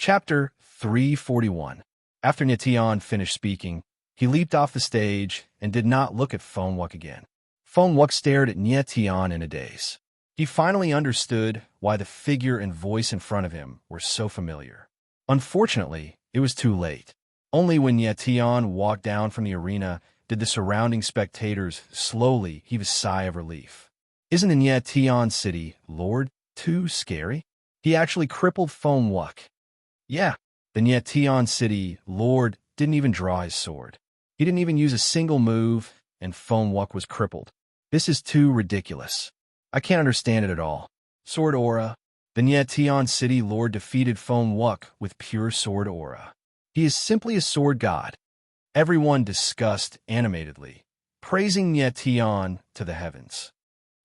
Chapter 341. After Nyetian finished speaking, he leaped off the stage and did not look at Fonwuk again. Fonwuk stared at Nyetian in a daze. He finally understood why the figure and voice in front of him were so familiar. Unfortunately, it was too late. Only when Nyetian walked down from the arena did the surrounding spectators slowly heave a sigh of relief. Isn't the Nyetian city lord too scary? He actually crippled Fonwuk. Yeah, the Nyetian city lord didn't even draw his sword. He didn't even use a single move, and Fonwuk was crippled. This is too ridiculous. I can't understand it at all. Sword aura. The Nyetian city lord defeated Fonwuk with pure sword aura. He is simply a sword god. Everyone discussed animatedly, praising Nyetian to the heavens.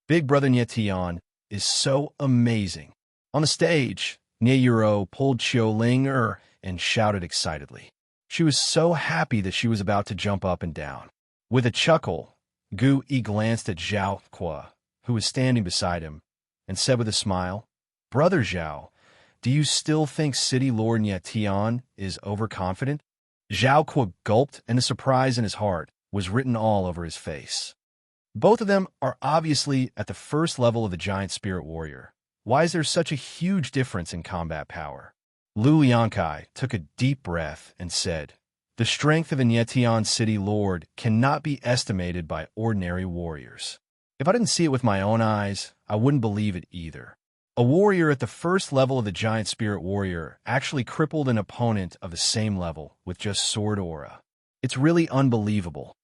Big Brother Nyetian is so amazing. On the stage, Nyeyuro pulled Xiaoling and shouted excitedly. She was so happy that she was about to jump up and down. With a chuckle, Gu Yi glanced at Zhao Qua, who was standing beside him, and said with a smile, "Brother Zhao, do you still think City Lord Nyetian is overconfident?" Zhao Qua gulped, and the surprise in his heart was written all over his face. Both of them are obviously at the first level of the giant spirit warrior. Why is there such a huge difference in combat power? Lu Liankai took a deep breath and said, "The strength of a Nyetian city lord cannot be estimated by ordinary warriors. If I didn't see it with my own eyes, I wouldn't believe it either. A warrior at the first level of the giant spirit warrior actually crippled an opponent of the same level with just sword aura. It's really unbelievable."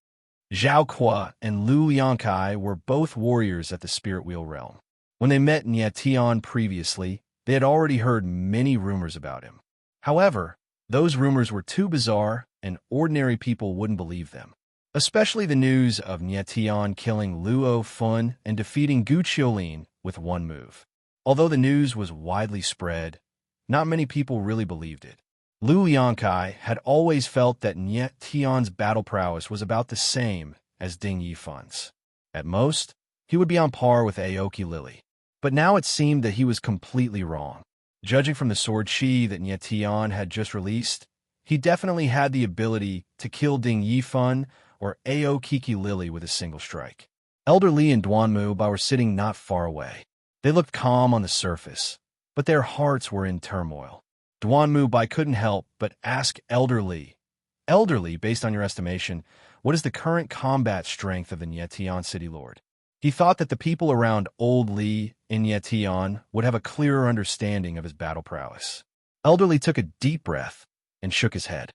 Zhao Qua and Lu Liankai were both warriors at the spirit wheel realm. When they met Nyetian previously, they had already heard many rumors about him. However, those rumors were too bizarre and ordinary people wouldn't believe them. Especially the news of Nyetian killing Luo Fun and defeating Gu Qiulin with one move. Although the news was widely spread, not many people really believed it. Lu Liankai had always felt that Nyetian's battle prowess was about the same as Ding Yifan's. At most, he would be on par with Aoki Lily. But now it seemed that he was completely wrong. Judging from the sword chi that Nyetian had just released, he definitely had the ability to kill Ding Yifan or Aoki Lily with a single strike. Elder Li and Duanmu Bai were sitting not far away. They looked calm on the surface, but their hearts were in turmoil. Duanmu Bai couldn't help but ask Elder Li, "Elder Li, based on your estimation, what is the current combat strength of the Nyetian City Lord?" He thought that the people around Old Li in Nyetian would have a clearer understanding of his battle prowess. Elder Li took a deep breath and shook his head.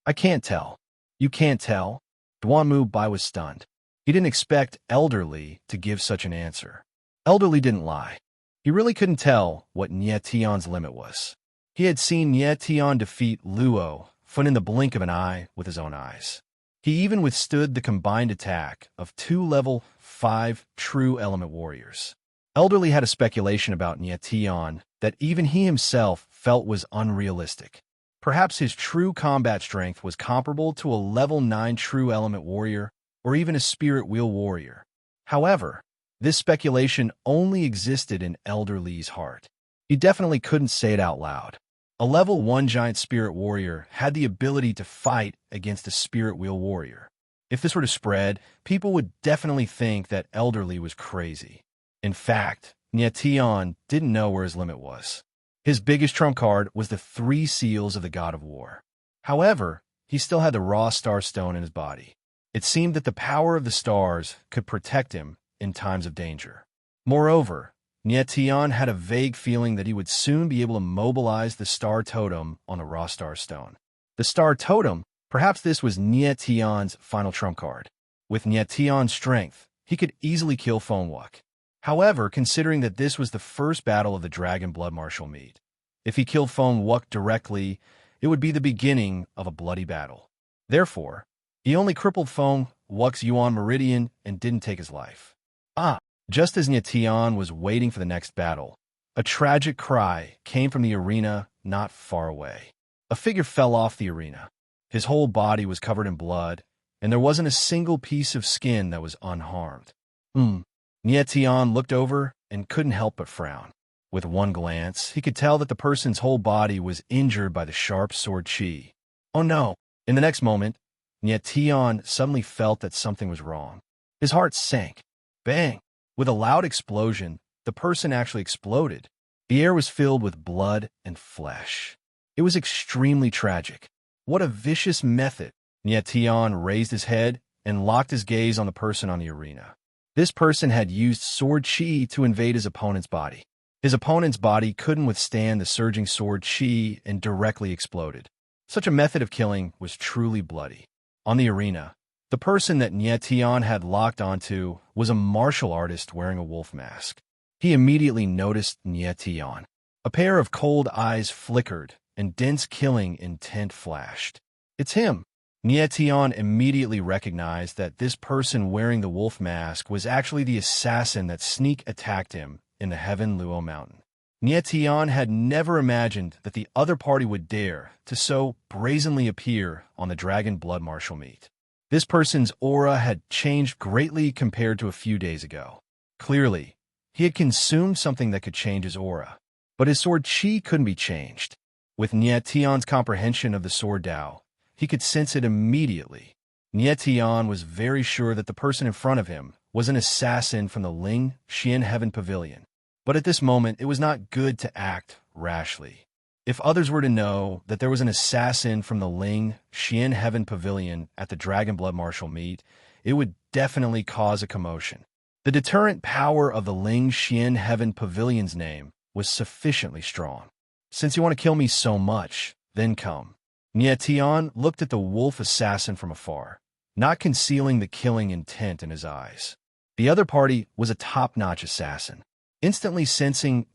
"I can't tell." "You can't tell?" Duanmu Bai was stunned. He didn't expect Elder Li to give such an answer. Elder Li didn't lie. He really couldn't tell what Nyetian's limit was. He had seen Nyetian defeat Luo Fun in the blink of an eye with his own eyes. He even withstood the combined attack of two level 5 true element warriors. Elder Li had a speculation about Nyetian that even he himself felt was unrealistic. Perhaps his true combat strength was comparable to a level 9 true element warrior or even a spirit wheel warrior. However, this speculation only existed in Elder Li's heart. He definitely couldn't say it out loud. A level 1 giant spirit warrior had the ability to fight against a spirit wheel warrior. If this were to spread, people would definitely think that Elder Li was crazy. In fact, Nyetian didn't know where his limit was. His biggest trump card was the 3 seals of the God of War. However, he still had the raw star stone in his body. It seemed that the power of the stars could protect him in times of danger. Moreover, Nyetian had a vague feeling that he would soon be able to mobilize the star totem on the raw star stone. The star totem, perhaps this was Nyetian's final trump card. With Nyetian's strength, he could easily kill Fonwuk. However, considering that this was the first battle of the Dragon Blood Martial meet, if he killed Fonwuk directly, it would be the beginning of a bloody battle. Therefore, he only crippled Fonwuk's Yuan Meridian and didn't take his life. Just as Nyetian was waiting for the next battle, a tragic cry came from the arena not far away. A figure fell off the arena. His whole body was covered in blood, and there wasn't a single piece of skin that was unharmed. Nyetian looked over and couldn't help but frown. With one glance, he could tell that the person's whole body was injured by the sharp sword chi. Oh no! In the next moment, Tian suddenly felt that something was wrong. His heart sank. Bang! With a loud explosion, the person actually exploded. The air was filled with blood and flesh. It was extremely tragic. What a vicious method! Tian raised his head and locked his gaze on the person on the arena. This person had used sword chi to invade his opponent's body. His opponent's body couldn't withstand the surging sword chi and directly exploded. Such a method of killing was truly bloody. On the arena, the person that Tian had locked onto was a martial artist wearing a wolf mask. He immediately noticed Tian. A pair of cold eyes flickered and dense killing intent flashed. It's him! Tian immediately recognized that this person wearing the wolf mask was actually the assassin that sneak attacked him in the Heaven Luo Mountain. Tian had never imagined that the other party would dare to so brazenly appear on the Dragon Blood Martial meet. This person's aura had changed greatly compared to a few days ago. Clearly, he had consumed something that could change his aura, but his sword chi couldn't be changed. With Tian's comprehension of the sword Dao, he could sense it immediately. Tian was very sure that the person in front of him was an assassin from the Ling Xian Heaven Pavilion. But at this moment, it was not good to act rashly. If others were to know that there was an assassin from the Ling Xian Heaven Pavilion at the Dragon Blood Martial meet, it would definitely cause a commotion. The deterrent power of the Ling Xian Heaven Pavilion's name was sufficiently strong. Since you want to kill me so much, then come. Tian looked at the wolf assassin from afar, not concealing the killing intent in his eyes. The other party was a top-notch assassin. Instantly sensing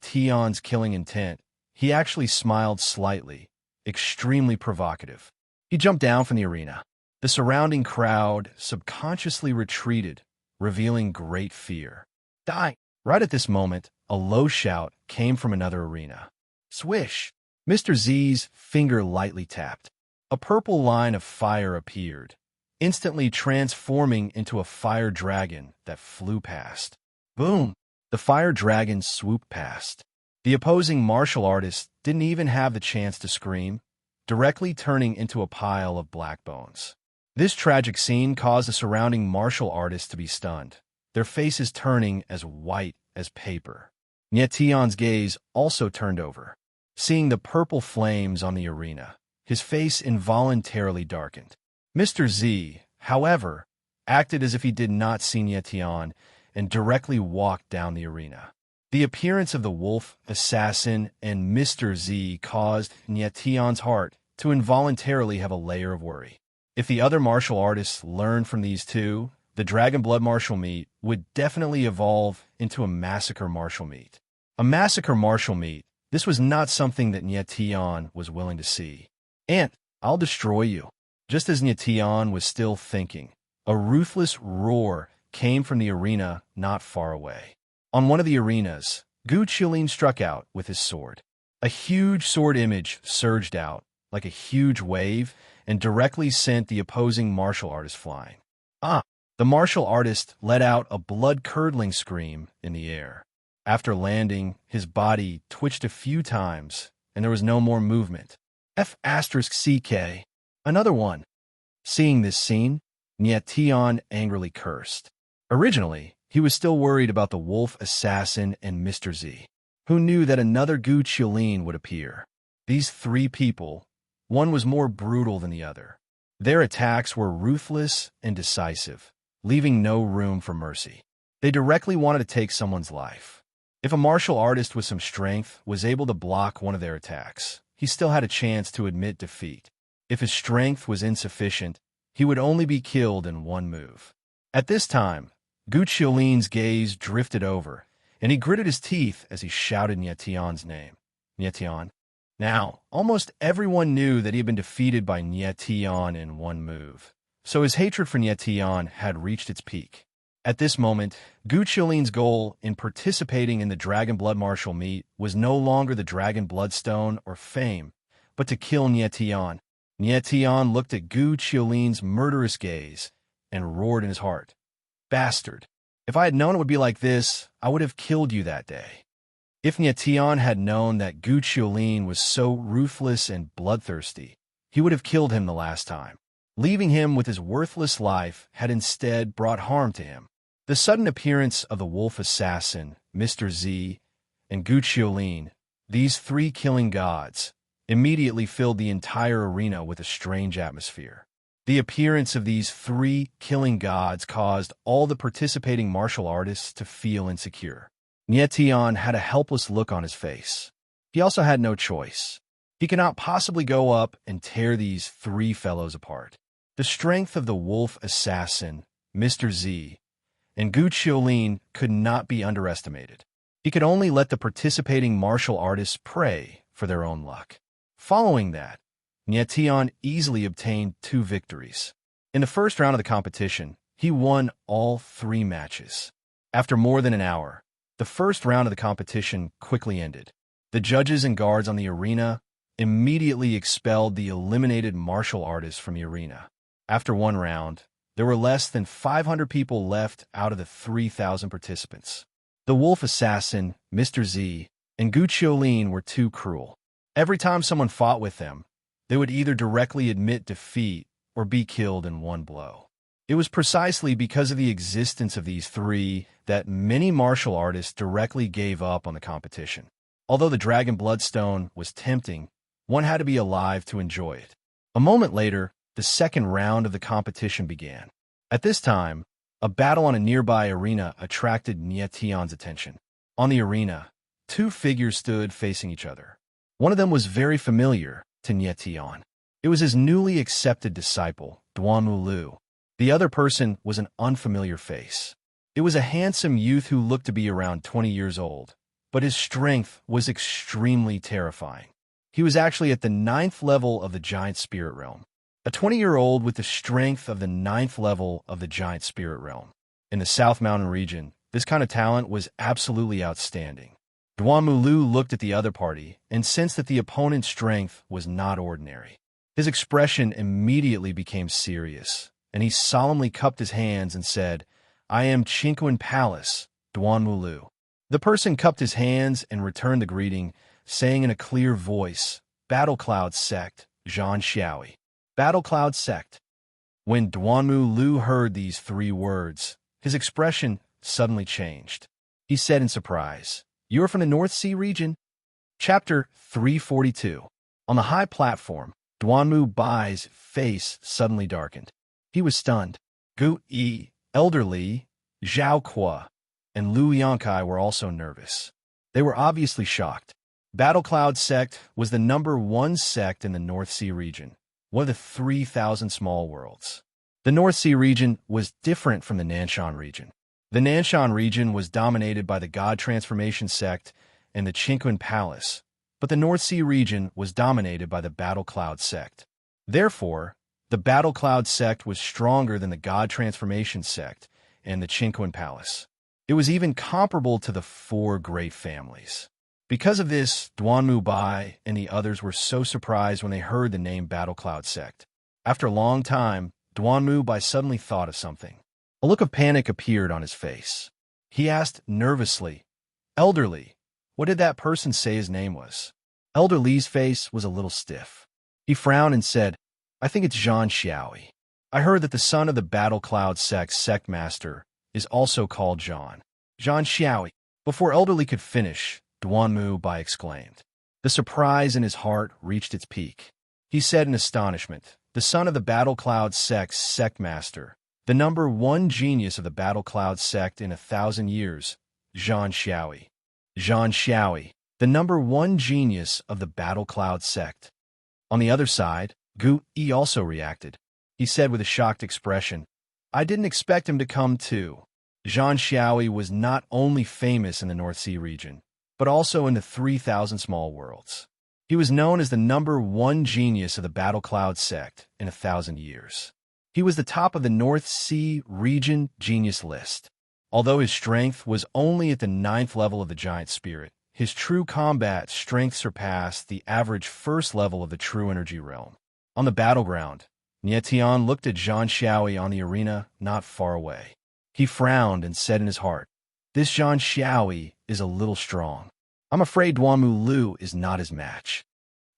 Tian's killing intent, he actually smiled slightly, extremely provocative. He jumped down from the arena. The surrounding crowd subconsciously retreated, revealing great fear. Die! Right at this moment, a low shout came from another arena. Swish! Mr. Z's finger lightly tapped. A purple line of fire appeared, instantly transforming into a fire dragon that flew past. Boom! The fire dragon swooped past. The opposing martial artist didn't even have the chance to scream, directly turning into a pile of black bones. This tragic scene caused the surrounding martial artists to be stunned, their faces turning as white as paper. Tian's gaze also turned over. Seeing the purple flames on the arena, his face involuntarily darkened. Mr. Z, however, acted as if he did not see Tian and directly walked down the arena. The appearance of the wolf assassin and Mr. Z caused Tian's heart to involuntarily have a layer of worry. If the other martial artists learned from these two, the Dragon Blood Martial meet would definitely evolve into a massacre martial meet. A massacre martial meet, this was not something that Tian was willing to see. "Ant, I'll destroy you." Just as Tian was still thinking, a ruthless roar came from the arena not far away. On one of the arenas, Gu Qilin struck out with his sword. A huge sword image surged out, like a huge wave, and directly sent the opposing martial artist flying. Ah! The martial artist let out a blood-curdling scream in the air. After landing, his body twitched a few times, and there was no more movement. F***CK. Another one. Seeing this scene, Tian angrily cursed. Originally, he was still worried about the wolf assassin and Mr. Z, who knew that another Gu Qilin would appear. These three people, one was more brutal than the other. Their attacks were ruthless and decisive, leaving no room for mercy. They directly wanted to take someone's life. If a martial artist with some strength was able to block one of their attacks, he still had a chance to admit defeat. If his strength was insufficient, he would only be killed in one move. At this time, Gu Qilin's gaze drifted over, and he gritted his teeth as he shouted Tian's name. Tian. Now, almost everyone knew that he had been defeated by Tian in one move, so his hatred for Tian had reached its peak. At this moment, Gu Qilin's goal in participating in the Dragon Blood Martial meet was no longer the Dragon Bloodstone or fame, but to kill Tian. Tian looked at Gu Qilin's murderous gaze and roared in his heart. Bastard! If I had known it would be like this, I would have killed you that day. If Tian had known that Gu Qiulin was so ruthless and bloodthirsty, he would have killed him the last time. Leaving him with his worthless life had instead brought harm to him. The sudden appearance of the wolf assassin, Mr. Z, and Gu Qiulin, these three killing gods, immediately filled the entire arena with a strange atmosphere. The appearance of these three killing gods caused all the participating martial artists to feel insecure. Tian had a helpless look on his face. He also had no choice. He could not possibly go up and tear these three fellows apart. The strength of the wolf assassin, Mr. Z, and Gu Qiulin could not be underestimated. He could only let the participating martial artists pray for their own luck. Following that, Tian easily obtained 2 victories. In the first round of the competition, he won all 3 matches. After more than an hour, the first round of the competition quickly ended. The judges and guards on the arena immediately expelled the eliminated martial artists from the arena. After 1 round, there were less than 500 people left out of the 3,000 participants. The wolf assassin, Mr. Z, and Gu Qiulin were too cruel. Every time someone fought with them, they would either directly admit defeat or be killed in 1 blow. It was precisely because of the existence of these 3 that many martial artists directly gave up on the competition. Although the Dragon Bloodstone was tempting, one had to be alive to enjoy it. A moment later, the second round of the competition began. At this time, a battle on a nearby arena attracted Tian's attention. On the arena, 2 figures stood facing each other. One of them was very familiar to Tian. It was his newly accepted disciple, Duanmu Lu. The other person was an unfamiliar face. It was a handsome youth who looked to be around 20 years old, but his strength was extremely terrifying. He was actually at the 9th level of the Giant Spirit Realm. A 20-year-old with the strength of the 9th level of the Giant Spirit Realm. In the South Mountain region, this kind of talent was absolutely outstanding. Duanmu Lu looked at the other party and sensed that the opponent's strength was not ordinary. His expression immediately became serious, and he solemnly cupped his hands and said, "I am Chinquin Palace, Duanmu Lu." The person cupped his hands and returned the greeting, saying in a clear voice, "Battle Cloud Sect, Zhan Xiaoi." Battle Cloud Sect. When Duanmu Lu heard these 3 words, his expression suddenly changed. He said in surprise, "You are from the North Sea region?" Chapter 342. On the high platform, Duanmu Bai's face suddenly darkened. He was stunned. Gu Yi, Elder Li, Zhao Kuo, and Lu Yangkai were also nervous. They were obviously shocked. Battle Cloud Sect was the #1 sect in the North Sea region, one of the 3,000 small worlds. The North Sea region was different from the Nanshan region. The Nanshan region was dominated by the God Transformation sect and the Chinquin Palace, but the North Sea region was dominated by the Battle Cloud sect. Therefore, the Battle Cloud sect was stronger than the God Transformation sect and the Chinquin Palace. It was even comparable to the 4 great families. Because of this, Duanmu Bai and the others were so surprised when they heard the name Battle Cloud sect. After a long time, Duanmu Bai suddenly thought of something. A look of panic appeared on his face. He asked nervously, "Elder Li, what did that person say his name was?" Elder Li's face was a little stiff. He frowned and said, "I think it's Zhan Xiaoi. I heard that the son of the Battle Cloud sect master is also called Zhan." Zhan Xiaoi. Before Elder Li could finish, Duanmu Bai exclaimed. The surprise in his heart reached its peak. He said in astonishment, "The son of the Battle Cloud sect master, the #1 genius of the Battle Cloud sect in 1,000 years, Zhan Xiaoi." Zhan Xiaoi, the #1 genius of the Battle Cloud sect. On the other side, Gu Yi also reacted. He said with a shocked expression, "I didn't expect him to come too." Zhan Xiaoi was not only famous in the North Sea region, but also in the 3,000 small worlds. He was known as the #1 genius of the Battle Cloud sect in 1,000 years. He was the top of the North Sea region genius list. Although his strength was only at the 9th level of the Giant Spirit, his true combat strength surpassed the average 1st level of the True Energy realm. On the battleground, Tian looked at Zhan Xiaoi on the arena not far away. He frowned and said in his heart, "This Zhan Xiaoi is a little strong." I'm afraid Duanmu Lu is not his match.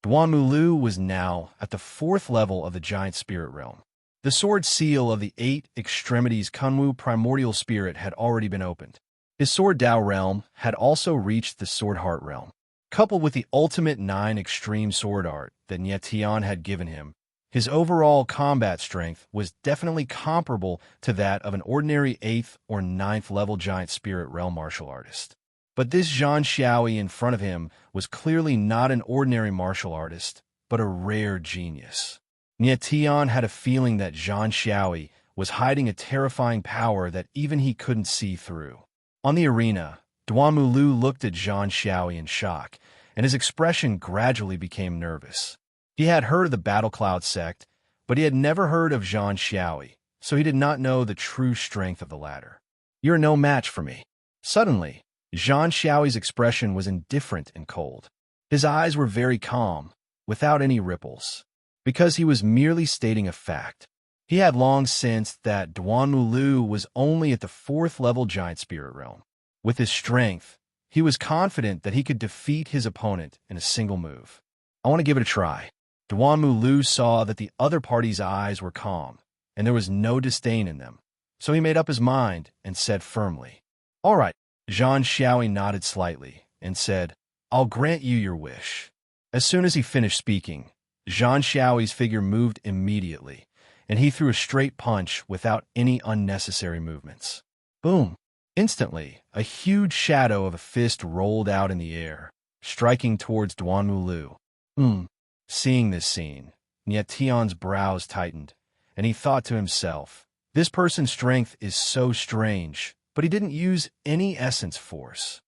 Duanmu Lu was now at the 4th level of the giant spirit realm. The sword seal of the 8 extremities Kunwu primordial spirit had already been opened. His sword Dao realm had also reached the sword heart realm. Coupled with the ultimate 9 extreme sword art that Nietian had given him, his overall combat strength was definitely comparable to that of an ordinary 8th or 9th level giant spirit realm martial artist. But this Zhang Xiaoyi in front of him was clearly not an ordinary martial artist, but a rare genius. Nietian had a feeling that Zhang Xiaoyi was hiding a terrifying power that even he couldn't see through. On the arena, Duanmu Lu looked at Zhang Xiaoyi in shock, and his expression gradually became nervous. He had heard of the Battle Cloud sect, but he had never heard of Zhang Xiaoyi, so he did not know the true strength of the latter. "You're no match for me." Suddenly, Zhang Xiaoyi's expression was indifferent and cold. His eyes were very calm, without any ripples, because he was merely stating a fact. He had long sensed that Duanmu Lu was only at the 4th level giant spirit realm. With his strength, he was confident that he could defeat his opponent in a single move. "I want to give it a try." Duanmu Lu saw that the other party's eyes were calm, and there was no disdain in them, so he made up his mind and said firmly, "All right." Zhang Xiaoyi nodded slightly and said, "I'll grant you your wish." As soon as he finished speaking, Zhang Xiaoyi's figure moved immediately, and he threw a straight punch without any unnecessary movements. Boom! Instantly, a huge shadow of a fist rolled out in the air, striking towards Duanmu Lu. Seeing this scene, Nietian's brows tightened, and he thought to himself, this person's strength is so strange, but he didn't use any essence force.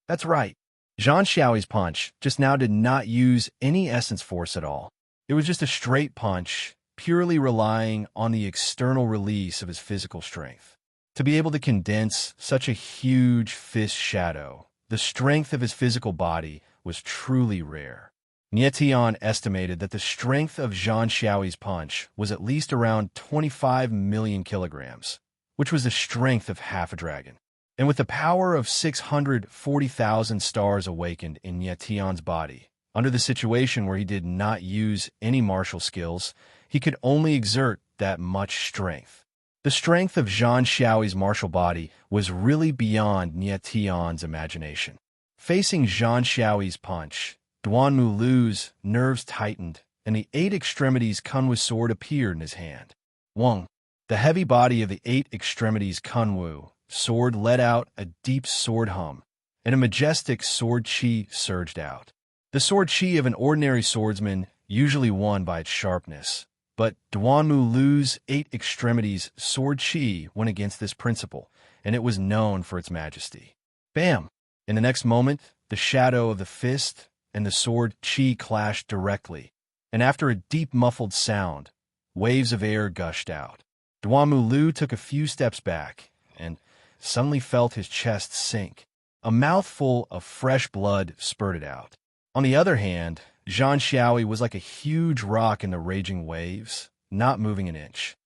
That's right. Zhang Xiaoyi's punch just now did not use any essence force at all. It was just a straight punch, purely relying on the external release of his physical strength. To be able to condense such a huge fist shadow, the strength of his physical body was truly rare. Nietian estimated that the strength of Zhang Xiaoyi's punch was at least around 25 million kilograms, which was the strength of half a dragon. And with the power of 640,000 stars awakened in Nietian's body, under the situation where he did not use any martial skills, he could only exert that much strength. The strength of Zhang Xiaoyi's martial body was really beyond Nietian's imagination. Facing Zhang Xiaoyi's punch, Duanmu Lu's nerves tightened, and the 8 extremities Kunwu sword appeared in his hand. Wang. The heavy body of the 8 extremities Kunwu sword let out a deep sword hum, and a majestic sword chi surged out. The sword chi of an ordinary swordsman usually won by its sharpness, but Duanmu Lu's 8 extremities sword chi went against this principle, and it was known for its majesty. Bam! In the next moment, the shadow of the fist and the sword chi clashed directly, and after a deep muffled sound, waves of air gushed out. Duanmu Lu took a few steps back, and suddenly felt his chest sink. A mouthful of fresh blood spurted out. On the other hand, Zhang Xiaoyi was like a huge rock in the raging waves, not moving an inch.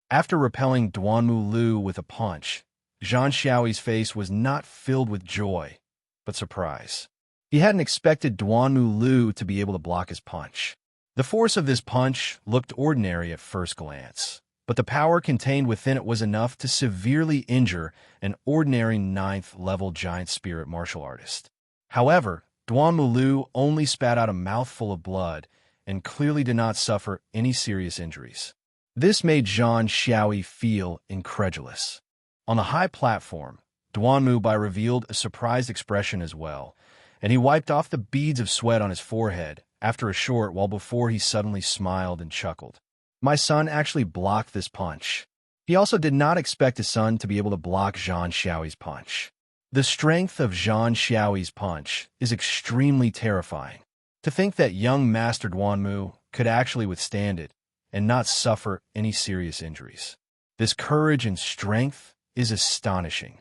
After repelling Duanmu Lu with a punch, Zhang Xiaoyi's face was not filled with joy, but surprise. He hadn't expected Duanmu Lu to be able to block his punch. The force of this punch looked ordinary at first glance, but the power contained within it was enough to severely injure an ordinary 9th level giant spirit martial artist. However, Duanmu Lu only spat out a mouthful of blood and clearly did not suffer any serious injuries. This made Zhang Xiaoyi feel incredulous. On the high platform, Duanmu Bai revealed a surprised expression as well, and he wiped off the beads of sweat on his forehead after a short while before he suddenly smiled and chuckled. My son actually blocked this punch. He also did not expect his son to be able to block Zhang Xiaoyi's punch. The strength of Zhang Xiaoyi's punch is extremely terrifying. To think that young Master Duanmu could actually withstand it and not suffer any serious injuries. This courage and strength is astonishing.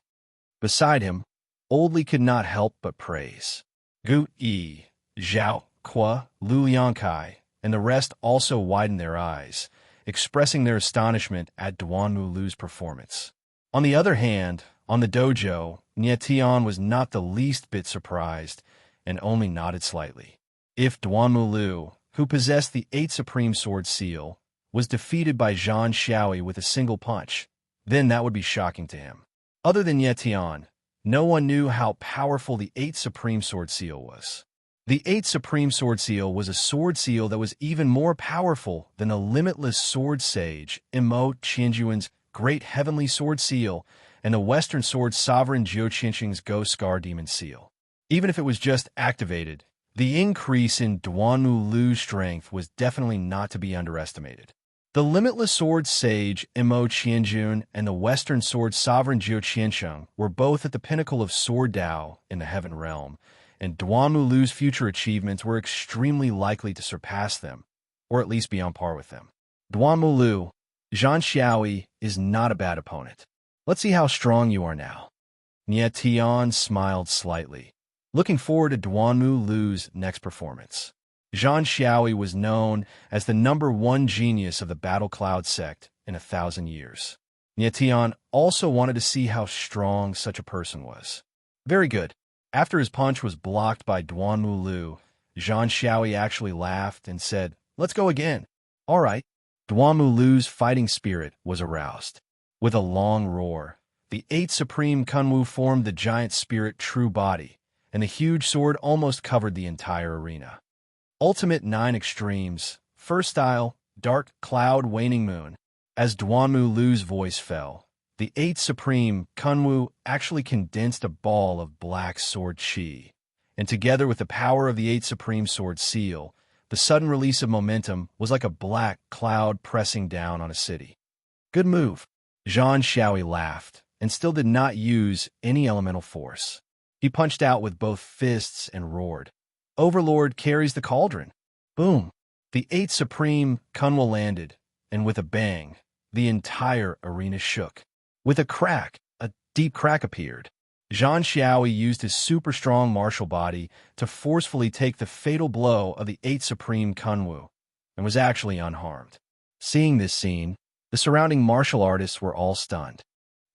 Beside him, Old Li could not help but praise. Gu Yi, Zhao, Qua, Lu Liangkai, and the rest also widened their eyes, expressing their astonishment at Duanmu Lu's performance. On the other hand, On the dojo, Tian was not the least bit surprised and only nodded slightly. If Duanmu Lu, who possessed the 8 Supreme Sword Seal, was defeated by Zhang Xiaoyi with a single punch, then that would be shocking to him. Other than Tian, no one knew how powerful the 8 Supreme Sword Seal was. The 8 Supreme Sword Seal was a sword seal that was even more powerful than the limitless sword sage Imo Qianjuan's Great Heavenly Sword Seal and the Western Sword Sovereign Jiu Qinsheng's Ghost Scar Demon Seal. Even if it was just activated, the increase in Duanmu Lu's strength was definitely not to be underestimated. The limitless sword sage Imo Qianjun and the Western Sword Sovereign Jiu Qinsheng were both at the pinnacle of sword Dao in the Heaven Realm, and Duanmu Lu's future achievements were extremely likely to surpass them, or at least be on par with them. Duanmu Lu, Zhang Xiaoyi is not a bad opponent. Let's see how strong you are now. Tian smiled slightly, looking forward to Duanmu Lu's next performance. Zhang Xiaoyi was known as the #1 genius of the Battle Cloud sect in 1,000 years. Tian also wanted to see how strong such a person was. Very good. After his punch was blocked by Duanmu Lu, Zhang Xiaoyi actually laughed and said, "Let's go again." All right. Duanmu Lu's fighting spirit was aroused. With a long roar, the 8 Supreme Kunwu formed the giant spirit true body, and the huge sword almost covered the entire arena. Ultimate 9 Extremes, First Style, Dark Cloud Waning Moon. As Duanmu Lu's voice fell, the 8 Supreme Kunwu actually condensed a ball of black sword chi, and together with the power of the 8 Supreme Sword Seal, the sudden release of momentum was like a black cloud pressing down on a city. Good move. Zhang Xiaoyi laughed, and still did not use any elemental force. He punched out with both fists and roared, "Overlord carries the cauldron." Boom! The 8 Supreme Kunwu landed, and with a bang, the entire arena shook. With a crack, a deep crack appeared. Zhang Xiaoyi used his super strong martial body to forcefully take the fatal blow of the 8 Supreme Kunwu, and was actually unharmed. Seeing this scene, the surrounding martial artists were all stunned.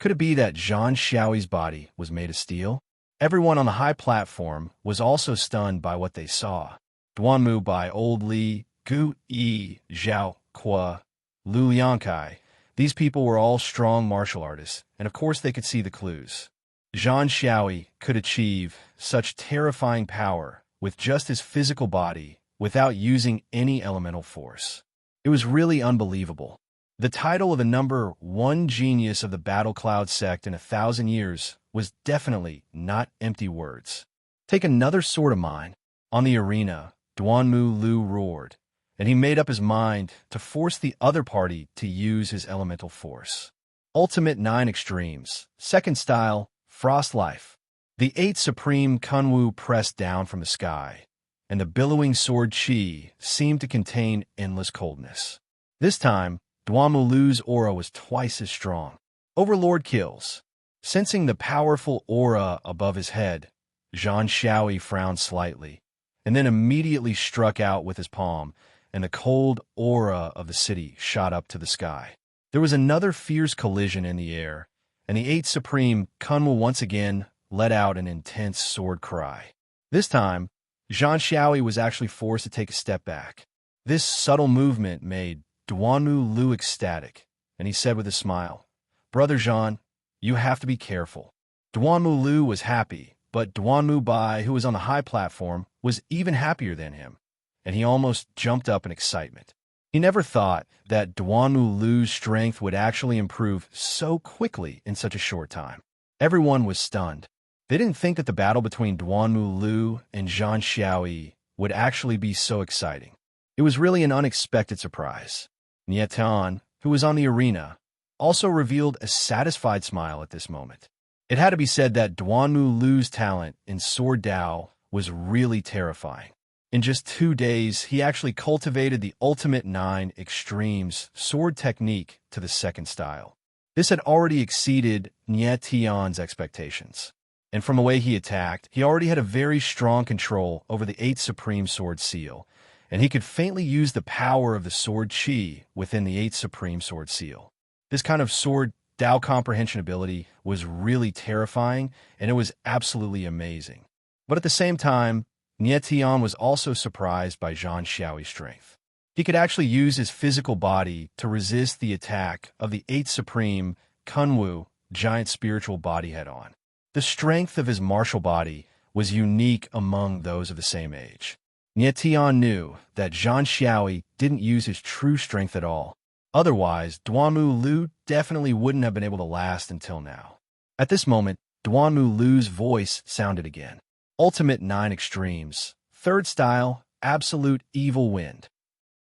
Could it be that Zhang Xiaoyi's body was made of steel? Everyone on the high platform was also stunned by what they saw. Duanmu by Old Li, Gu Yi, Zhao Qua, Lu Liangkai. These people were all strong martial artists, and of course they could see the clues. Zhang Xiaoyi could achieve such terrifying power with just his physical body without using any elemental force. It was really unbelievable. The title of the #1 genius of the Battle Cloud sect in 1,000 years was definitely not empty words. Take another sword of mine. On the arena, Duanmu Lu roared, and he made up his mind to force the other party to use his elemental force. Ultimate 9 Extremes, Second Style, Frost Life. The 8 Supreme Kunwu pressed down from the sky, and the billowing sword chi seemed to contain endless coldness. This time, Duanmu Lu's aura was twice as strong. Overlord kills. Sensing the powerful aura above his head, Zhang Xiaoyi frowned slightly, and then immediately struck out with his palm, and the cold aura of the city shot up to the sky. There was another fierce collision in the air, and the 8 Supreme Kunwu once again let out an intense sword cry. This time, Zhang Xiaoyi was actually forced to take a step back. This subtle movement made Duanmu Lu ecstatic, and he said with a smile, "Brother Zhang, you have to be careful." Duanmu Lu was happy, but Duanmu Bai, who was on the high platform, was even happier than him, and he almost jumped up in excitement. He never thought that Duanmu Lu's strength would actually improve so quickly in such a short time. Everyone was stunned. They didn't think that the battle between Duanmu Lu and Zhang Xiaoyi would actually be so exciting. It was really an unexpected surprise. Tian, who was on the arena, also revealed a satisfied smile at this moment. It had to be said that Duanmu Lu's talent in Sword Dao was really terrifying. In just 2 days, he actually cultivated the ultimate 9 Extremes sword technique to the second style. This had already exceeded Tian's expectations. And from the way he attacked, he already had a very strong control over the 8 Supreme Sword Seal, and he could faintly use the power of the sword chi within the 8 Supreme Sword Seal. This kind of sword Dao comprehension ability was really terrifying, and it was absolutely amazing. But at the same time, Nie Tian was also surprised by Zhang Xiaoyi's strength. He could actually use his physical body to resist the attack of the 8th Supreme Kunwu giant spiritual body head-on. The strength of his martial body was unique among those of the same age. Nie Tian knew that Zhang Xiaoyi didn't use his true strength at all. Otherwise, Duanmu Lu definitely wouldn't have been able to last until now. At this moment, Duanmu Lu's voice sounded again. Ultimate 9 Extremes, 3rd Style, Absolute Evil Wind.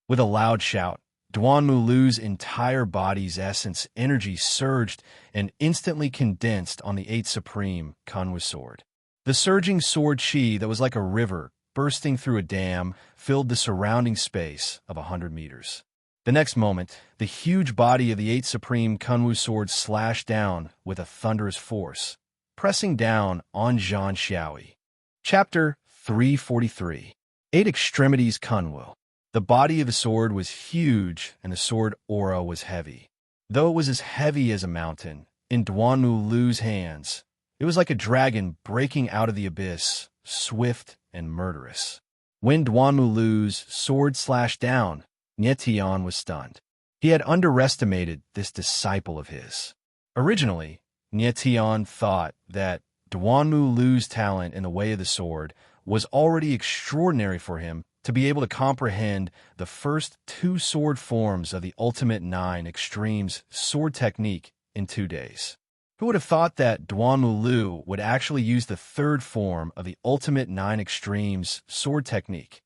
With a loud shout, Duanmu Lu's entire body's essence energy surged and instantly condensed on the 8th Supreme Kunwu sword. The surging sword chi that was like a river bursting through a dam filled the surrounding space of 100 meters. The next moment, the huge body of the 8th Supreme Kunwu sword slashed down with a thunderous force, pressing down on Zhang Xiaoyi. Chapter 343. 8 Extremities Kunwu. The body of the sword was huge, and the sword aura was heavy. Though it was as heavy as a mountain, in Duanmu Lu's hands, it was like a dragon breaking out of the abyss, swift and murderous. When Duanmu Lu's sword slashed down, Nie Tian was stunned. He had underestimated this disciple of his. Originally, Nie Tian thought that Duanmu Lu's talent in the way of the sword was already extraordinary for him to be able to comprehend the first 2 sword forms of the Ultimate 9 Extremes sword technique in 2 days. Who would have thought that Duanmu Lu would actually use the 3rd form of the Ultimate 9 Extremes sword technique?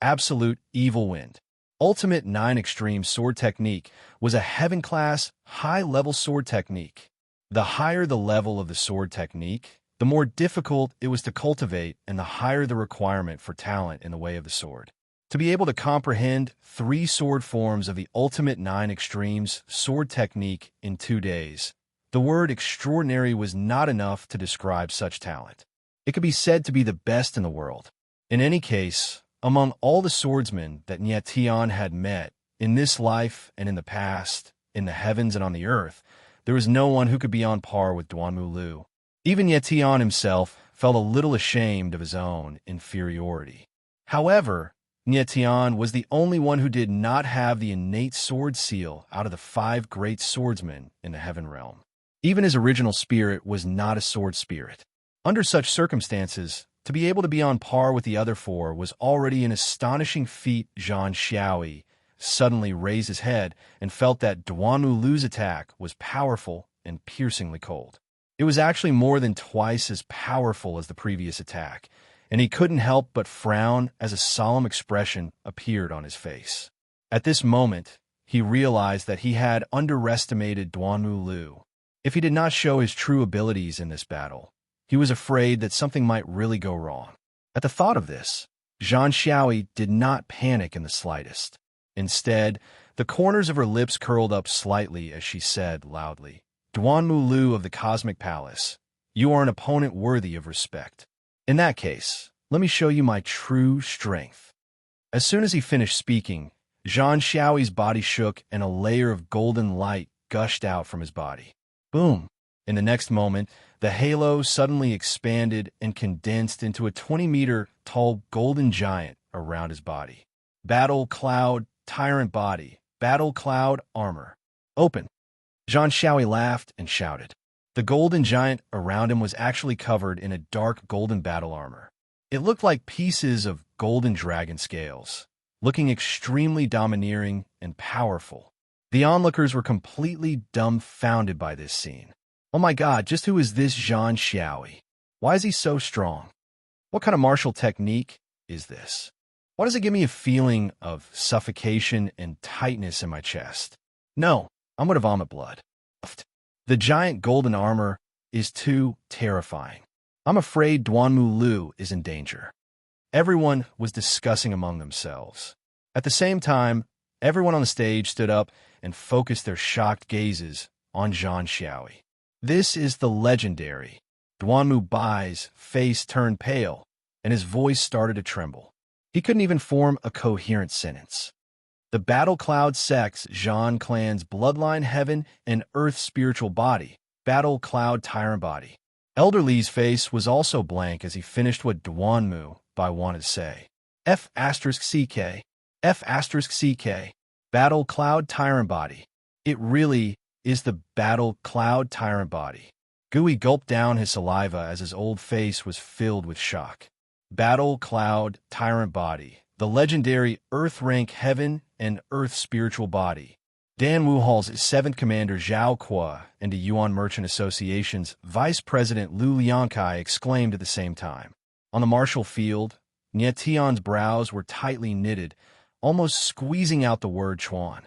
Absolute Evil Wind. Ultimate 9 Extreme sword technique was a heaven-class, high-level sword technique. The higher the level of the sword technique, the more difficult it was to cultivate and the higher the requirement for talent in the way of the sword. To be able to comprehend 3 sword forms of the Ultimate 9 Extremes sword technique in 2 days, the word extraordinary was not enough to describe such talent. It could be said to be the best in the world. In any case, among all the swordsmen that Nie Tian had met, in this life and in the past, in the heavens and on the earth, there was no one who could be on par with Duanmu Lu. Even Nie Tian himself felt a little ashamed of his own inferiority. However, Nie Tian was the only one who did not have the innate sword seal out of the 5 great swordsmen in the heaven realm. Even his original spirit was not a sword spirit. Under such circumstances, to be able to be on par with the other 4 was already an astonishing feat. Zhang Xiaoyi suddenly raised his head and felt that Duanmu Lu's attack was powerful and piercingly cold. It was actually more than twice as powerful as the previous attack, and he couldn't help but frown as a solemn expression appeared on his face. At this moment, he realized that he had underestimated Duanmu Lu. If he did not show his true abilities in this battle, he was afraid that something might really go wrong. At the thought of this, Zhang Xiaoyi did not panic in the slightest. Instead, the corners of her lips curled up slightly as she said loudly, "Duanmu Lu of the Cosmic Palace, you are an opponent worthy of respect. In that case, let me show you my true strength." As soon as he finished speaking, Zhang Xiaoyi's body shook and a layer of golden light gushed out from his body. Boom! In the next moment, the halo suddenly expanded and condensed into a 20-meter-tall golden giant around his body. Battle Cloud Tyrant Body, Battle Cloud Armor. Open! Zhang Xiaoyi laughed and shouted. The golden giant around him was actually covered in a dark golden battle armor. It looked like pieces of golden dragon scales, looking extremely domineering and powerful. The onlookers were completely dumbfounded by this scene. Oh my god, just who is this Zhang Xiaoyi? Why is he so strong? What kind of martial technique is this? Why does it give me a feeling of suffocation and tightness in my chest? No, I'm going to vomit blood. The giant golden armor is too terrifying. I'm afraid Duanmu Lu is in danger. Everyone was discussing among themselves. At the same time, everyone on the stage stood up and focused their shocked gazes on Zhang Xiaoyi. This is the legendary. Duanmu Bai's face turned pale, and his voice started to tremble. He couldn't even form a coherent sentence. The battle cloud sex Zhan clan's bloodline heaven and earth spiritual body, battle cloud tyrant body. Elder Li's face was also blank as he finished what Duanmu wanted to say. F*CK, F*CK, battle cloud tyrant body. It really is the battle cloud tyrant body. Gui gulped down his saliva as his old face was filled with shock. Battle cloud tyrant body, the legendary Earth rank heaven and Earth spiritual body. Dan Wuhal's 7th Commander Zhao Kuo and the Yuan Merchant Association's Vice President Lu Liangkai exclaimed at the same time. On the martial field, Nie Tian's brows were tightly knitted, almost squeezing out the word Chuan.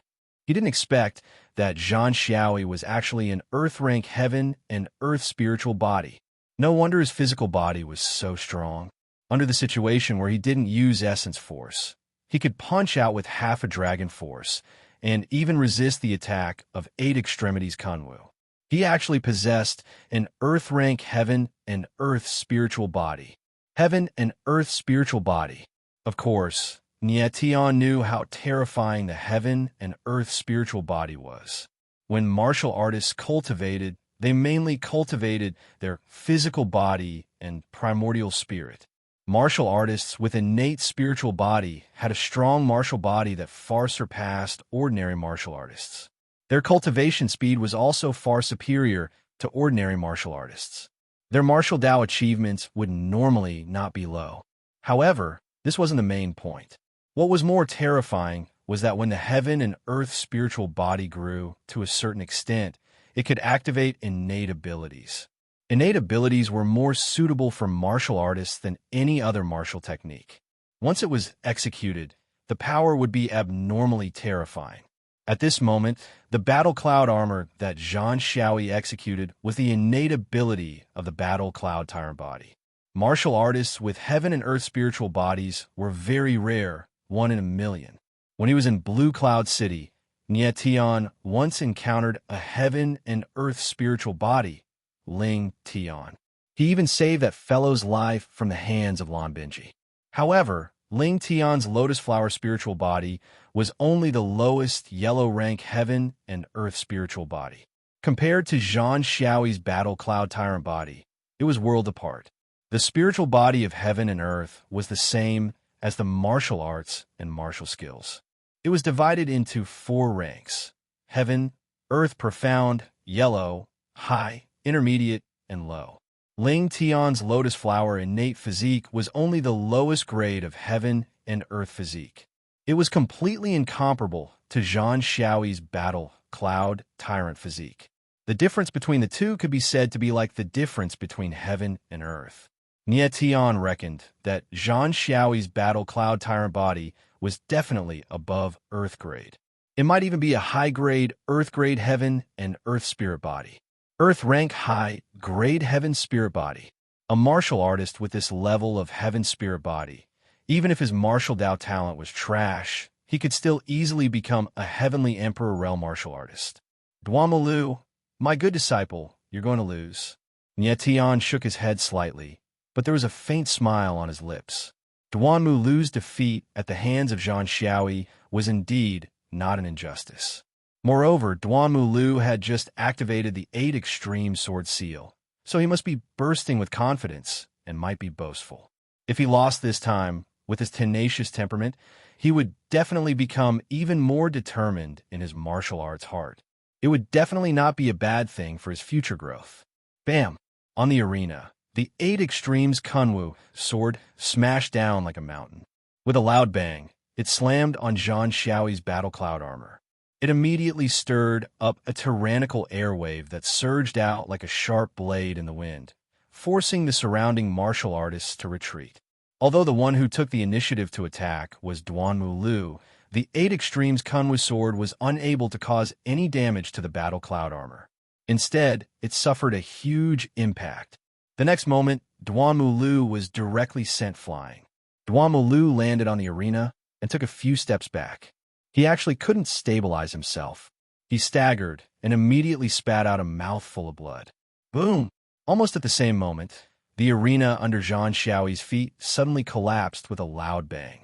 He didn't expect that Zhan Xiaoyi was actually an Earth-rank heaven and Earth spiritual body. No wonder his physical body was so strong. Under the situation where he didn't use essence force, he could punch out with half a dragon force and even resist the attack of 8 extremities Kunwu. He actually possessed an Earth-rank heaven and Earth spiritual body. Heaven and Earth spiritual body. Of course, Nie Tian knew how terrifying the heaven and earth spiritual body was. When martial artists cultivated, they mainly cultivated their physical body and primordial spirit. Martial artists with innate spiritual body had a strong martial body that far surpassed ordinary martial artists. Their cultivation speed was also far superior to ordinary martial artists. Their martial Dao achievements would normally not be low. However, this wasn't the main point. What was more terrifying was that when the heaven and earth spiritual body grew to a certain extent, it could activate innate abilities. Innate abilities were more suitable for martial artists than any other martial technique. Once it was executed, the power would be abnormally terrifying. At this moment, the battle cloud armor that Zhan Xiaoyi executed was the innate ability of the battle cloud tyrant body. Martial artists with heaven and earth spiritual bodies were very rare, 1 in a million. When he was in Blue Cloud City, Nie Tian once encountered a heaven and earth spiritual body, Ling Tian. He even saved that fellow's life from the hands of Lan Binji. However, Ling Tian's lotus flower spiritual body was only the lowest yellow rank heaven and earth spiritual body. Compared to Zhan Xiaoyi's battle cloud tyrant body, it was world apart. The spiritual body of heaven and earth was the same as the martial arts and martial skills. It was divided into 4 ranks: heaven, earth profound, yellow, high, intermediate, and low. Ling Tian's lotus flower innate physique was only the lowest grade of heaven and earth physique. It was completely incomparable to Zhan Xiaoyi's battle cloud tyrant physique. The difference between the two could be said to be like the difference between heaven and earth. Nie Tian reckoned that Zhan Xiaoyi's battle cloud tyrant body was definitely above earth grade. It might even be a high-grade earth grade heaven and earth spirit body. Earth rank high grade heaven spirit body. A martial artist with this level of heaven spirit body, even if his martial Dao talent was trash, he could still easily become a heavenly emperor realm martial artist. Duanmu Lu, my good disciple, you're going to lose. Nie Tian shook his head slightly, but there was a faint smile on his lips. Duanmu Lu's defeat at the hands of Zhan Xiaoyi was indeed not an injustice. Moreover, Duanmu Lu had just activated the 8 extreme sword seal, so he must be bursting with confidence and might be boastful. If he lost this time, with his tenacious temperament, he would definitely become even more determined in his martial arts heart. It would definitely not be a bad thing for his future growth. Bam! On the arena, the 8 extremes Kunwu sword smashed down like a mountain. With a loud bang, it slammed on Zhan Xiaoyi's battle cloud armor. It immediately stirred up a tyrannical airwave that surged out like a sharp blade in the wind, forcing the surrounding martial artists to retreat. Although the one who took the initiative to attack was Duanmu Lu, the 8 extremes Kunwu sword was unable to cause any damage to the battle cloud armor. Instead, it suffered a huge impact. The next moment, Duanmu Lu was directly sent flying. Duanmu Lu landed on the arena and took a few steps back. He actually couldn't stabilize himself. He staggered and immediately spat out a mouthful of blood. Boom! Almost at the same moment, the arena under Zhan Xiaoyi's feet suddenly collapsed with a loud bang.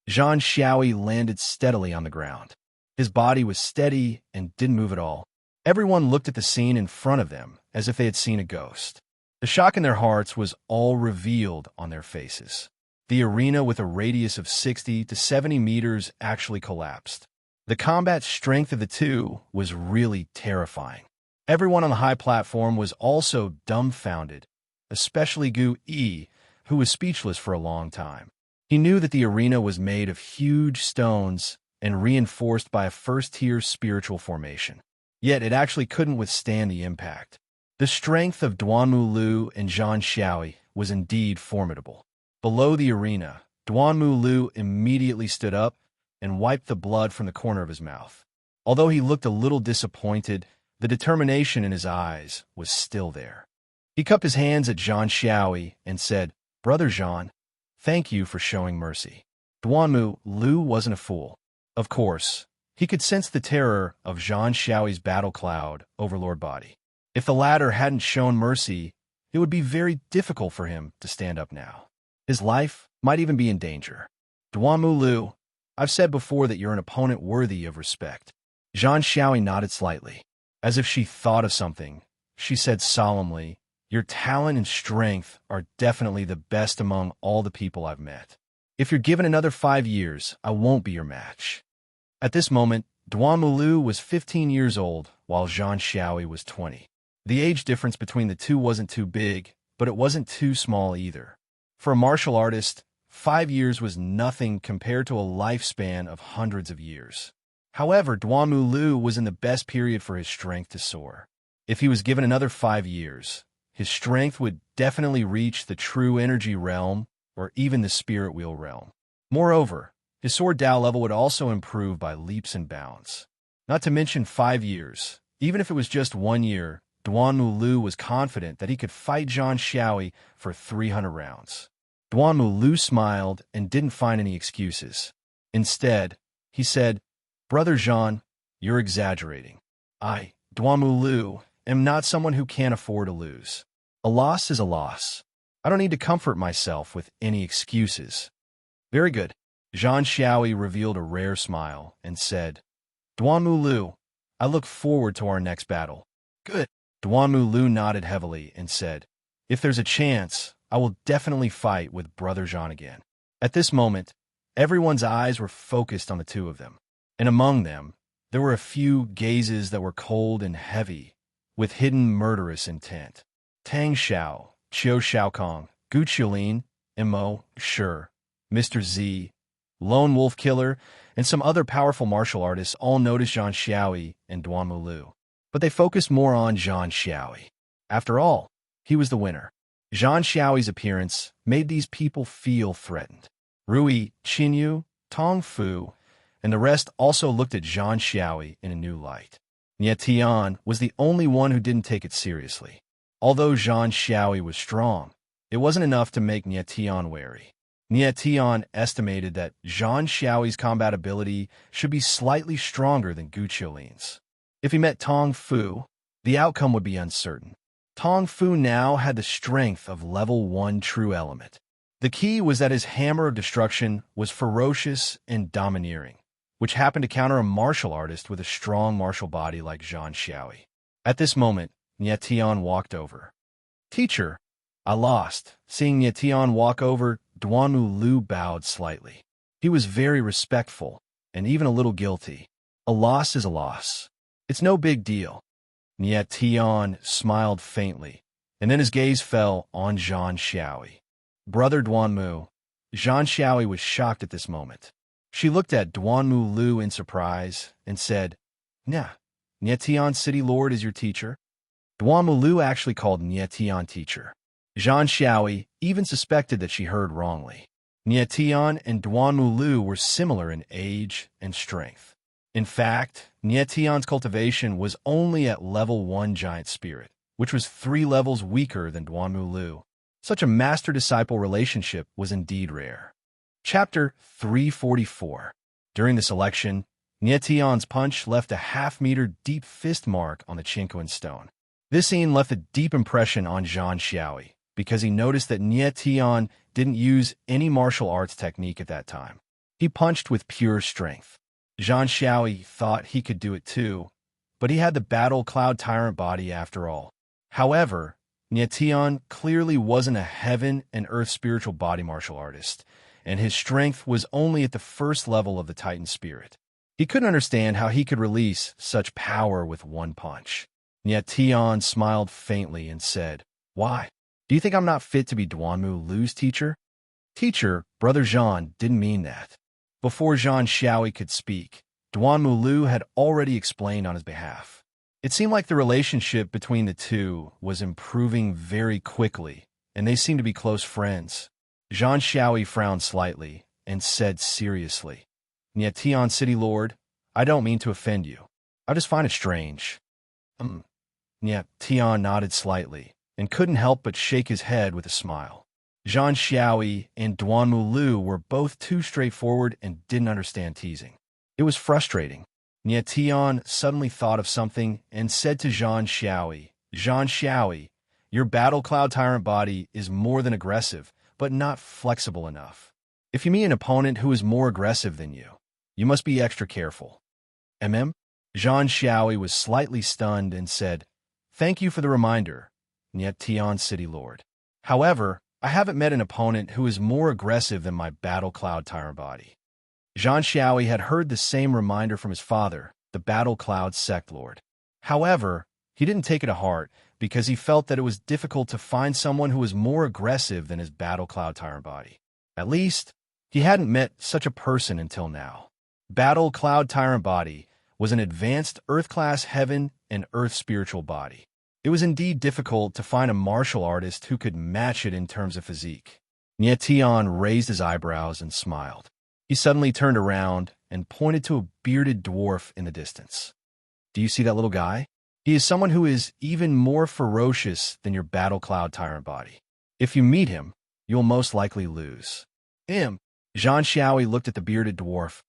Zhan Xiaoyi landed steadily on the ground. His body was steady and didn't move at all. Everyone looked at the scene in front of them as if they had seen a ghost. The shock in their hearts was all revealed on their faces. The arena with a radius of 60 to 70 meters actually collapsed. The combat strength of the two was really terrifying. Everyone on the high platform was also dumbfounded, especially Gu Yi, who was speechless for a long time. He knew that the arena was made of huge stones and reinforced by a first-tier spiritual formation. Yet it actually couldn't withstand the impact. The strength of Duanmu Lu and Zhang Xiaoi was indeed formidable. Below the arena, Duanmu Lu immediately stood up and wiped the blood from the corner of his mouth. Although he looked a little disappointed, the determination in his eyes was still there. He cupped his hands at Zhang Xiaoi and said, "Brother Zhang, thank you for showing mercy." Duanmu Lu wasn't a fool. Of course, he could sense the terror of Zhang Xiaoi's battle cloud overlord body. If the latter hadn't shown mercy, it would be very difficult for him to stand up now. His life might even be in danger. Duanmu Lu, I've said before that you're an opponent worthy of respect. Zhang Xiaoi nodded slightly. As if she thought of something, she said solemnly, "Your talent and strength are definitely the best among all the people I've met. If you're given another 5 years, I won't be your match." At this moment, Duanmu Lu was 15 years old, while Zhang Xiaoi was 20. The age difference between the two wasn't too big, but it wasn't too small either. For a martial artist, 5 years was nothing compared to a lifespan of hundreds of years. However, Duanmu Lu was in the best period for his strength to soar. If he was given another 5 years, his strength would definitely reach the true energy realm or even the spirit wheel realm. Moreover, his sword Dao level would also improve by leaps and bounds. Not to mention 5 years. Even if it was just 1 year, Duanmu Lu was confident that he could fight Zhang Xiaoi for 300 rounds. Duanmu Lu smiled and didn't find any excuses. Instead, he said, "Brother Zhang, you're exaggerating. I, Duanmu Lu, am not someone who can't afford to lose. A loss is a loss. I don't need to comfort myself with any excuses." "Very good." Zhang Xiaoi revealed a rare smile and said, "Duanmu Lu, I look forward to our next battle." "Good." Duanmu Lu nodded heavily and said, "If there's a chance, I will definitely fight with Brother Zhang again." At this moment, everyone's eyes were focused on the two of them. And among them, there were a few gazes that were cold and heavy, with hidden murderous intent. Tang Xiao, Qiu Xiaokong, Gu Qiulin, Mo, Shi, Mr. Z, Lone Wolf Killer, and some other powerful martial artists all noticed Zhang Xiaoi and Duanmu Lu. But they focused more on Zhang Xiaoi. After all, he was the winner. Zhang Xiaoi's appearance made these people feel threatened. Rui, Qinyu, Tong Fu, and the rest also looked at Zhang Xiaoi in a new light. Nie Tian was the only one who didn't take it seriously. Although Zhang Xiaoi was strong, it wasn't enough to make Nie Tian wary. Nie Tian estimated that Zhang Xiaoi's combat ability should be slightly stronger than Gu Qiulin's. If he met Tong Fu, the outcome would be uncertain. Tong Fu now had the strength of level 1 true element. The key was that his hammer of destruction was ferocious and domineering, which happened to counter a martial artist with a strong martial body like Zhang Xiaoi. At this moment, Nie Tian walked over. "Teacher, I lost." Seeing Nie Tian walk over, Duanmu Lu bowed slightly. He was very respectful and even a little guilty. A loss is a loss. It's no big deal. Nie Tian smiled faintly, and then his gaze fell on Zhang Xiaoi. "Brother Duanmu." Zhang Xiaoi was shocked at this moment. She looked at Duanmu Lu in surprise and said, "Nah, Nie Tian City Lord is your teacher?" Duanmu Lu actually called Nie Tian teacher. Zhang Xiaoi even suspected that she heard wrongly. Nie Tian and Duanmu Lu were similar in age and strength. In fact, Nie Tian's cultivation was only at level 1 giant spirit, which was 3 levels weaker than Duanmu Lu. Such a master-disciple relationship was indeed rare. Chapter 344. During the selection, Nie Tian's punch left a half-meter deep fist mark on the Chinquan stone. This scene left a deep impression on Zhang Xiaoi, because he noticed that Nie Tian didn't use any martial arts technique at that time. He punched with pure strength. Zhang Xiaoyi thought he could do it too, but he had the battle cloud tyrant body after all. However, Tian clearly wasn't a heaven and earth spiritual body martial artist, and his strength was only at the first level of the Titan spirit. He couldn't understand how he could release such power with one punch. Tian smiled faintly and said, "Why? Do you think I'm not fit to be Duanmu Lu's teacher?" "Teacher, Brother Zhang didn't mean that." Before Zhang Xiaoyi could speak, Duanmu Lu had already explained on his behalf. It seemed like the relationship between the two was improving very quickly, and they seemed to be close friends. Zhang Xiaoyi frowned slightly and said seriously, "Tian City Lord, I don't mean to offend you. I just find it strange." Tian nodded slightly and couldn't help but shake his head with a smile. Zhang Xiaoyi and Duanmu Lu were both too straightforward and didn't understand teasing. It was frustrating. Tian suddenly thought of something and said to Zhang Xiaoyi, your battle cloud tyrant body is more than aggressive, but not flexible enough. If you meet an opponent who is more aggressive than you must be extra careful." Zhang Xiaoyi was slightly stunned and said, "Thank you for the reminder, Tian City Lord. However, I haven't met an opponent who is more aggressive than my battle cloud tyrant body." Zhang Xiaoyi had heard the same reminder from his father, the Battle Cloud Sect Lord. However, he didn't take it to heart because he felt that it was difficult to find someone who was more aggressive than his Battle Cloud Tyrant body. At least, he hadn't met such a person until now. Battle Cloud Tyrant body was an advanced Earth-class heaven and Earth spiritual body. It was indeed difficult to find a martial artist who could match it in terms of physique. Tian raised his eyebrows and smiled. He suddenly turned around and pointed to a bearded dwarf in the distance. "Do you see that little guy? He is someone who is even more ferocious than your Battle Cloud Tyrant body. If you meet him, you'll most likely lose." Zhang Xiaoyi looked at the bearded dwarf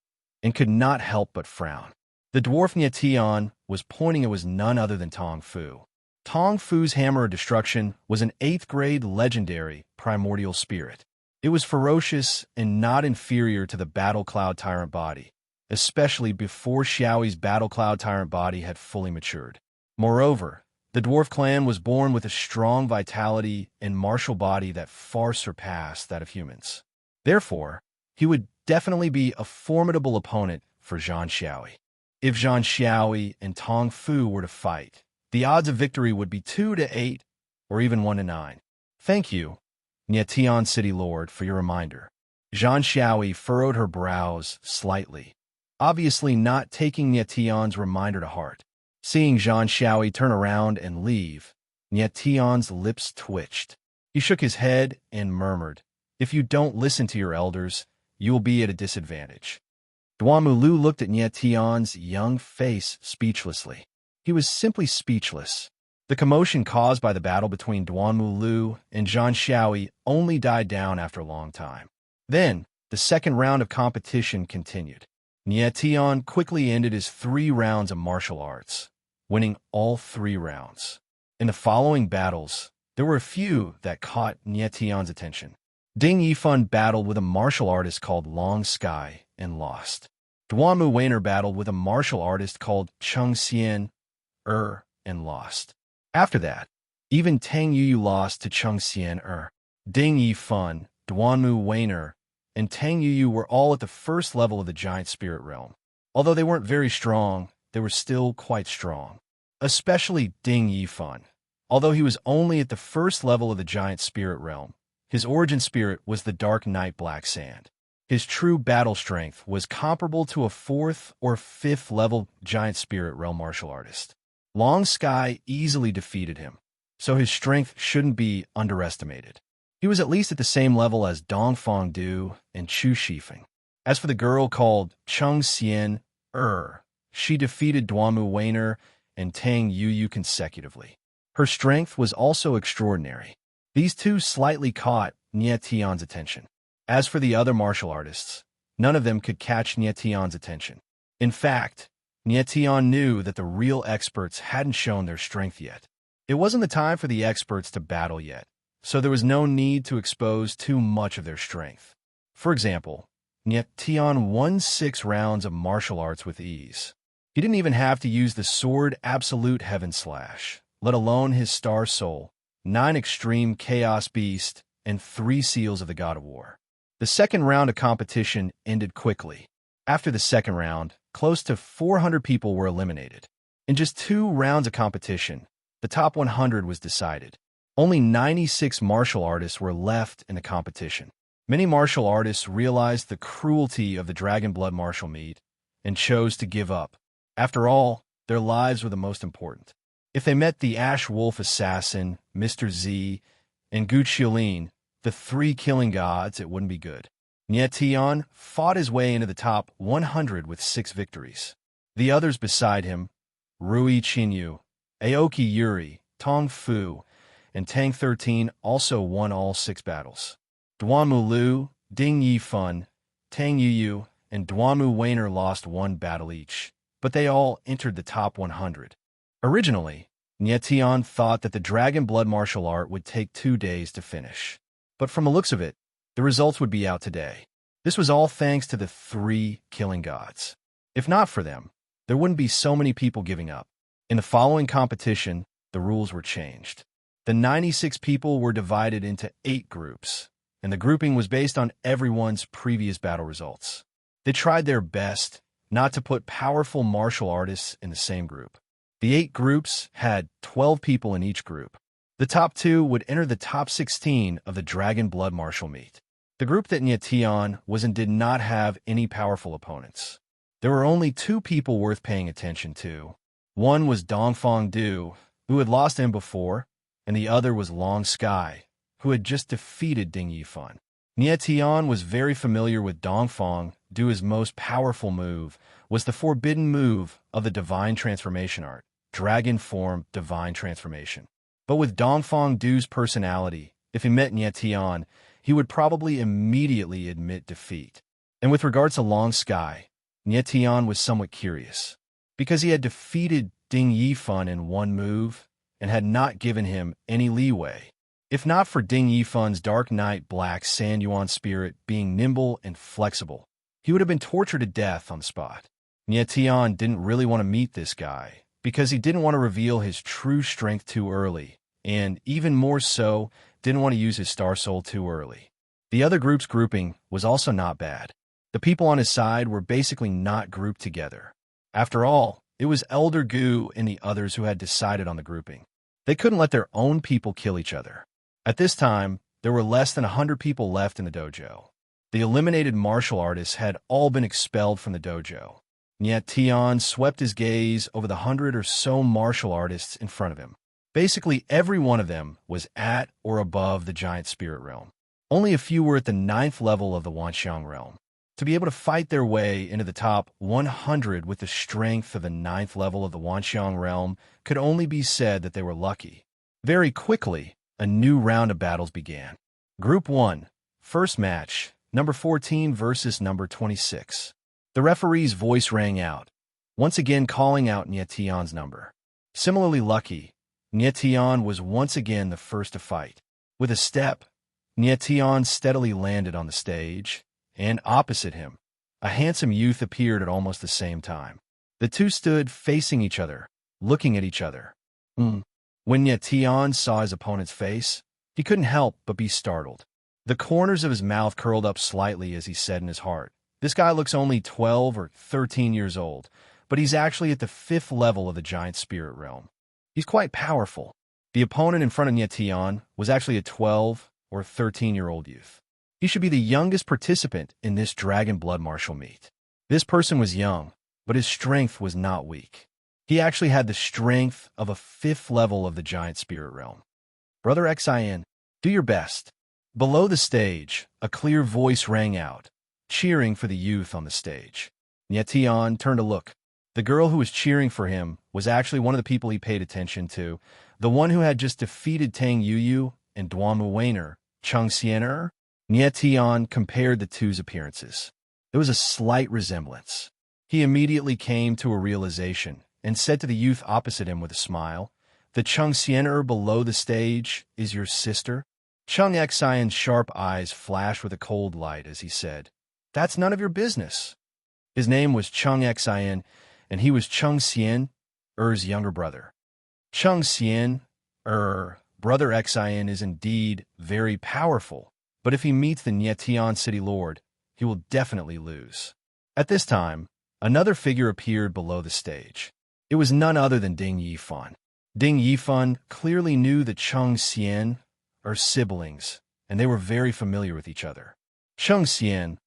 and could not help but frown. The dwarf Tian was pointing at was none other than Tong Fu. Tong Fu's Hammer of Destruction was an 8th grade legendary primordial spirit. It was ferocious and not inferior to the Battle Cloud Tyrant body, especially before Xiaoyi's Battle Cloud Tyrant body had fully matured. Moreover, the dwarf clan was born with a strong vitality and martial body that far surpassed that of humans. Therefore, he would definitely be a formidable opponent for Zhang Xiaoyi. If Zhang Xiaoyi and Tong Fu were to fight, the odds of victory would be 2 to 8 or even 1 to 9. "Thank you, Tian City Lord, for your reminder." Zhang Xiaoyi furrowed her brows slightly, obviously not taking Tian's reminder to heart. Seeing Zhang Xiaoyi turn around and leave, Tian's lips twitched. He shook his head and murmured, "If you don't listen to your elders, you will be at a disadvantage." Duanmu Lu looked at Tian's young face speechlessly. He was simply speechless. The commotion caused by the battle between Duanmu Lu and Zhang Xiaoyi only died down after a long time. Then, the second round of competition continued. Tian quickly ended his 3 rounds of martial arts, winning all 3 rounds. In the following battles, there were a few that caught Tian's attention. Ding Yifan battled with a martial artist called Long Sky and lost. Duanmu Weiner battled with a martial artist called Chung Xian and lost. After that, even Tang Yuyu lost to Chung Xian. Ding Yifan, Duanmu Weiner, and Tang Yuyu were all at the first level of the giant spirit realm. Although they weren't very strong, they were still quite strong. Especially Ding Yifan. Although he was only at the first level of the giant spirit realm, his origin spirit was the Dark Night Black Sand. His true battle strength was comparable to a 4th or 5th level giant spirit realm martial artist. Long Sky easily defeated him, so his strength shouldn't be underestimated. He was at least at the same level as Dongfang Du and Chu Shifeng. As for the girl called Chung Xian, she defeated Duanmu Weiner and Tang Yuyu consecutively. Her strength was also extraordinary. These two slightly caught Tian's attention. As for the other martial artists, none of them could catch Tian's attention. In fact, Tian knew that the real experts hadn't shown their strength yet. It wasn't the time for the experts to battle yet, so there was no need to expose too much of their strength. For example, Yet Tian won 6 rounds of martial arts with ease. He didn't even have to use the sword Absolute Heaven Slash, let alone his Star Soul, 9 Extreme Chaos Beast, and 3 Seals of the God of War. The second round of competition ended quickly. After the second round, close to 400 people were eliminated. In just 2 rounds of competition, the top 100 was decided. Only 96 martial artists were left in the competition. Many martial artists realized the cruelty of the dragon blood martial meat and chose to give up. After all, their lives were the most important. If they met the Ash Wolf Assassin, Mr. Z, and Gu Qiulin, the 3 killing gods, it wouldn't be good. Nie Tian fought his way into the top 100 with 6 victories. The others beside him, Rui Qinyu, Aoki Yuri, Tong Fu, and Tang 13 also won all 6 battles. Duanmu Lu, Ding Yifun, Tang Yuyu, and Duanmu Weiner lost 1 battle each, but they all entered the top 100. Originally, Nie Tian thought that the dragon blood martial art would take 2 days to finish. But from the looks of it, the results would be out today. This was all thanks to the 3 killing gods. If not for them, there wouldn't be so many people giving up. In the following competition, the rules were changed. The 96 people were divided into 8 groups, and the grouping was based on everyone's previous battle results. They tried their best not to put powerful martial artists in the same group. The 8 groups had 12 people in each group. The top 2 would enter the top 16 of the Dragon Blood Martial Meet. The group that Nie Tian was in did not have any powerful opponents. There were only 2 people worth paying attention to. One was Dongfang Du, who had lost him before, and the other was Long Sky, who had just defeated Ding Yifun. Nie Tian was very familiar with Dongfang Du's most powerful move was the forbidden move of the Divine Transformation art, Dragon Form Divine Transformation. But with Dongfang Du's personality, if he met Nie Tian, he would probably immediately admit defeat. And with regards to Long Sky, Nie Tian was somewhat curious, because he had defeated Ding Yifun in 1 move and had not given him any leeway. If not for Ding Yifun's Dark Knight Black Sand Yuan spirit being nimble and flexible, he would have been tortured to death on the spot. Nie Tian didn't really want to meet this guy, because he didn't want to reveal his true strength too early, and even more so, didn't want to use his Star Soul too early. The other group's grouping was also not bad. The people on his side were basically not grouped together. After all, it was Elder Gu and the others who had decided on the grouping. They couldn't let their own people kill each other. At this time, there were less than 100 people left in the dojo. The eliminated martial artists had all been expelled from the dojo. Yet Tian swept his gaze over the 100 or so martial artists in front of him. Basically, every one of them was at or above the giant spirit realm. Only a few were at the 9th level of the Wanxiang realm. To be able to fight their way into the top 100 with the strength of the 9th level of the Wanxiang realm could only be said that they were lucky. Very quickly, a new round of battles began. Group 1, first match, number 14 versus number 26. The referee's voice rang out, once again calling out Nie Tian's number. Similarly lucky, Nie Tian was once again the first to fight. With a step, Nie Tian steadily landed on the stage, and opposite him, a handsome youth appeared at almost the same time. The two stood facing each other, looking at each other. When Nie Tian saw his opponent's face, he couldn't help but be startled. The corners of his mouth curled up slightly as he said in his heart, "This guy looks only 12 or 13 years old, but he's actually at the 5th level of the giant spirit realm. He's quite powerful." The opponent in front of Nie Tian was actually a 12 or 13-year-old youth. He should be the youngest participant in this Dragon Blood Martial Meet. This person was young, but his strength was not weak. He actually had the strength of a 5th level of the giant spirit realm. "Brother Xin, do your best." Below the stage, a clear voice rang out, cheering for the youth on the stage. Nie Tian turned to look. The girl who was cheering for him was actually one of the people he paid attention to, the one who had just defeated Tang Yuyu and Duanmu Weiner, Cheng Xiener. Nie Tian compared the two's appearances. There was a slight resemblance. He immediately came to a realization and said to the youth opposite him with a smile, "The Cheng Xiener below the stage is your sister?" Cheng Xian's sharp eyes flashed with a cold light as he said, That's none of your business. His name was Chung Xian, and he was Chung Xian, Er's younger brother. Chung Xian, brother Xian, is indeed very powerful, but if he meets the Nietian city lord, he will definitely lose. At this time, another figure appeared below the stage. It was none other than Ding Yifan. Ding Yifan clearly knew the Chung Xian, siblings, and they were very familiar with each other. Chung Xian,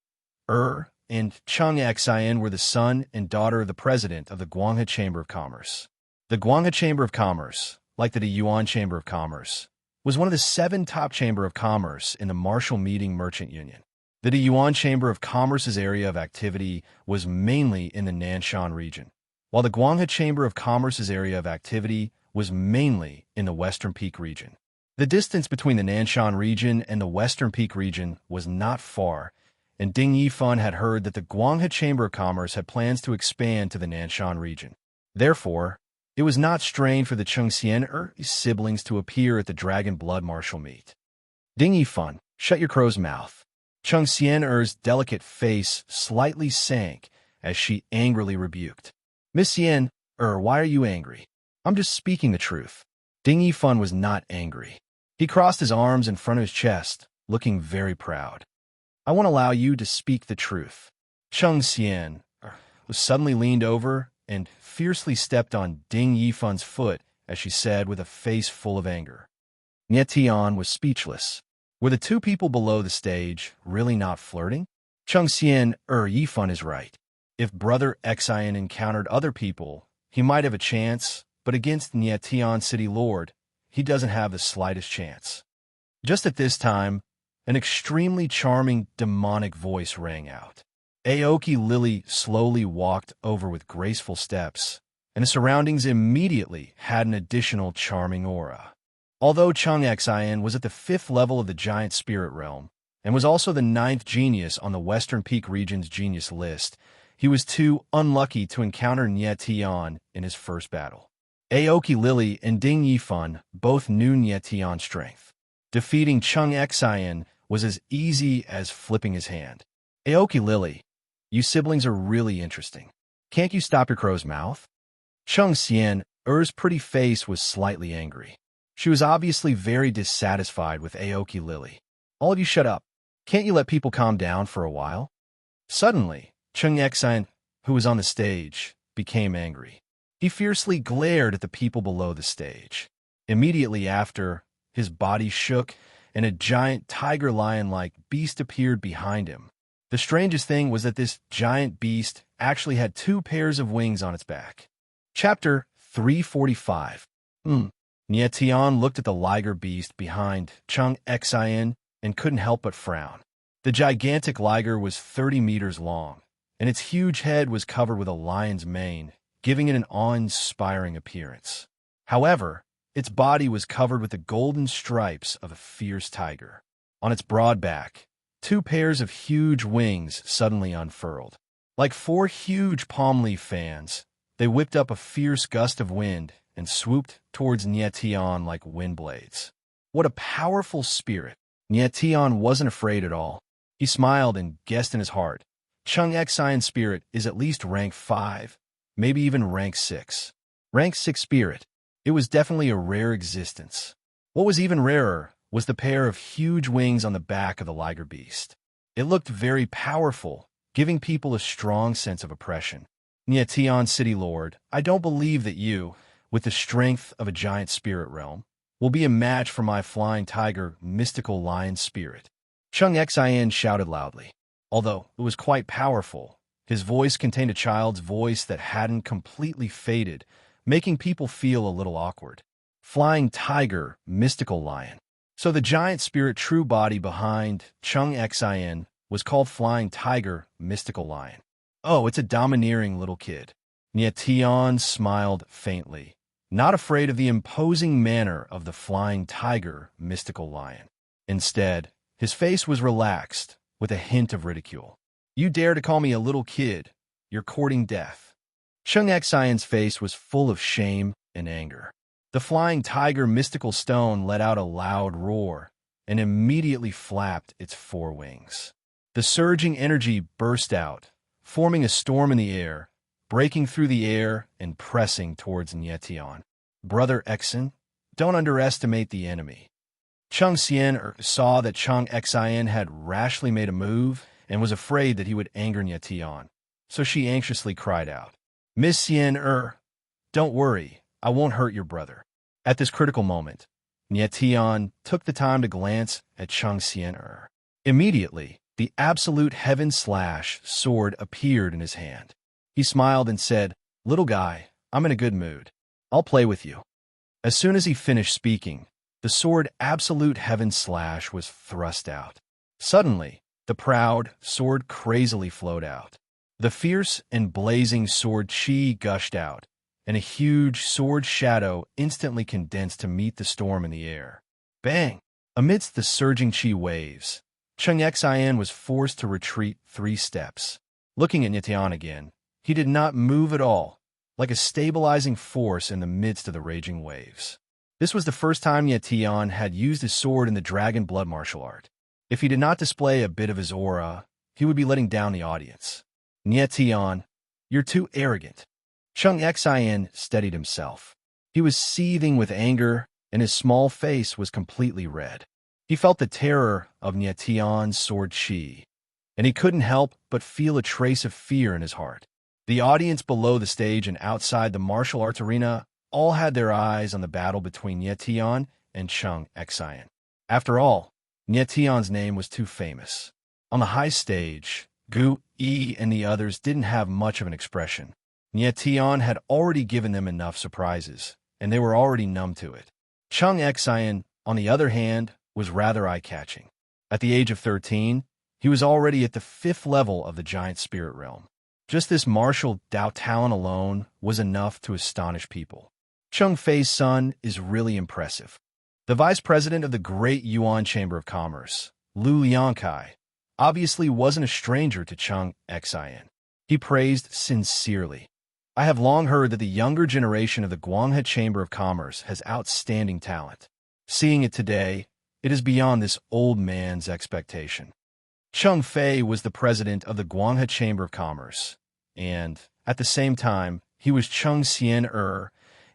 and Chung Xian were the son and daughter of the president of the Guanghe Chamber of Commerce. The Guanghe Chamber of Commerce, like the Yuan Chamber of Commerce, was one of the 7 top Chamber of Commerce in the Marshall Meeting Merchant Union. The Yuan Chamber of Commerce's area of activity was mainly in the Nanshan region, while the Guanghe Chamber of Commerce's area of activity was mainly in the Western Peak region. The distance between the Nanshan region and the Western Peak region was not far, and Ding Yifan had heard that the Guanghe Chamber of Commerce had plans to expand to the Nanshan region. Therefore, it was not strange for the Chung Xian siblings to appear at the Dragon Blood Martial meet. Ding Yifan, shut your crow's mouth. Chung Xian delicate face slightly sank as she angrily rebuked. Miss Xian, why are you angry? I'm just speaking the truth. Ding Yifan was not angry. He crossed his arms in front of his chest, looking very proud. I won't allow you to speak the truth. Chung Xian suddenly leaned over and fiercely stepped on Ding Yifan's foot as she said with a face full of anger. Nietian was speechless. Were the 2 people below the stage really not flirting? Chung Xian, Yifan is right. If brother Xian encountered other people, he might have a chance, but against Nietian city lord, he doesn't have the slightest chance. Just at this time, an extremely charming demonic voice rang out. Aoki Lily slowly walked over with graceful steps, and the surroundings immediately had an additional charming aura. Although Chung Xian was at the 5th level of the giant spirit realm, and was also the 9th genius on the Western Peak region's genius list, he was too unlucky to encounter Nietian in his first battle. Aoki Lily and Ding Yifan both knew Nietian's strength. Defeating Chung Xian was as easy as flipping his hand. Aoki Lily, you siblings are really interesting. Can't you stop your crow's mouth? Chung Xian's pretty face was slightly angry. She was obviously very dissatisfied with Aoki Lily. All of you shut up. Can't you let people calm down for a while? Suddenly, Chung Xian, who was on the stage, became angry. He fiercely glared at the people below the stage. Immediately after, his body shook, and a giant tiger lion-like beast appeared behind him. The strangest thing was that this giant beast actually had 2 pairs of wings on its back. Chapter 345. Nietian looked at the liger beast behind Chung Xian and couldn't help but frown. The gigantic liger was 30 meters long, and its huge head was covered with a lion's mane, giving it an awe-inspiring appearance. However, its body was covered with the golden stripes of a fierce tiger. On its broad back, 2 pairs of huge wings suddenly unfurled. Like 4 huge palm leaf fans, they whipped up a fierce gust of wind and swooped towards Nietian like wind blades. What a powerful spirit! Nietian wasn't afraid at all. He smiled and guessed in his heart, Chung Xian's spirit is at least rank 5, maybe even rank 6. Rank 6 spirit. It was definitely a rare existence. What was even rarer was the pair of huge wings on the back of the liger beast. It looked very powerful, giving people a strong sense of oppression. Nietian City Lord, I don't believe that you, with the strength of a giant spirit realm, will be a match for my flying tiger, mystical lion spirit. Chung Xian shouted loudly. Although it was quite powerful, his voice contained a child's voice that hadn't completely faded, making people feel a little awkward. Flying tiger, mystical lion. So the giant spirit true body behind Chung Xian was called Flying Tiger, Mystical Lion. Oh, it's a domineering little kid. Nietian smiled faintly, not afraid of the imposing manner of the Flying Tiger, Mystical Lion. Instead, his face was relaxed, with a hint of ridicule. You dare to call me a little kid? You're courting death. Chung Xian's face was full of shame and anger. The Flying Tiger Mystical Stone let out a loud roar and immediately flapped its 4 wings. The surging energy burst out, forming a storm in the air, breaking through the air and pressing towards Nyetian. Brother Exin, don't underestimate the enemy. Chung Xian saw that Chung Xian had rashly made a move and was afraid that he would anger Nyetian, so she anxiously cried out, Miss Xian don't worry, I won't hurt your brother. At this critical moment, Nyetian took the time to glance at Chung Xian. Immediately, the absolute heaven slash sword appeared in his hand. He smiled and said, Little guy, I'm in a good mood. I'll play with you. As soon as he finished speaking, the sword absolute heaven slash was thrust out. Suddenly, the proud sword crazily flowed out. The fierce and blazing sword chi gushed out, and a huge sword shadow instantly condensed to meet the storm in the air. Bang! Amidst the surging chi waves, Chung Xian was forced to retreat 3 steps. Looking at Nyetian again, he did not move at all, like a stabilizing force in the midst of the raging waves. This was the first time Nyetian had used his sword in the dragon blood martial art. If he did not display a bit of his aura, he would be letting down the audience. Nyetian, you're too arrogant. Chung Xian steadied himself. He was seething with anger, and his small face was completely red. He felt the terror of Nyetian's sword chi, and he couldn't help but feel a trace of fear in his heart. The audience below the stage and outside the martial arts arena all had their eyes on the battle between Nyetian and Chung Xian. After all, Nyetian's name was too famous. On the high stage, Gu Yi and the others didn't have much of an expression. Nyetian had already given them enough surprises, and they were already numb to it. Chung Xian, on the other hand, was rather eye-catching. At the age of 13, he was already at the 5th level of the giant spirit realm. Just this martial Dao talent alone was enough to astonish people. Chung Fei's son is really impressive. The vice president of the Great Yuan Chamber of Commerce, Lu Liankai, obviously wasn't a stranger to Chung Xian. He praised sincerely. I have long heard that the younger generation of the Guanghe Chamber of Commerce has outstanding talent. Seeing it today, it is beyond this old man's expectation. Chung Fei was the president of the Guanghe Chamber of Commerce, and, at the same time, he was Chung Xian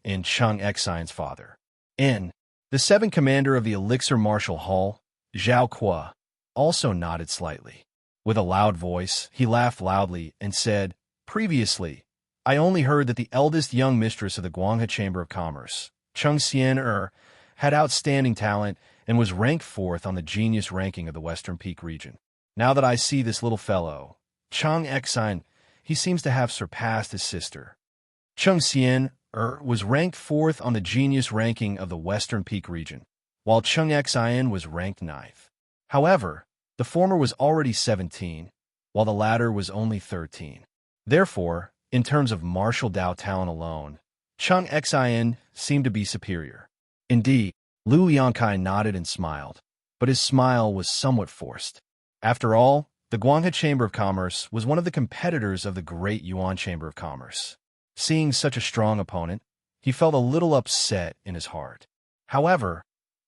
and Chung Xian's father. And the 7th commander of the Elixir Martial Hall, Zhao Kuo, also nodded slightly. With a loud voice, he laughed loudly and said, Previously, I only heard that the eldest young mistress of the Guanghe Chamber of Commerce, Chung Xian had outstanding talent and was ranked 4th on the genius ranking of the Western Peak region. Now that I see this little fellow, Chung Xian, he seems to have surpassed his sister. Chung Xian was ranked 4th on the genius ranking of the Western Peak region, while Chung Xian was ranked 9th. However, the former was already 17, while the latter was only 13. Therefore, in terms of martial Dao talent alone, Chung Xian seemed to be superior. Indeed, Lu Liankai nodded and smiled, but his smile was somewhat forced. After all, the Guanghe Chamber of Commerce was one of the competitors of the Great Yuan Chamber of Commerce. Seeing such a strong opponent, he felt a little upset in his heart. However,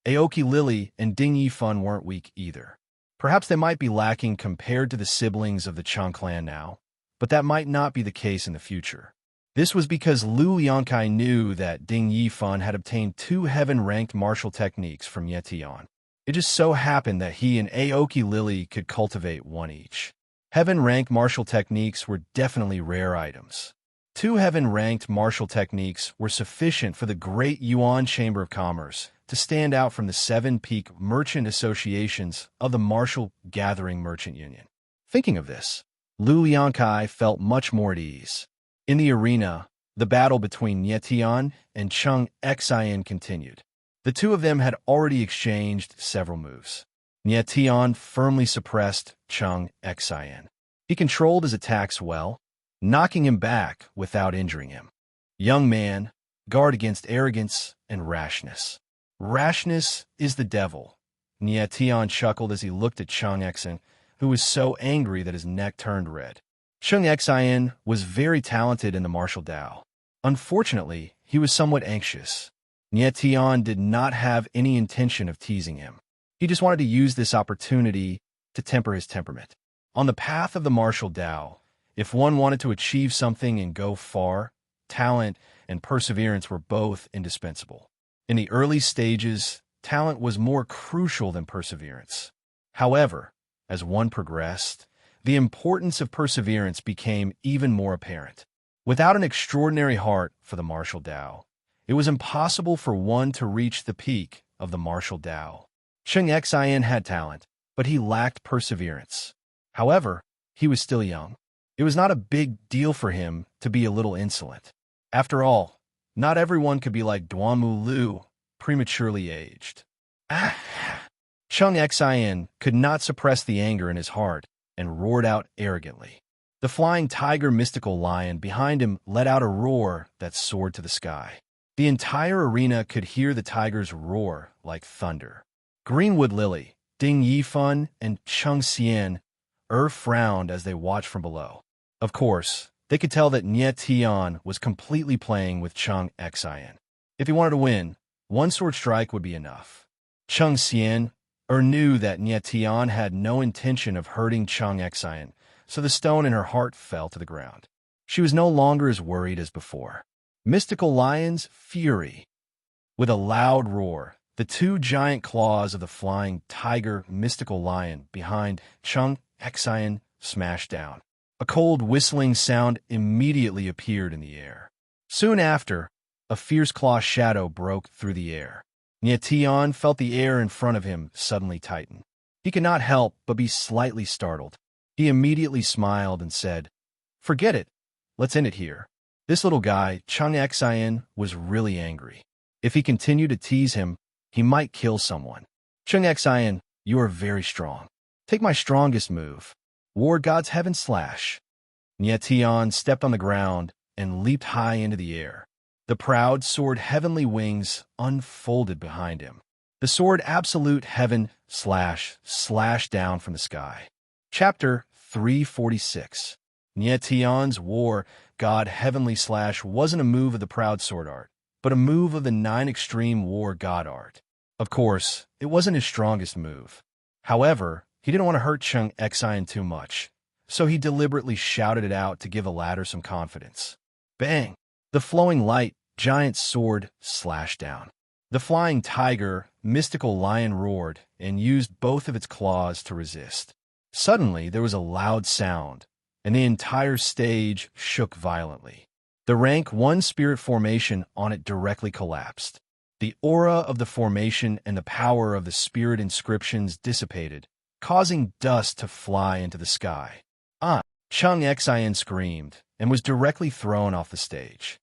Aoki Lily and Ding Yifan weren't weak either. Perhaps they might be lacking compared to the siblings of the Chung clan now, but that might not be the case in the future. This was because Lu Liankai knew that Ding Yifan had obtained 2 heaven-ranked martial techniques from Nyetian. It just so happened that he and Aoki Lily could cultivate 1 each. Heaven-ranked martial techniques were definitely rare items. 2 heaven-ranked martial techniques were sufficient for the Great Yuan Chamber of Commerce to stand out from the 7 peak merchant associations of the Martial Gathering Merchant Union. Thinking of this, Lu Liankai felt much more at ease. In the arena, the battle between Nyetian and Chung Xian continued. The two of them had already exchanged several moves. Nyetian firmly suppressed Chung Xian. He controlled his attacks well, knocking him back without injuring him. Young man, guard against arrogance and rashness. Rashness is the devil. Nyetian chuckled as he looked at Chung Xian, who was so angry that his neck turned red. Chung Xian was very talented in the martial Dao. Unfortunately, he was somewhat anxious. Nyetian did not have any intention of teasing him. He just wanted to use this opportunity to temper his temperament. On the path of the martial Tao, if one wanted to achieve something and go far, talent and perseverance were both indispensable. In the early stages, talent was more crucial than perseverance. However, as one progressed, the importance of perseverance became even more apparent. Without an extraordinary heart for the martial Tao, it was impossible for one to reach the peak of the martial Tao. Cheng Xian had talent, but he lacked perseverance. However, he was still young. It was not a big deal for him to be a little insolent. After all, not everyone could be like Duanmu Lu, prematurely aged. Cheng Xian could not suppress the anger in his heart and roared out arrogantly. The flying tiger mystical lion behind him let out a roar that soared to the sky. The entire arena could hear the tiger's roar like thunder. Greenwood Lily, Ding Yifan, and Cheng Xian frowned as they watched from below. Of course, they could tell that Nie Tian was completely playing with Cheng Xian. If he wanted to win, one sword strike would be enough. Cheng Xian knew that Nie Tian had no intention of hurting Cheng Xian, so the stone in her heart fell to the ground. She was no longer as worried as before. Mystical Lion's fury. With a loud roar, the two giant claws of the flying tiger mystical lion behind Cheng Xian smashed down. A cold whistling sound immediately appeared in the air. Soon after, a fierce claw shadow broke through the air. Nie Tian felt the air in front of him suddenly tighten. He could not help but be slightly startled. He immediately smiled and said, "Forget it. Let's end it here." This little guy, Cheng Xian, was really angry. If he continued to tease him, he might kill someone. Cheng Xian, you are very strong. Take my strongest move. War God's Heaven Slash. Nie Tian stepped on the ground and leaped high into the air. The proud sword heavenly wings unfolded behind him. The sword Absolute Heaven Slash slashed down from the sky. Chapter 346. Nie Tian's War God Heavenly Slash wasn't a move of the proud sword art, but a move of the 9 extreme war god art. Of course, it wasn't his strongest move. However, he didn't want to hurt Cheng Xian too much, so he deliberately shouted it out to give the latter some confidence. Bang! The flowing light, giant sword slashed down. The flying tiger, mystical lion roared and used both of its claws to resist. Suddenly, there was a loud sound, and the entire stage shook violently. The rank 1 spirit formation on it directly collapsed. The aura of the formation and the power of the spirit inscriptions dissipated, causing dust to fly into the sky. Cheng Xian screamed and was directly thrown off the stage.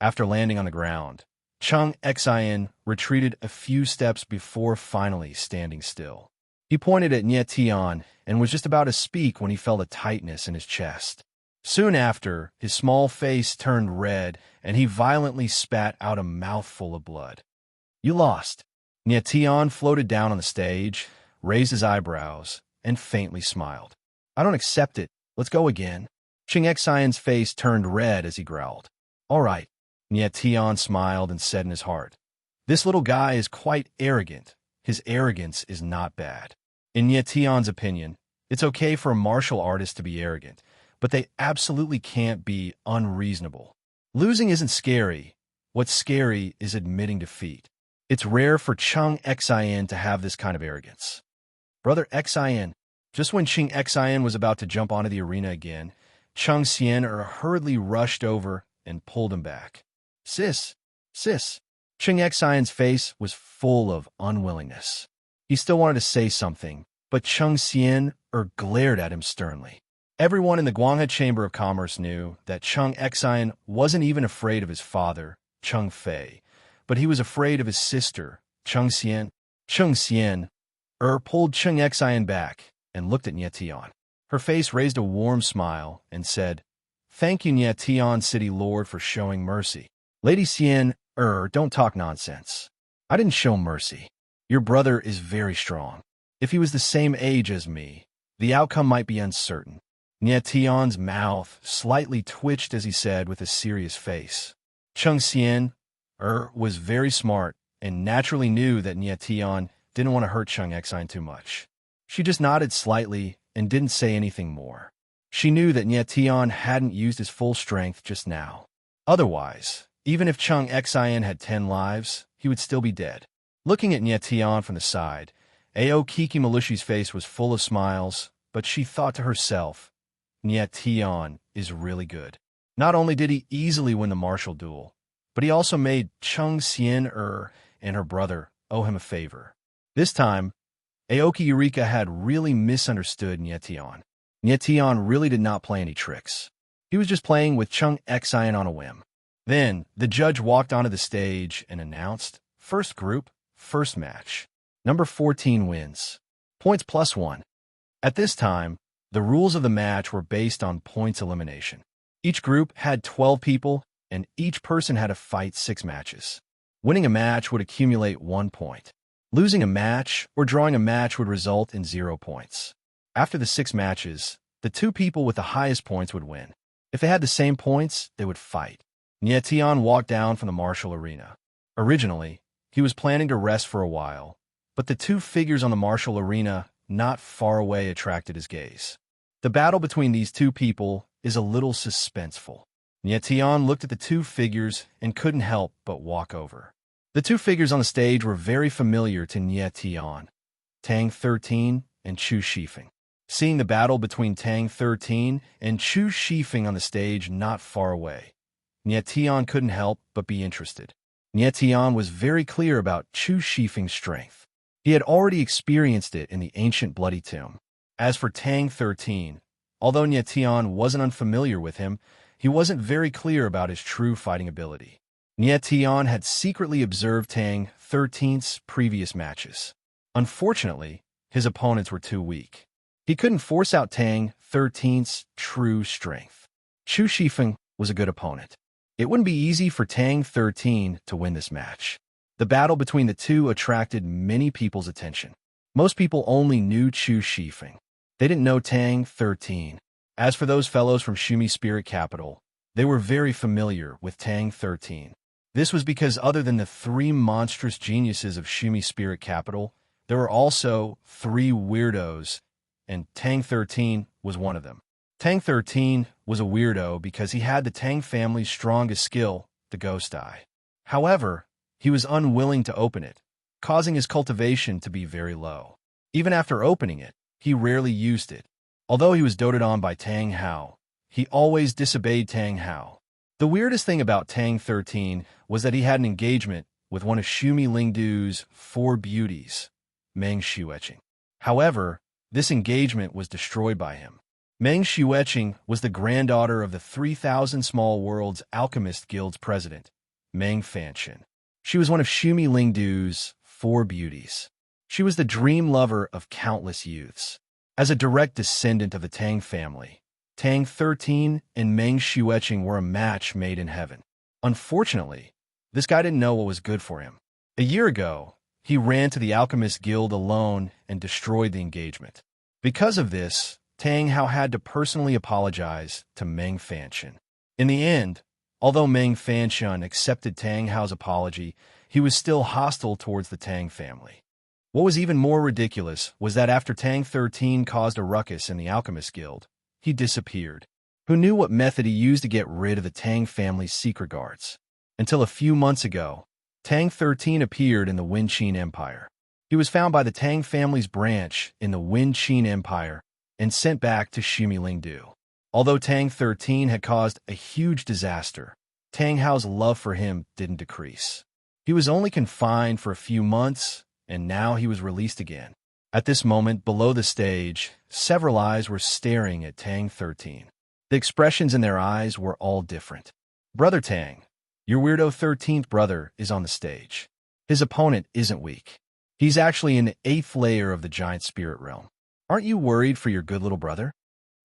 After landing on the ground, Cheng Xian retreated a few steps before finally standing still. He pointed at Nie Tian and was just about to speak when he felt a tightness in his chest. Soon after, his small face turned red and he violently spat out a mouthful of blood. You lost. Nie Tian floated down on the stage, raised his eyebrows, and faintly smiled. I don't accept it. Let's go again. Cheng Xian's face turned red as he growled. All right. Nie Tian smiled and said in his heart, this little guy is quite arrogant. His arrogance is not bad. In Nie Tian's opinion, it's okay for a martial artist to be arrogant, but they absolutely can't be unreasonable. Losing isn't scary. What's scary is admitting defeat. It's rare for Cheng Xian to have this kind of arrogance. Brother Xian, just when Cheng Xian was about to jump onto the arena again, Cheng Xian hurriedly rushed over and pulled him back. Sis. Cheng Xian's face was full of unwillingness. He still wanted to say something, but Cheng Xian glared at him sternly. Everyone in the Guanghe Chamber of Commerce knew that Cheng Xian wasn't even afraid of his father, Cheng Fei, but he was afraid of his sister, Cheng Xian. Cheng Xian pulled Cheng Xian back and looked at Nie Tian. Her face raised a warm smile and said, Thank you, Nie Tian City Lord, for showing mercy. Lady Xian, don't talk nonsense. I didn't show mercy. Your brother is very strong. If he was the same age as me, the outcome might be uncertain. Nie Tian's mouth slightly twitched as he said with a serious face. Cheng Xian was very smart and naturally knew that Nie Tian didn't want to hurt Cheng Xian too much. She just nodded slightly and didn't say anything more. She knew that Nye Tian hadn't used his full strength just now. Otherwise, even if Chung Xian had 10 lives, he would still be dead. Looking at Nye Tian from the side, Ao Kikimalushi's face was full of smiles, but she thought to herself, Nye Tian is really good. Not only did he easily win the martial duel, but he also made Chung Xian and her brother owe him a favor. This time, Aoki Eureka had really misunderstood Nye Tian. Nye Tian really did not play any tricks. He was just playing with Chung Xian on a whim. Then, the judge walked onto the stage and announced, First group, first match. Number 14 wins. Points +1. At this time, the rules of the match were based on points elimination. Each group had 12 people, and each person had to fight 6 matches. Winning a match would accumulate 1 point. Losing a match or drawing a match would result in 0 points. After the 6 matches, the 2 people with the highest points would win. If they had the same points, they would fight. Nye Tian walked down from the martial arena. Originally, he was planning to rest for a while, but the 2 figures on the martial arena not far away attracted his gaze. The battle between these 2 people is a little suspenseful. Nye Tian looked at the 2 figures and couldn't help but walk over. The 2 figures on the stage were very familiar to Nye Tian, Tang 13 and Chu Shifeng. Seeing the battle between Tang 13 and Chu Shifeng on the stage not far away, Nye Tian couldn't help but be interested. Nye Tian was very clear about Chu Shifeng's strength. He had already experienced it in the ancient Bloody Tomb. As for Tang 13, although Nye Tian wasn't unfamiliar with him, he wasn't very clear about his true fighting ability. Nye Tian had secretly observed Tang 13's previous matches. Unfortunately, his opponents were too weak. He couldn't force out Tang 13's true strength. Chu Shifeng was a good opponent. It wouldn't be easy for Tang 13 to win this match. The battle between the 2 attracted many people's attention. Most people only knew Chu Shifeng. They didn't know Tang 13. As for those fellows from Shumi Spirit Capital, they were very familiar with Tang 13. This was because other than the 3 monstrous geniuses of Shumi Spirit Capital, there were also 3 weirdos, and Tang 13 was one of them. Tang 13 was a weirdo because he had the Tang family's strongest skill, the Ghost Eye. However, he was unwilling to open it, causing his cultivation to be very low. Even after opening it, he rarely used it. Although he was doted on by Tang Hao, he always disobeyed Tang Hao. The weirdest thing about Tang 13 was that he had an engagement with one of Shumi Lingdu's 4 beauties, Meng Xueqing. However, this engagement was destroyed by him. Meng Xueqing was the granddaughter of the 3,000 Small Worlds Alchemist Guild's president, Meng Fanchen. She was one of Shumi Lingdu's 4 beauties. She was the dream lover of countless youths. As a direct descendant of the Tang family, Tang 13 and Meng Xueqing were a match made in heaven. Unfortunately, this guy didn't know what was good for him. A year ago, he ran to the Alchemist Guild alone and destroyed the engagement. Because of this, Tang Hao had to personally apologize to Meng Fanchen. In the end, although Meng Fanchen accepted Tang Hao's apology, he was still hostile towards the Tang family. What was even more ridiculous was that after Tang 13 caused a ruckus in the Alchemist Guild, he disappeared. Who knew what method he used to get rid of the Tang family's secret guards? Until a few months ago, Tang 13 appeared in the Wenqin Empire. He was found by the Tang family's branch in the Wenqin Empire and sent back to Shumi Lingdu. Although Tang 13 had caused a huge disaster, Tang Hao's love for him didn't decrease. He was only confined for a few months, and now he was released again. At this moment, below the stage, several eyes were staring at Tang 13. The expressions in their eyes were all different. Brother Tang, your weirdo 13th brother is on the stage. His opponent isn't weak. He's actually in the 8th layer of the giant spirit realm. Aren't you worried for your good little brother?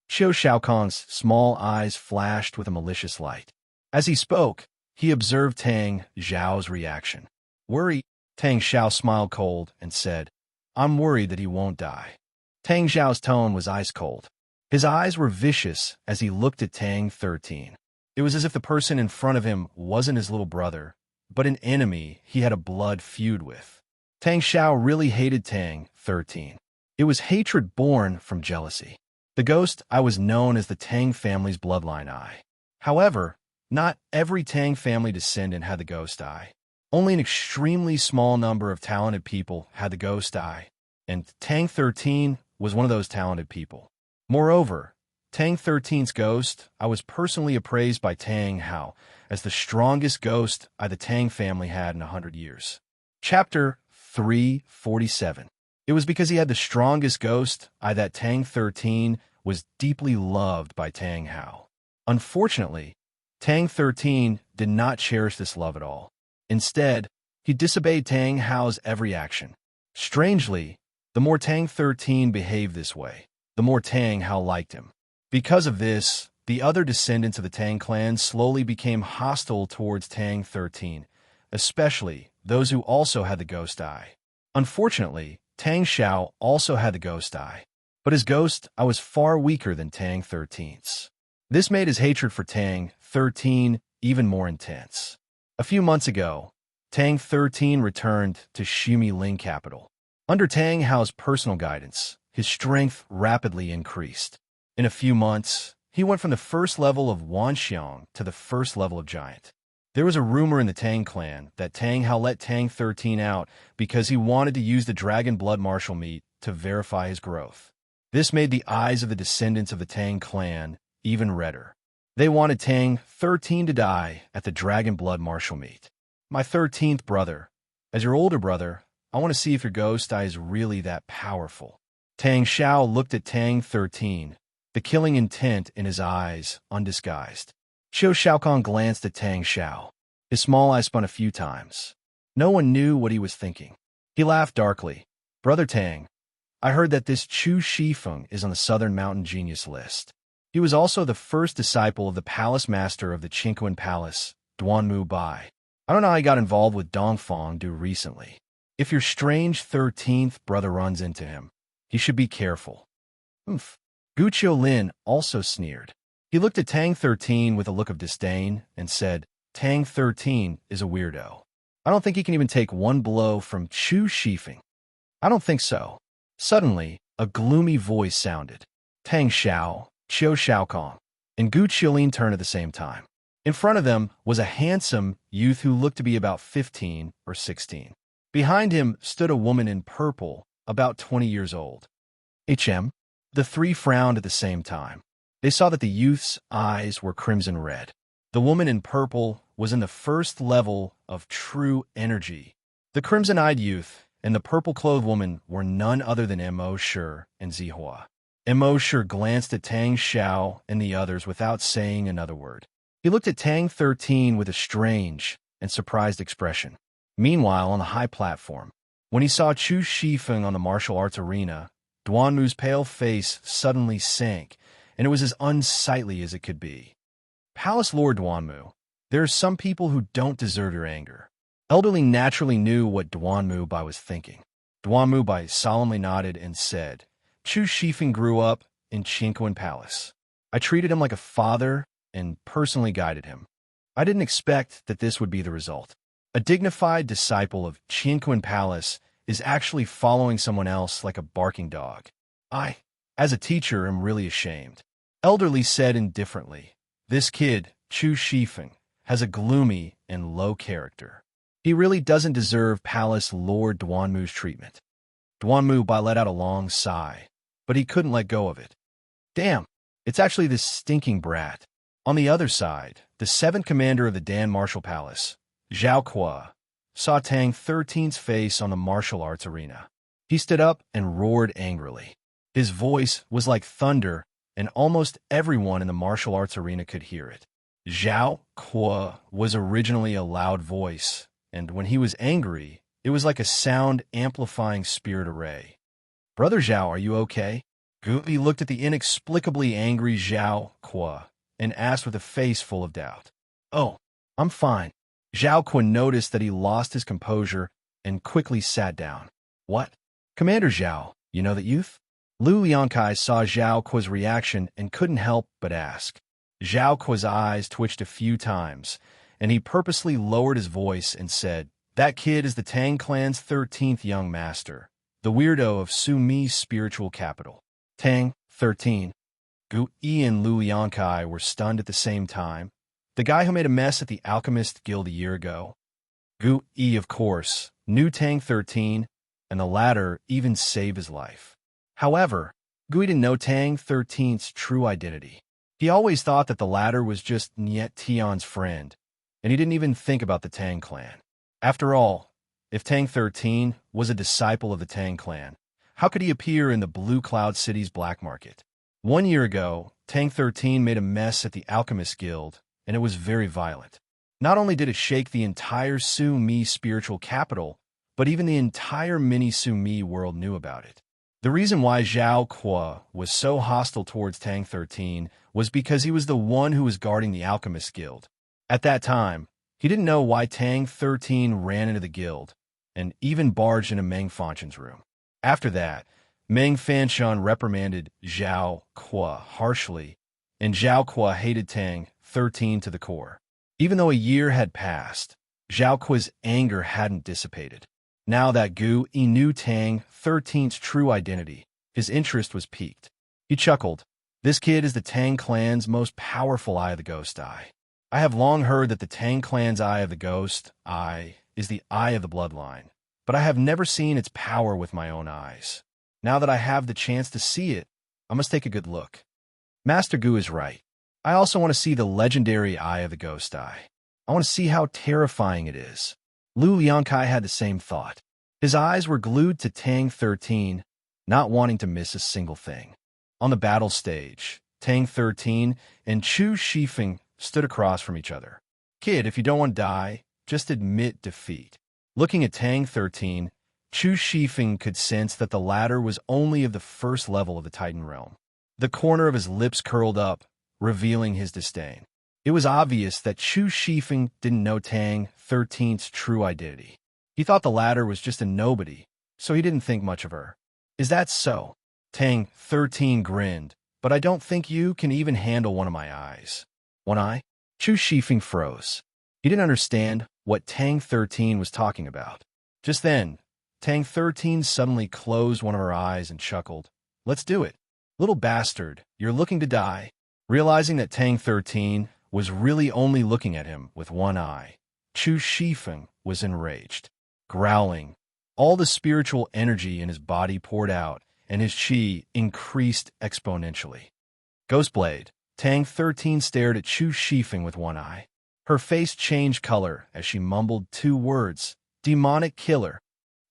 Xiao Shaokong's small eyes flashed with a malicious light. As he spoke, he observed Tang Zhao's reaction. Worry? Tang Xiao smiled cold and said, I'm worried that he won't die. Tang Zhao's tone was ice cold. His eyes were vicious as he looked at Tang 13. It was as if the person in front of him wasn't his little brother, but an enemy he had a blood feud with. Tang Xiao really hated Tang 13. It was hatred born from jealousy. The ghost I was known as the Tang family's bloodline eye. However, not every Tang family descendant had the ghost eye. Only an extremely small number of talented people had the ghost eye, and Tang 13 was one of those talented people. Moreover, Tang 13's ghost I was personally appraised by Tang Hao as the strongest ghost the Tang family had in 100 years. Chapter 347. It was because he had the strongest ghost that Tang 13 was deeply loved by Tang Hao. Unfortunately, Tang 13 did not cherish this love at all. Instead, he disobeyed Tang Hao's every action. Strangely, the more Tang 13 behaved this way, the more Tang Hao liked him. Because of this, the other descendants of the Tang clan slowly became hostile towards Tang 13, especially those who also had the ghost eye. Unfortunately, Tang Xiao also had the ghost eye, but his ghost eye was far weaker than Tang 13's. This made his hatred for Tang 13 even more intense. A few months ago, Tang 13 returned to Shimi Ling capital. Under Tang Hao's personal guidance, his strength rapidly increased. In a few months, he went from the first level of Wanxiang to the first level of Giant. There was a rumor in the Tang clan that Tang Hao let Tang 13 out because he wanted to use the dragon blood martial meat to verify his growth. This made the eyes of the descendants of the Tang clan even redder. They wanted Tang 13 to die at the dragon blood martial meat. My 13th brother, as your older brother, I want to see if your ghost eye is really that powerful. Tang Xiao looked at Tang 13, the killing intent in his eyes undisguised. Qiu Shaokong glanced at Tang Xiao. His small eyes spun a few times. No one knew what he was thinking. He laughed darkly. Brother Tang, I heard that this Chu Shifeng is on the Southern Mountain Genius list. He was also the first disciple of the palace master of the Qingquan Palace, Duanmu Bai. I don't know how he got involved with Dongfang Du recently. If your strange 13th brother runs into him, he should be careful. Oomph. Gu Qiulin also sneered. He looked at Tang 13 with a look of disdain and said, Tang 13 is a weirdo. I don't think he can even take one blow from Chu Shifeng. I don't think so. Suddenly, a gloomy voice sounded. Tang Xiao, Qiu Shaokong, and Gu Qiulin turned at the same time. In front of them was a handsome youth who looked to be about 15 or 16. Behind him stood a woman in purple, about 20 years old. HM? The three frowned at the same time. They saw that the youth's eyes were crimson red. The woman in purple was in the first level of true energy. The crimson-eyed youth and the purple-clothed woman were none other than Mo Shi and Zihua. Mo Shi glanced at Tang Xiao and the others without saying another word. He looked at Tang 13 with a strange and surprised expression. Meanwhile, on the high platform, when he saw Chu Shifeng on the martial arts arena, Duanmu's pale face suddenly sank, and it was as unsightly as it could be. Palace Lord Duanmu, there are some people who don't deserve your anger. Elderly naturally knew what Duanmu Bai was thinking. Duanmu Bai solemnly nodded and said, Chu Shifeng grew up in Qingquan Palace. I treated him like a father and personally guided him. I didn't expect that this would be the result. A dignified disciple of Qingquan Palace is actually following someone else like a barking dog. I, as a teacher, am really ashamed. Elderly said indifferently, this kid, Chu Shifeng, has a gloomy and low character. He really doesn't deserve Palace Lord Duanmu's treatment. Duanmu Bai let out a long sigh, but he couldn't let go of it. Damn, it's actually this stinking brat. On the other side, the 7th commander of the Dan Martial Palace, Zhao Kuo, saw Tang 13's face on the martial arts arena. He stood up and roared angrily. His voice was like thunder, and almost everyone in the martial arts arena could hear it. Zhao Kuo was originally a loud voice, and when he was angry, it was like a sound-amplifying spirit array. Brother Zhao, are you okay? Guti looked at the inexplicably angry Zhao Kuo and asked with a face full of doubt. Oh, I'm fine. Zhao Kuo noticed that he lost his composure and quickly sat down. What? Commander Zhao, you know that youth? Lu Liangkai saw Zhao Kuo's reaction and couldn't help but ask. Zhao Kuo's eyes twitched a few times, and he purposely lowered his voice and said, That kid is the Tang clan's 13th young master, the weirdo of Su-Mi's spiritual capital. Tang, 13. Gu Yi and Lu Yankai were stunned at the same time. The guy who made a mess at the Alchemist Guild a year ago. Gu Yi, of course, knew Tang 13, and the latter even saved his life. However, Gu Yi didn't know Tang 13's true identity. He always thought that the latter was just Niet Tian's friend, and he didn't even think about the Tang clan. After all, if Tang 13 was a disciple of the Tang clan, how could he appear in the Blue Cloud City's black market? 1 year ago, Tang 13 made a mess at the Alchemist Guild, and it was very violent. Not only did it shake the entire Su-Mi spiritual capital, but even the entire mini Su-Mi world knew about it. The reason why Zhao Kuo was so hostile towards Tang 13 was because he was the one who was guarding the Alchemist Guild. At that time, he didn't know why Tang 13 ran into the guild, and even barged into Meng Fanshan's room. After that, Meng Fanshan reprimanded Zhao Kuo harshly, and Zhao Kuo hated Tang 13 to the core. Even though a year had passed, Zhao Kuo's anger hadn't dissipated. Now that Gu Yi knew Tang 13's true identity, his interest was piqued. He chuckled. This kid is the Tang clan's most powerful Eye of the Ghost Eye. I have long heard that the Tang clan's Eye of the Ghost Eye is the Eye of the Bloodline, but I have never seen its power with my own eyes. Now that I have the chance to see it, I must take a good look. Master Gu is right. I also want to see the legendary Eye of the Ghost Eye. I want to see how terrifying it is. Lu Yankai had the same thought. His eyes were glued to Tang 13, not wanting to miss a single thing. On the battle stage, Tang 13 and Chu Shifeng stood across from each other. Kid, if you don't want to die, just admit defeat. Looking at Tang 13, Chu Shifeng could sense that the latter was only of the first level of the Titan realm. The corner of his lips curled up, revealing his disdain. It was obvious that Chu Shifeng didn't know Tang 13's true identity. He thought the latter was just a nobody, so he didn't think much of her. Is that so? Tang 13 grinned, but I don't think you can even handle one of my eyes. One eye? Chu Shifeng froze. He didn't understand what Tang 13 was talking about. Just then, Tang 13 suddenly closed one of her eyes and chuckled. Let's do it. Little bastard, you're looking to die. Realizing that Tang 13 was really only looking at him with one eye, Chu Shifeng was enraged. Growling, all the spiritual energy in his body poured out, and his qi increased exponentially. Ghostblade, Tang 13 stared at Chu Shifeng with one eye. Her face changed color as she mumbled 2 words, demonic killer.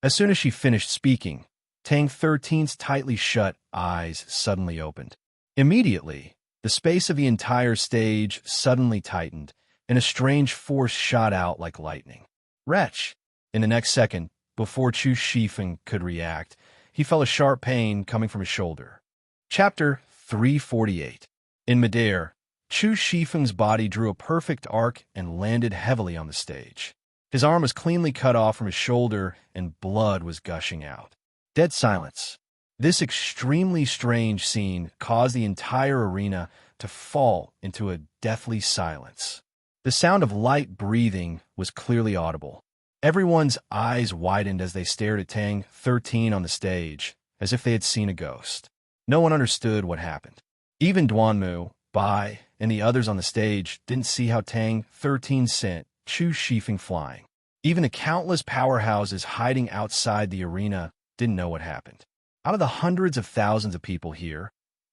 As soon as she finished speaking, Tang 13's tightly shut eyes suddenly opened. Immediately, the space of the entire stage suddenly tightened, and a strange force shot out like lightning. Wretch! In the next second, before Chu Shifeng could react, he felt a sharp pain coming from his shoulder. Chapter 348. In midair, Chu Shifeng's body drew a perfect arc and landed heavily on the stage. His arm was cleanly cut off from his shoulder, and blood was gushing out. Dead silence. This extremely strange scene caused the entire arena to fall into a deathly silence. The sound of light breathing was clearly audible. Everyone's eyes widened as they stared at Tang 13 on the stage, as if they had seen a ghost. No one understood what happened. Even Duanmu, Bai, and the others on the stage didn't see how Tang 13 sent Chu Shifeng flying. Even the countless powerhouses hiding outside the arena didn't know what happened. Out of the hundreds of thousands of people here,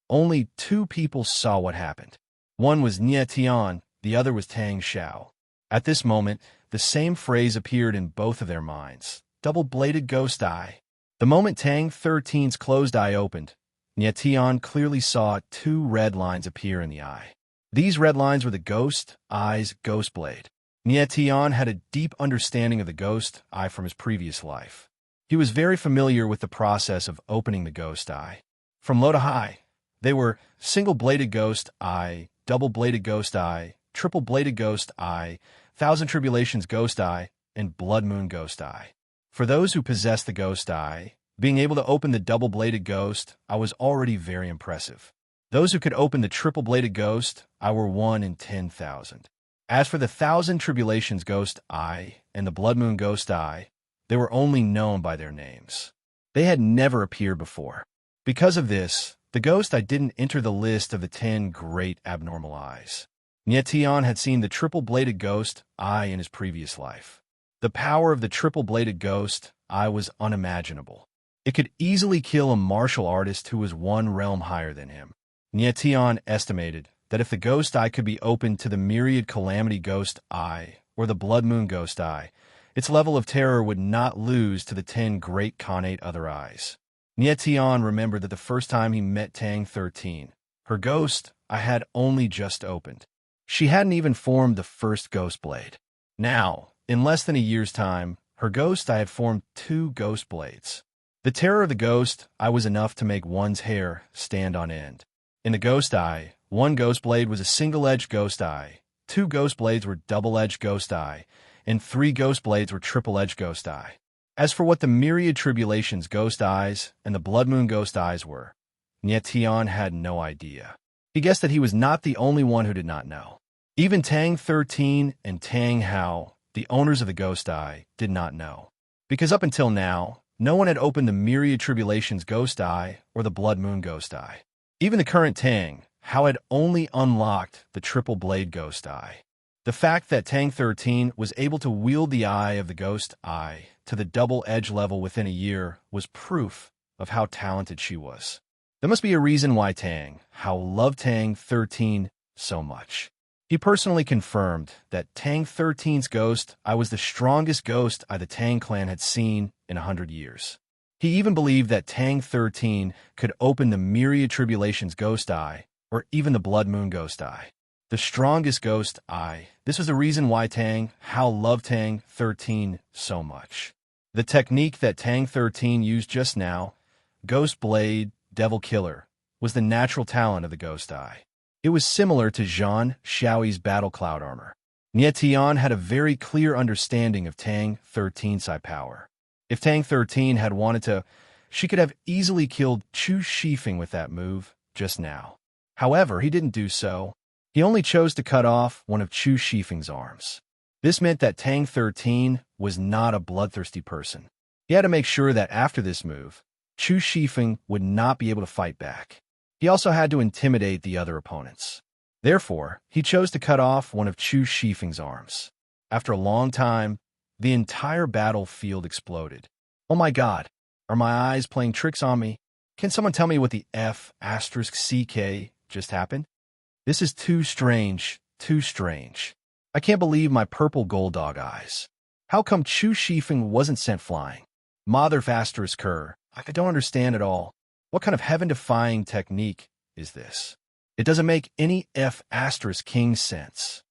only 2 people saw what happened. One was Niet Tian, the other was Tang Xiao. At this moment, the same phrase appeared in both of their minds. Double-bladed ghost eye. The moment Tang 13's closed eye opened, Niet Tian clearly saw 2 red lines appear in the eye. These red lines were the ghost eye's ghost blade. Niet Tian had a deep understanding of the ghost eye from his previous life. He was very familiar with the process of opening the ghost eye. From low to high, they were single-bladed ghost eye, double-bladed ghost eye, triple-bladed ghost eye, Thousand Tribulations ghost eye, and Blood Moon ghost eye. For those who possessed the ghost eye, being able to open the double-bladed ghost eye was already very impressive. Those who could open the triple-bladed ghost eye were 1 in 10,000. As for the Thousand Tribulations ghost eye and the Blood Moon ghost eye, they were only known by their names. They had never appeared before. Because of this, the ghost eye didn't enter the list of the 10 great abnormal eyes. Yet Tian had seen the triple-bladed ghost eye in his previous life. The power of the triple-bladed ghost eye was unimaginable. It could easily kill a martial artist who was one realm higher than him. Yet Tian estimated that if the ghost eye could be opened to the myriad calamity ghost eye or the blood moon ghost eye, its level of terror would not lose to the 10 great connate other eyes. Yet Tian remembered that the first time he met Tang 13, her ghost eye had only just opened. She hadn't even formed the first ghost blade. Now, in less than a year's time, her ghost eye had formed 2 ghost blades. The terror of the ghost eye was enough to make one's hair stand on end. In the ghost eye, 1 ghost blade was a single-edged ghost eye, 2 ghost blades were double-edged ghost eye, and 3 ghost blades were triple-edged ghost eye. As for what the myriad tribulations ghost eyes and the blood moon ghost eyes were, Nye Tian had no idea. He guessed that he was not the only one who did not know. Even Tang 13 and Tang Hao, the owners of the ghost eye, did not know. Because up until now, no one had opened the myriad tribulations ghost eye or the blood moon ghost eye. Even the current Tang Hao had only unlocked the triple blade ghost eye. The fact that Tang 13 was able to wield the eye of the ghost eye to the double edge level within a year was proof of how talented she was. There must be a reason why Tang Hao loved Tang 13 so much. He personally confirmed that Tang 13's ghost eye was the strongest ghost eye the Tang clan had seen in 100 years. He even believed that Tang 13 could open the myriad tribulations ghost eye or even the blood moon ghost eye. The strongest ghost eye. This was the reason why Tang Hao loved Tang 13 so much. The technique that Tang 13 used just now, Ghost Blade, Devil Killer, was the natural talent of the ghost eye. It was similar to Zhan Xiaoyi's battle cloud armor. Nye Tian had a very clear understanding of Tang 13's eye power. If Tang 13 had wanted to, she could have easily killed Chu Shifeng with that move just now. However, he didn't do so. He only chose to cut off one of Chu Shifeng's arms. This meant that Tang 13 was not a bloodthirsty person. He had to make sure that after this move, Chu Shifeng would not be able to fight back. He also had to intimidate the other opponents. Therefore, he chose to cut off one of Chu Shifeng's arms. After a long time, the entire battlefield exploded. Oh my God, are my eyes playing tricks on me? Can someone tell me what the F***CK just happened? This is too strange, too strange. I can't believe my purple gold dog eyes. How come Chu Shifeng wasn't sent flying? Mother Faster's Kerr, I don't understand at all. What kind of heaven-defying technique is this? It doesn't make any F***king sense.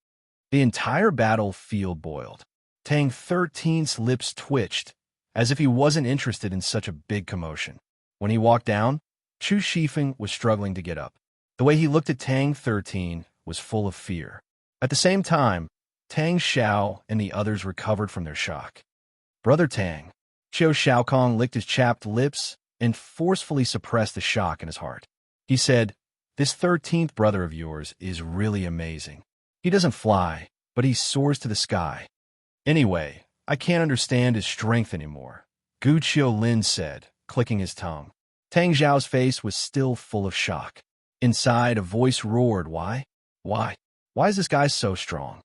The entire battlefield boiled. Tang 13's lips twitched, as if he wasn't interested in such a big commotion. When he walked down, Chu Shifeng was struggling to get up. The way he looked at Tang 13 was full of fear. At the same time, Tang Xiao and the others recovered from their shock. Brother Tang. Qiu Shaokong licked his chapped lips and forcefully suppressed the shock in his heart. He said, "This 13th brother of yours is really amazing. He doesn't fly, but he soars to the sky. Anyway, I can't understand his strength anymore," Gu Qiulin said, clicking his tongue. Tang Xiao's face was still full of shock. Inside, a voice roared, Why? Why is this guy so strong?"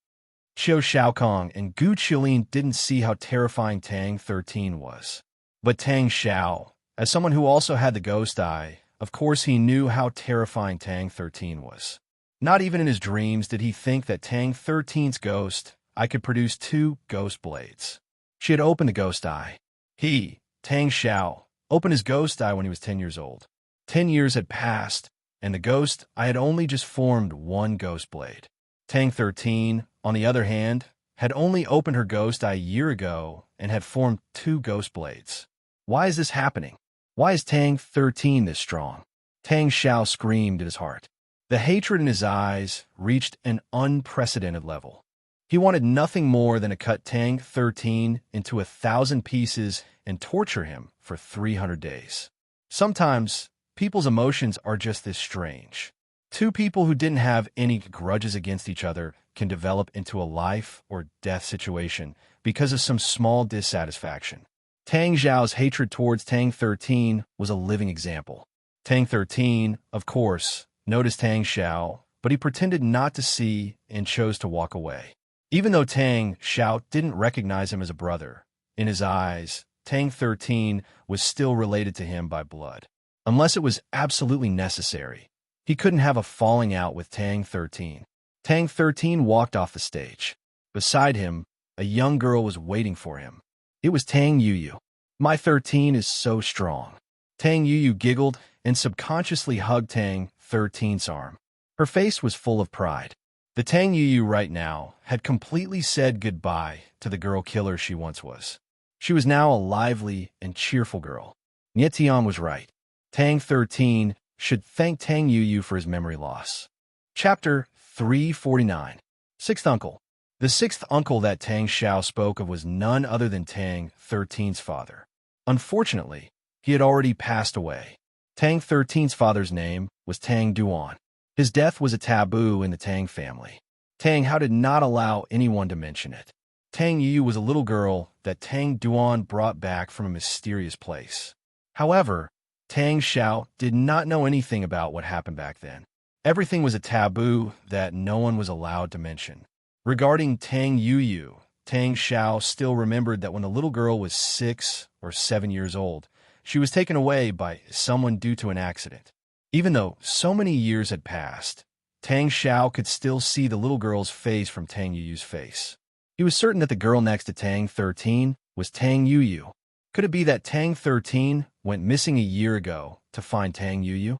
Qiu Shaokong and Gu Qiulin didn't see how terrifying Tang 13 was. But Tang Xiao, as someone who also had the ghost eye, of course he knew how terrifying Tang 13 was. Not even in his dreams did he think that Tang 13's ghost eye could produce 2 ghost blades. She had opened the ghost eye. He, Tang Xiao, opened his ghost eye when he was 10 years old. 10 years had passed, and the ghost eye had only just formed 1 ghost blade. Tang 13, on the other hand, had only opened her ghost eye a year ago and had formed 2 ghost blades. Why is this happening? Why is Tang 13 this strong? Tang Xiao screamed in his heart. The hatred in his eyes reached an unprecedented level. He wanted nothing more than to cut Tang 13 into 1,000 pieces and torture him for 300 days. Sometimes, people's emotions are just this strange. 2 people who didn't have any grudges against each other can develop into a life or death situation because of some small dissatisfaction. Tang Zhao's hatred towards Tang 13 was a living example. Tang 13, of course, noticed Tang Xiao, but he pretended not to see and chose to walk away. Even though Tang Xiao didn't recognize him as a brother, in his eyes, Tang 13 was still related to him by blood. Unless it was absolutely necessary, he couldn't have a falling out with Tang 13. Tang 13 walked off the stage. Beside him, a young girl was waiting for him. It was Tang Yuyu. My 13 is so strong. Tang Yuyu giggled and subconsciously hugged Tang 13's arm. Her face was full of pride. The Tang Yuyu right now had completely said goodbye to the girl killer she once was. She was now a lively and cheerful girl. Nie Tian was right. Tang 13 should thank Tang Yuyu for his memory loss. Chapter 349. Sixth Uncle. The sixth uncle that Tang Xiao spoke of was none other than Tang 13's father. Unfortunately, he had already passed away. Tang 13's father's name was Tang Duan. His death was a taboo in the Tang family. Tang Hao did not allow anyone to mention it. Tang Yu was a little girl that Tang Duan brought back from a mysterious place. However, Tang Xiao did not know anything about what happened back then. Everything was a taboo that no one was allowed to mention. Regarding Tang Yuyu, Tang Xiao still remembered that when the little girl was 6 or 7 years old, she was taken away by someone due to an accident. Even though so many years had passed, Tang Xiao could still see the little girl's face from Tang Yuyu's face. He was certain that the girl next to Tang 13 was Tang Yuyu. Could it be that Tang 13 went missing a year ago to find Tang Yuyu?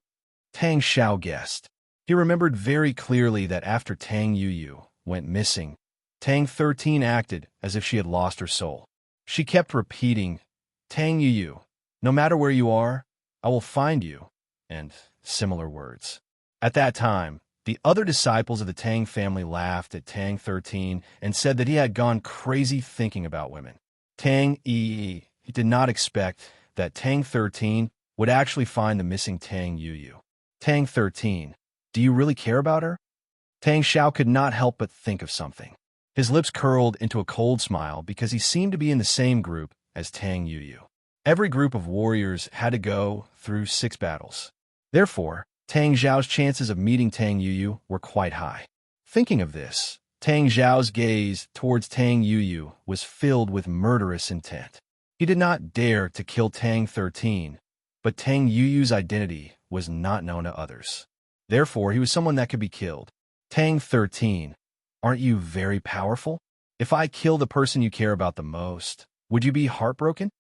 Tang Xiao guessed. He remembered very clearly that after Tang Yuyu went missing, Tang 13 acted as if she had lost her soul. She kept repeating, "Tang Yuyu, no matter where you are, I will find you," and similar words. At that time, the other disciples of the Tang family laughed at Tang 13 and said that he had gone crazy thinking about women. Tang Yi did not expect that Tang 13 would actually find the missing Tang Yuyu. Tang 13, do you really care about her? Tang Xiao could not help but think of something. His lips curled into a cold smile because he seemed to be in the same group as Tang Yuyu. Every group of warriors had to go through 6 battles. Therefore, Tang Xiao's chances of meeting Tang Yuyu were quite high. Thinking of this, Tang Xiao's gaze towards Tang Yuyu was filled with murderous intent. He did not dare to kill Tang 13, but Tang Yuyu's identity was not known to others. Therefore, he was someone that could be killed. Tang 13, aren't you very powerful? If I kill the person you care about the most, would you be heartbroken?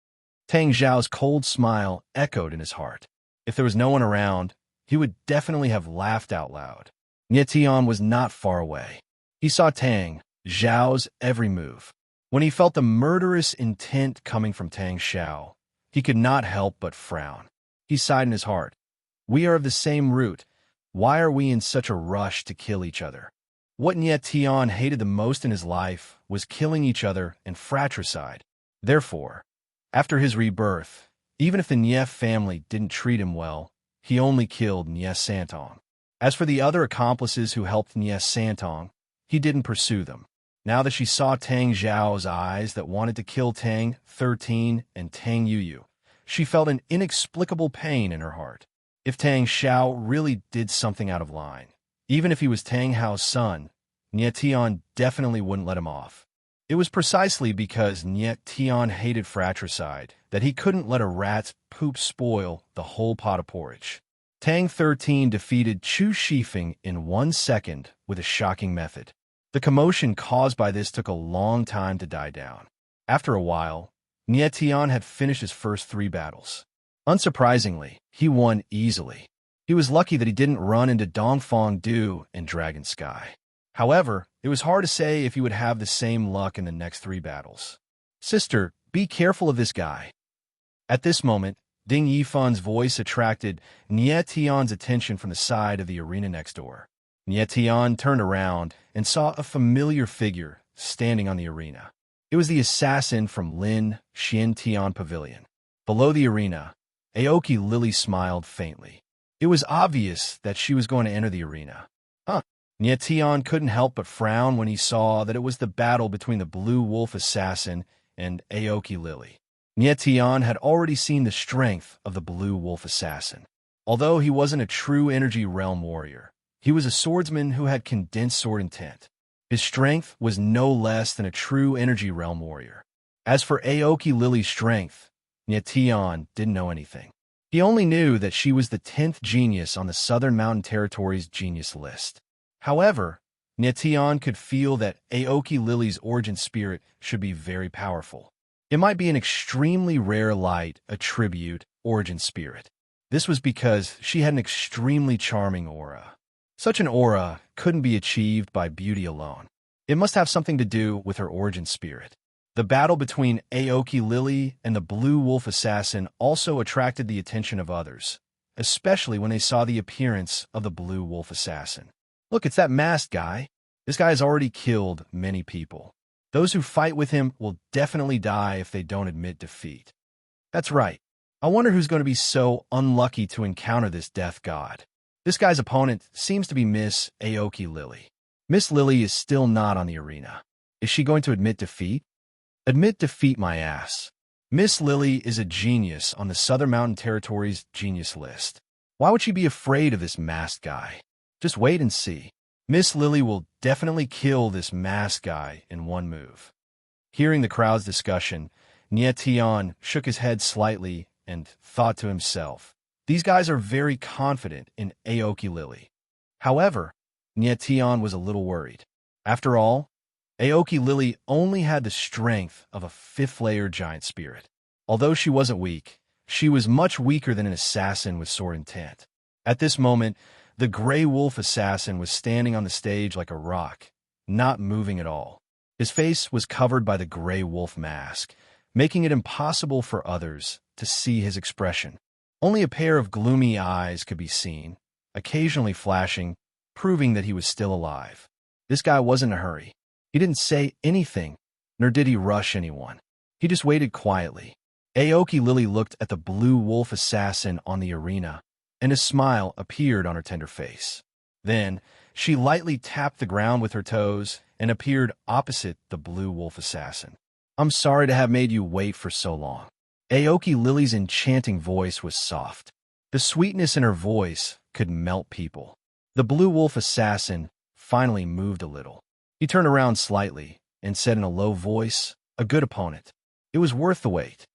Tang Xiao's cold smile echoed in his heart. If there was no one around, he would definitely have laughed out loud. Nie Tian was not far away. He saw Tang Xiao's every move. When he felt the murderous intent coming from Tang Xiao, he could not help but frown. He sighed in his heart. We are of the same root. Why are we in such a rush to kill each other? What Nie Tian hated the most in his life was killing each other and fratricide. Therefore, after his rebirth, even if the Nie family didn't treat him well, he only killed Nie Santong. As for the other accomplices who helped Nie Santong, he didn't pursue them. Now that she saw Tang Xiao's eyes that wanted to kill Tang 13 and Tang Yuyu, she felt an inexplicable pain in her heart. If Tang Xiao really did something out of line, even if he was Tang Hao's son, Nie Tian definitely wouldn't let him off. It was precisely because Nie Tian hated fratricide that he couldn't let a rat's poop spoil the whole pot of porridge. Tang 13 defeated Chu Shifeng in 1 second with a shocking method. The commotion caused by this took a long time to die down. After a while, Nie Tian had finished his first 3 battles. Unsurprisingly, he won easily. He was lucky that he didn't run into Dongfang Du and Dragon Sky. However, it was hard to say if he would have the same luck in the next 3 battles. Sister, be careful of this guy. At this moment, Ding Yifan's voice attracted Nie Tian's attention from the side of the arena next door. Nie Tian turned around and saw a familiar figure standing on the arena. It was the assassin from Lin Xian Tian Pavilion. Below the arena, Aoki Lily smiled faintly. It was obvious that she was going to enter the arena. Nie Tian couldn't help but frown when he saw that it was the battle between the Blue Wolf assassin and Aoki Lily. Nietian had already seen the strength of the Blue Wolf Assassin. Although he wasn't a true energy realm warrior, he was a swordsman who had condensed sword intent. His strength was no less than a true energy realm warrior. As for Aoki Lily's strength, Nietian didn't know anything. He only knew that she was the 10th genius on the Southern Mountain Territory's genius list. However, Nietian could feel that Aoki Lily's origin spirit should be very powerful. It might be an extremely rare light attribute origin spirit. This was because she had an extremely charming aura. Such an aura couldn't be achieved by beauty alone. It must have something to do with her origin spirit. The battle between Aoki Lily and the Blue Wolf Assassin also attracted the attention of others, especially when they saw the appearance of the Blue Wolf Assassin. Look, it's that masked guy. This guy has already killed many people. Those who fight with him will definitely die if they don't admit defeat. That's right. I wonder who's going to be so unlucky to encounter this death god. This guy's opponent seems to be Miss Aoki Lily. Miss Lily is still not on the arena. Is she going to admit defeat? Admit defeat, my ass. Miss Lily is a genius on the Southern Mountain Territory's genius list. Why would she be afraid of this masked guy? Just wait and see. Miss Lily will definitely kill this masked guy in one move. Hearing the crowd's discussion, Nietian shook his head slightly and thought to himself, these guys are very confident in Aoki Lily. However, Nietian was a little worried. After all, Aoki Lily only had the strength of a 5th-layer giant spirit. Although she wasn't weak, she was much weaker than an assassin with sword intent. At this moment, the Grey Wolf Assassin was standing on the stage like a rock, not moving at all. His face was covered by the Grey Wolf mask, making it impossible for others to see his expression. Only a pair of gloomy eyes could be seen, occasionally flashing, proving that he was still alive. This guy wasn't in a hurry. He didn't say anything, nor did he rush anyone. He just waited quietly. Aoki Lily looked at the Blue Wolf Assassin on the arena, and a smile appeared on her tender face. Then, she lightly tapped the ground with her toes and appeared opposite the Blue Wolf Assassin. I'm sorry to have made you wait for so long. Aoki Lily's enchanting voice was soft. The sweetness in her voice could melt people. The Blue Wolf Assassin finally moved a little. He turned around slightly and said in a low voice, "A good opponent. It was worth the wait.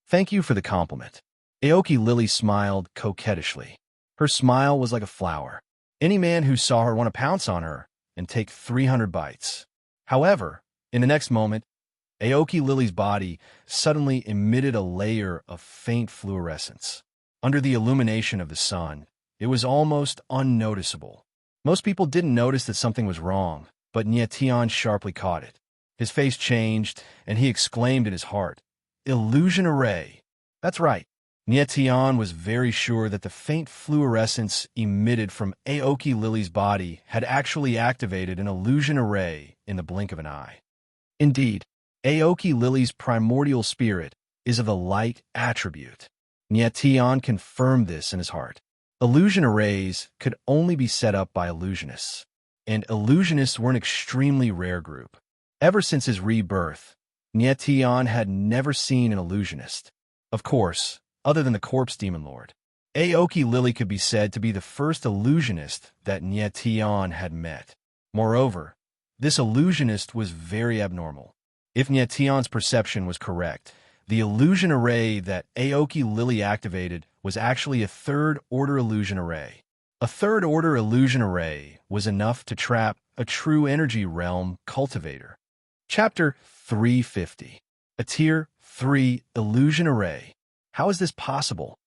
Thank you for the compliment." Aoki Lily smiled coquettishly. Her smile was like a flower. Any man who saw her want to pounce on her and take 300 bites. However, in the next moment, Aoki Lily's body suddenly emitted a layer of faint fluorescence. Under the illumination of the sun, it was almost unnoticeable. Most people didn't notice that something was wrong, but Nietian sharply caught it. His face changed, and he exclaimed in his heart, "Illusion array." That's right. Nietian was very sure that the faint fluorescence emitted from Aoki Lily's body had actually activated an illusion array in the blink of an eye. Indeed, Aoki Lily's primordial spirit is of the light attribute. Nietian confirmed this in his heart. Illusion arrays could only be set up by illusionists, and illusionists were an extremely rare group. Ever since his rebirth, Nietian had never seen an illusionist. Of course, other than the corpse demon lord. Aoki Lily could be said to be the first illusionist that Nietian had met. Moreover, this illusionist was very abnormal. If Nietian's perception was correct, the illusion array that Aoki Lily activated was actually a 3rd-order illusion array. A 3rd-order illusion array was enough to trap a true energy realm cultivator. Chapter 350. A Tier 3 Illusion Array. How is this possible?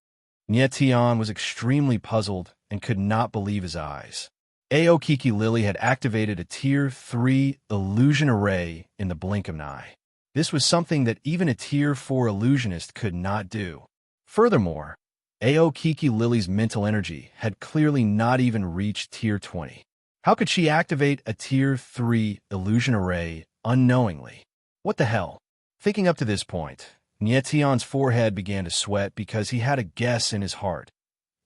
Nietian was extremely puzzled and could not believe his eyes. Aoki Lily had activated a Tier 3 illusion array in the blink of an eye. This was something that even a Tier 4 illusionist could not do. Furthermore, Aoki Lily's mental energy had clearly not even reached Tier 20. How could she activate a Tier 3 illusion array unknowingly? What the hell? Thinking up to this point, Nietian's forehead began to sweat because he had a guess in his heart.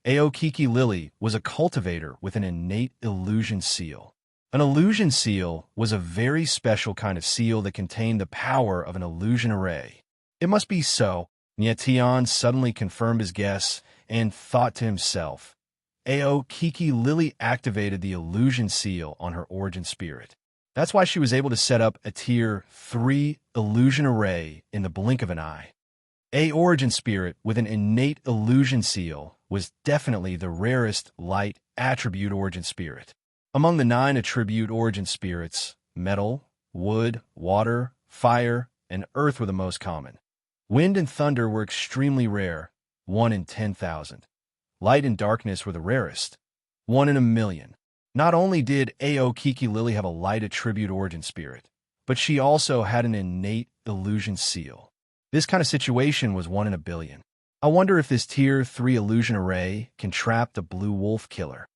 Aoki Lily was a cultivator with an innate illusion seal. An illusion seal was a very special kind of seal that contained the power of an illusion array. It must be so. Tian suddenly confirmed his guess and thought to himself, Ao Kiki Lily activated the illusion seal on her origin spirit. That's why she was able to set up a Tier 3 illusion array in the blink of an eye. A origin spirit with an innate illusion seal was definitely the rarest light attribute origin spirit. Among the 9 attribute origin spirits, metal, wood, water, fire, and earth were the most common. Wind and thunder were extremely rare, 1 in 10,000. Light and darkness were the rarest, 1 in a million. Not only did Ao Kiki Lily have a light attribute origin spirit, but she also had an innate illusion seal. This kind of situation was 1 in a billion. I wonder if this Tier 3 illusion array can trap the blue wolf killer.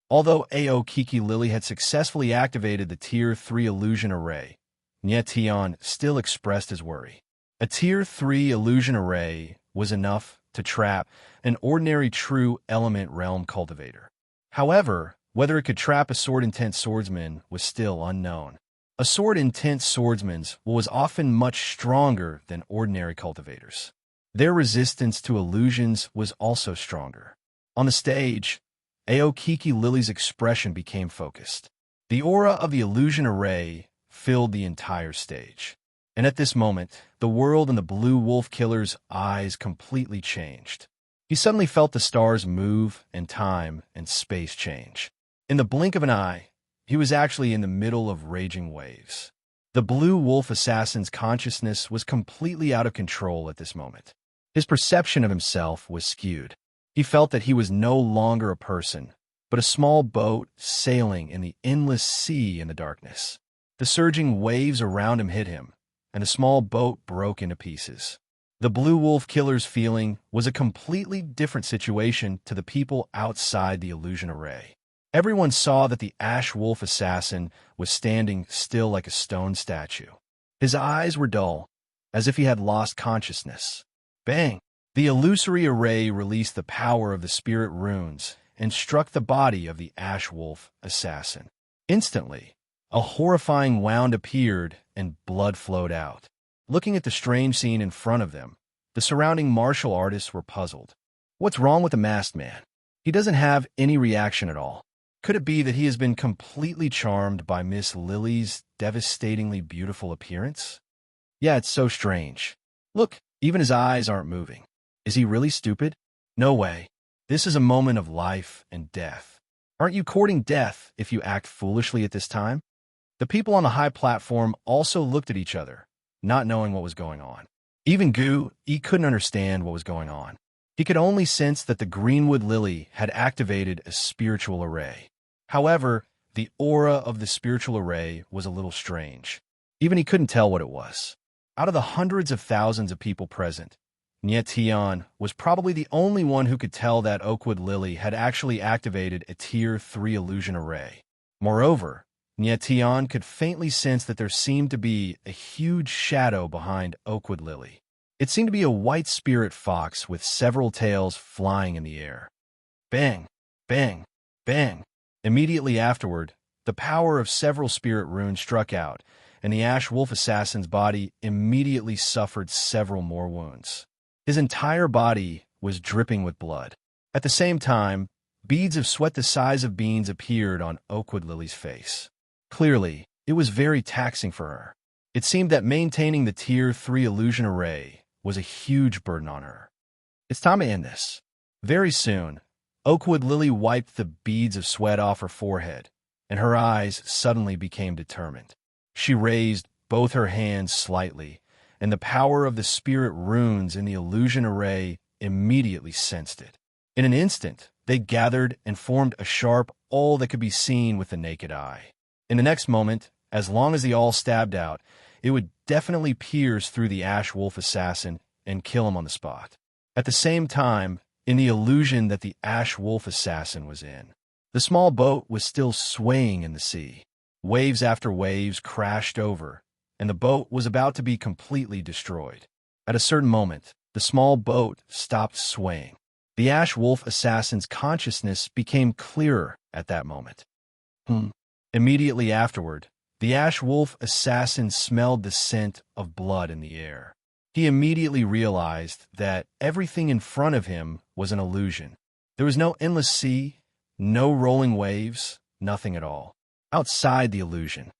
Although Ao Kiki Lily had successfully activated the Tier 3 illusion array, Tian still expressed his worry. A Tier 3 illusion array was enough to trap an ordinary true element realm cultivator. However, whether it could trap a sword-intent swordsman was still unknown. A sword-intent swordsman was often much stronger than ordinary cultivators. Their resistance to illusions was also stronger. On the stage, Ao Kiki Lily's expression became focused. The aura of the illusion array filled the entire stage. And at this moment, the world in the blue wolf killer's eyes completely changed. He suddenly felt the stars move and time and space change. In the blink of an eye, he was actually in the middle of raging waves. The blue wolf assassin's consciousness was completely out of control at this moment. His perception of himself was skewed. He felt that he was no longer a person, but a small boat sailing in the endless sea in the darkness. The surging waves around him hit him, and the small boat broke into pieces. The blue wolf killer's feeling was a completely different situation to the people outside the illusion array. Everyone saw that the ash wolf assassin was standing still like a stone statue. His eyes were dull, as if he had lost consciousness. Bang! The illusory array released the power of the spirit runes and struck the body of the ash wolf assassin. Instantly, a horrifying wound appeared and blood flowed out. Looking at the strange scene in front of them, the surrounding martial artists were puzzled. What's wrong with the masked man? He doesn't have any reaction at all. Could it be that he has been completely charmed by Miss Lily's devastatingly beautiful appearance? Yeah, it's so strange. Look, even his eyes aren't moving. Is he really stupid? No way. This is a moment of life and death. Aren't you courting death if you act foolishly at this time? The people on the high platform also looked at each other, not knowing what was going on. Even he couldn't understand what was going on. He could only sense that the Greenwood Lily had activated a spiritual array. However, the aura of the spiritual array was a little strange. Even he couldn't tell what it was. Out of the hundreds of thousands of people present, Tian was probably the only one who could tell that Oakwood Lily had actually activated a Tier 3 illusion array. Moreover, Tian could faintly sense that there seemed to be a huge shadow behind Oakwood Lily. It seemed to be a white spirit fox with several tails flying in the air. Bang! Bang! Bang! Immediately afterward, the power of several spirit runes struck out, and the ash wolf assassin's body immediately suffered several more wounds. His entire body was dripping with blood. At the same time, beads of sweat the size of beans appeared on Oakwood Lily's face. Clearly, it was very taxing for her. It seemed that maintaining the Tier 3 illusion array was a huge burden on her. It's time to end this. Very soon, Oakwood Lily wiped the beads of sweat off her forehead, and her eyes suddenly became determined. She raised both her hands slightly, and the power of the spirit runes in the illusion array immediately sensed it. In an instant, they gathered and formed a sharp awl that could be seen with the naked eye. In the next moment, as long as the awl stabbed out, it would definitely pierce through the ash wolf assassin and kill him on the spot. At the same time, in the illusion that the ash wolf assassin was in, the small boat was still swaying in the sea. Waves after waves crashed over, and the boat was about to be completely destroyed. At a certain moment, the small boat stopped swaying. The ash wolf assassin's consciousness became clearer at that moment. Immediately afterward, the ash wolf assassin smelled the scent of blood in the air. He immediately realized that everything in front of him was an illusion. There was no endless sea, no rolling waves, nothing at all. Outside the illusion.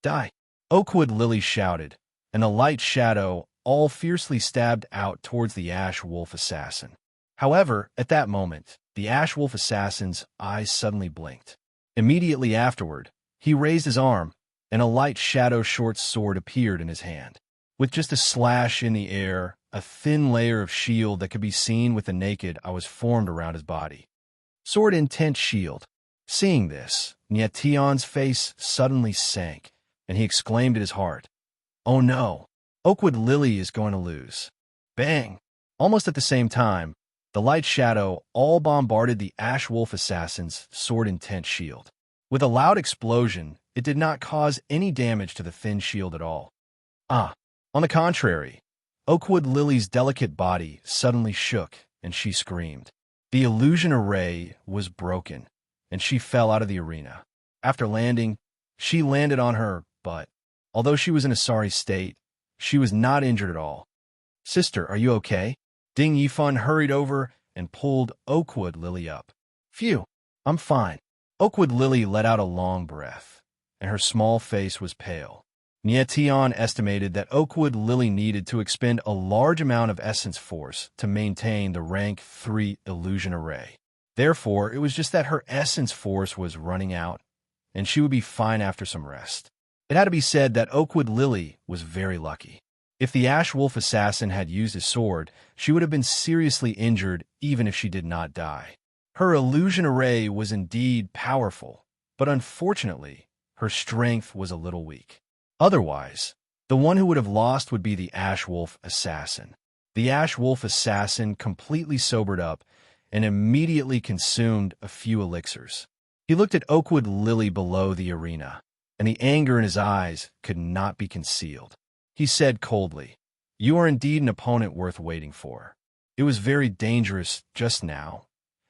Die! Oakwood Lily shouted, and a light shadow all fiercely stabbed out towards the Ash Wolf assassin. However, at that moment, the Ash Wolf assassin's eyes suddenly blinked. Immediately afterward, he raised his arm, and a light shadow short sword appeared in his hand. With just a slash in the air, a thin layer of shield that could be seen with the naked eye was formed around his body. Sword intent shield. Seeing this, Nietion's face suddenly sank, and he exclaimed at his heart, "Oh no, Oakwood Lily is going to lose." Bang! Almost at the same time, the light shadow all bombarded the Ash Wolf assassin's sword intent shield. With a loud explosion, it did not cause any damage to the thin shield at all. On the contrary, Oakwood Lily's delicate body suddenly shook, and she screamed. The illusion array was broken, and she fell out of the arena. After landing, she landed on her butt. Although she was in a sorry state, she was not injured at all. "Sister, are you okay?" Ding Yifan hurried over and pulled Oakwood Lily up. "Phew, I'm fine." Oakwood Lily let out a long breath, and her small face was pale. Nietion estimated that Oakwood Lily needed to expend a large amount of essence force to maintain the rank 3 illusion array. Therefore, it was just that her essence force was running out, and she would be fine after some rest. It had to be said that Oakwood Lily was very lucky. If the Ash Wolf assassin had used his sword, she would have been seriously injured even if she did not die. Her illusion array was indeed powerful, but unfortunately, her strength was a little weak. Otherwise, the one who would have lost would be the Ash Wolf assassin. The Ash Wolf assassin completely sobered up and immediately consumed a few elixirs. He looked at Oakwood Lily below the arena, and the anger in his eyes could not be concealed. He said coldly, "You are indeed an opponent worth waiting for. It was very dangerous just now,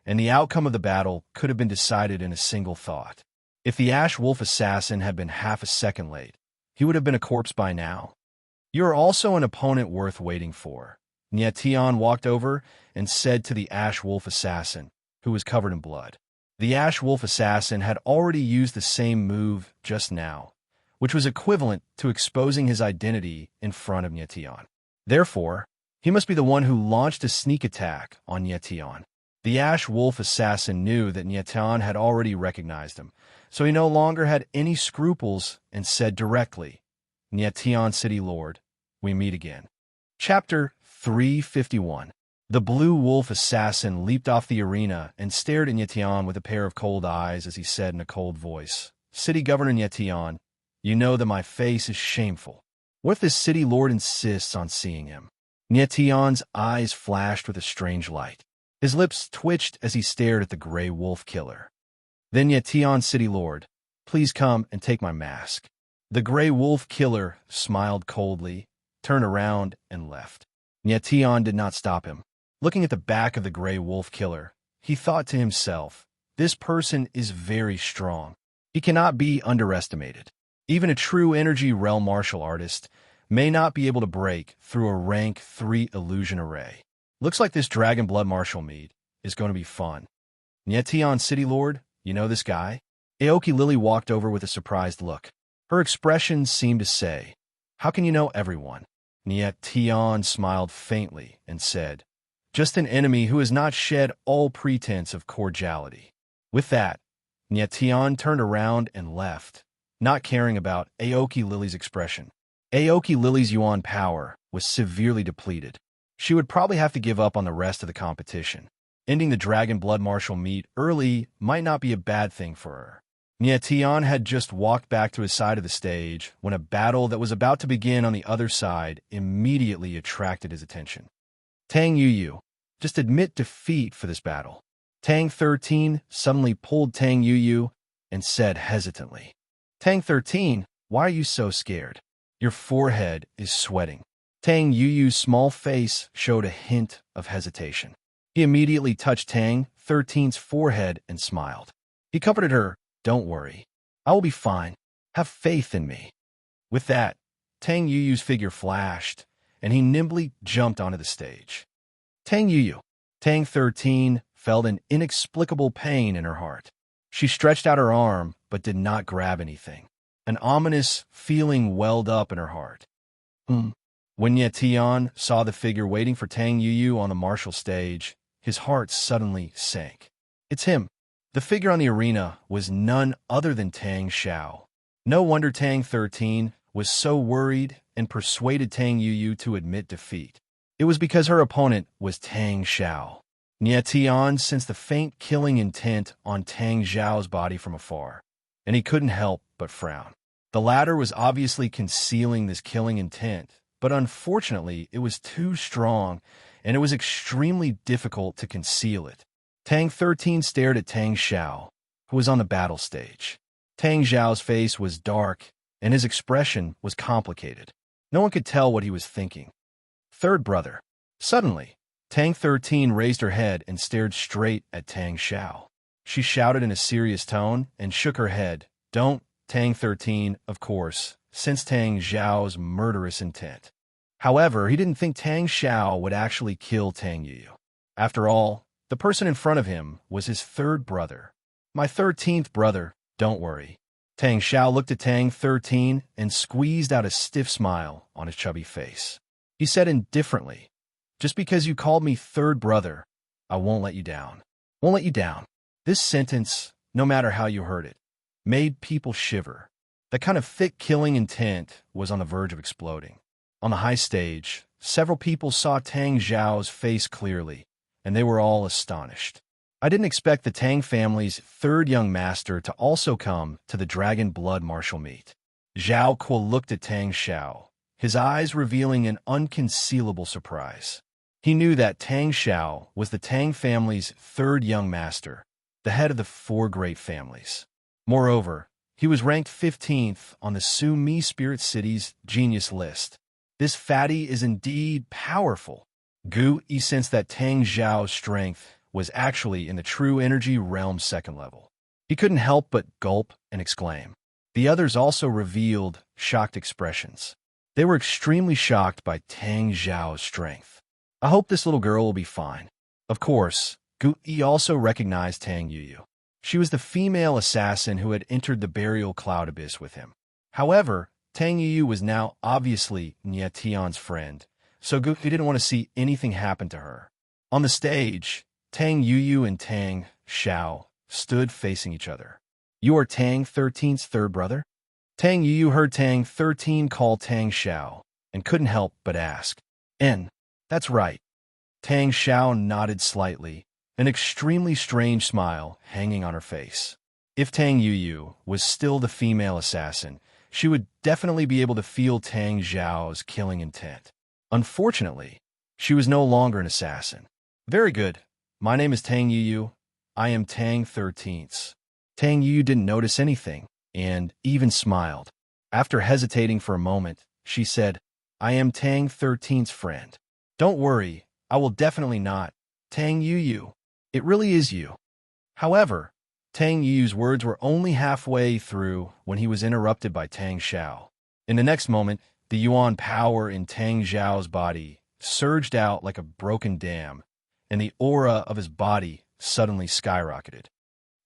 and the outcome of the battle could have been decided in a single thought. If the Ash Wolf assassin had been half a second late, he would have been a corpse by now. You are also an opponent worth waiting for." Nietion walked over and said to the Ash Wolf assassin, who was covered in blood. The Ash Wolf assassin had already used the same move just now, which was equivalent to exposing his identity in front of Nietion. Therefore, he must be the one who launched a sneak attack on Nietion. The Ash Wolf assassin knew that Nietion had already recognized him, so he no longer had any scruples and said directly, "Nietion City Lord, we meet again." Chapter 351. The Blue Wolf assassin leaped off the arena and stared at Nietion with a pair of cold eyes as he said in a cold voice, "City Governor Nietion, you know that my face is shameful. What if this city lord insists on seeing him?" Nietion's eyes flashed with a strange light. His lips twitched as he stared at the Grey Wolf killer. "Then Nietion City Lord, please come and take my mask." The Grey Wolf killer smiled coldly, turned around, and left. Nietion did not stop him. Looking at the back of the Grey Wolf killer, he thought to himself, "This person is very strong. He cannot be underestimated. Even a true energy realm martial artist may not be able to break through a rank 3 illusion array. Looks like this Dragon Blood martial meet is going to be fun. Nietion City Lord, you know this guy?" Aoki Lily walked over with a surprised look. Her expression seemed to say, "How can you know everyone?" Nietion smiled faintly and said, "Just an enemy who has not shed all pretense of cordiality." With that, Nietion turned around and left, not caring about Aoki Lily's expression. Aoki Lily's yuan power was severely depleted. She would probably have to give up on the rest of the competition. Ending the Dragon Blood martial meet early might not be a bad thing for her. Nietion had just walked back to his side of the stage when a battle that was about to begin on the other side immediately attracted his attention. "Tang Yuyu, just admit defeat for this battle." Tang 13 suddenly pulled Tang Yuyu and said hesitantly, "Tang 13, why are you so scared? Your forehead is sweating." Tang Yuyu's small face showed a hint of hesitation. He immediately touched Tang 13's forehead and smiled. He comforted her, "Don't worry. I will be fine. Have faith in me." With that, Tang Yuyu's figure flashed, and he nimbly jumped onto the stage. Tang Yuyu. Tang 13 felt an inexplicable pain in her heart. She stretched out her arm, but did not grab anything. An ominous feeling welled up in her heart. When Ye Tian saw the figure waiting for Tang Yuyu on the martial stage, his heart suddenly sank. It's him. The figure on the arena was none other than Tang Xiao. No wonder Tang 13 was so worried and persuaded Tang Yuyu to admit defeat. It was because her opponent was Tang Xiao. Ye Tian sensed the faint killing intent on Tang Xiao's body from afar, and he couldn't help but frown. The latter was obviously concealing this killing intent, but unfortunately it was too strong, and it was extremely difficult to conceal it. Tang 13 stared at Tang Xiao, who was on the battle stage. Tang Xiao's face was dark, and his expression was complicated. No one could tell what he was thinking. Third brother. Suddenly, Tang 13 raised her head and stared straight at Tang Xiao. She shouted in a serious tone and shook her head. Don't. Tang 13, of course, sensed Tang Xiao's murderous intent. However, he didn't think Tang Xiao would actually kill Tang Yuyu. After all, the person in front of him was his third brother. My 13th brother, don't worry. Tang Xiao looked at Tang 13 and squeezed out a stiff smile on his chubby face. He said indifferently, just because you called me third brother, I won't let you down. Won't let you down. This sentence, no matter how you heard it, made people shiver. That kind of thick killing intent was on the verge of exploding. On the high stage, several people saw Tang Xiao's face clearly, and they were all astonished. I didn't expect the Tang family's third young master to also come to the Dragon Blood martial meet. Zhao Kuo looked at Tang Xiao, his eyes revealing an unconcealable surprise. He knew that Tang Xiao was the Tang family's third young master, the head of the four great families. Moreover, he was ranked 15th on the Su Mi Spirit City's genius list. This fatty is indeed powerful. Gu Yi sensed that Tang Xiao's strength was actually in the true energy realm second level. He couldn't help but gulp and exclaim. The others also revealed shocked expressions. They were extremely shocked by Tang Xiao's strength. I hope this little girl will be fine. Of course, Gu Yi also recognized Tang Yuyu. She was the female assassin who had entered the burial cloud abyss with him. However, Tang Yuyu was now obviously Ye Tian's friend, so Gu Yi didn't want to see anything happen to her. On the stage, Tang Yuyu and Tang Xiao stood facing each other. You are Tang 13's third brother? Tang Yuyu heard Tang 13 call Tang Xiao and couldn't help but ask. That's right. Tang Xiao nodded slightly, an extremely strange smile hanging on her face. If Tang Yuyu was still the female assassin, she would definitely be able to feel Tang Xiao's killing intent. Unfortunately, she was no longer an assassin. Very good. My name is Tang Yuyu. I am Tang 13th. Tang Yuyu didn't notice anything, and even smiled. After hesitating for a moment, she said, I am Tang 13's friend. Don't worry, I will definitely not. Tang Yuyu. It really is you. However, Tang Yuyu's words were only halfway through when he was interrupted by Tang Xiao. In the next moment, the Yuan power in Tang Xiao's body surged out like a broken dam, and the aura of his body suddenly skyrocketed.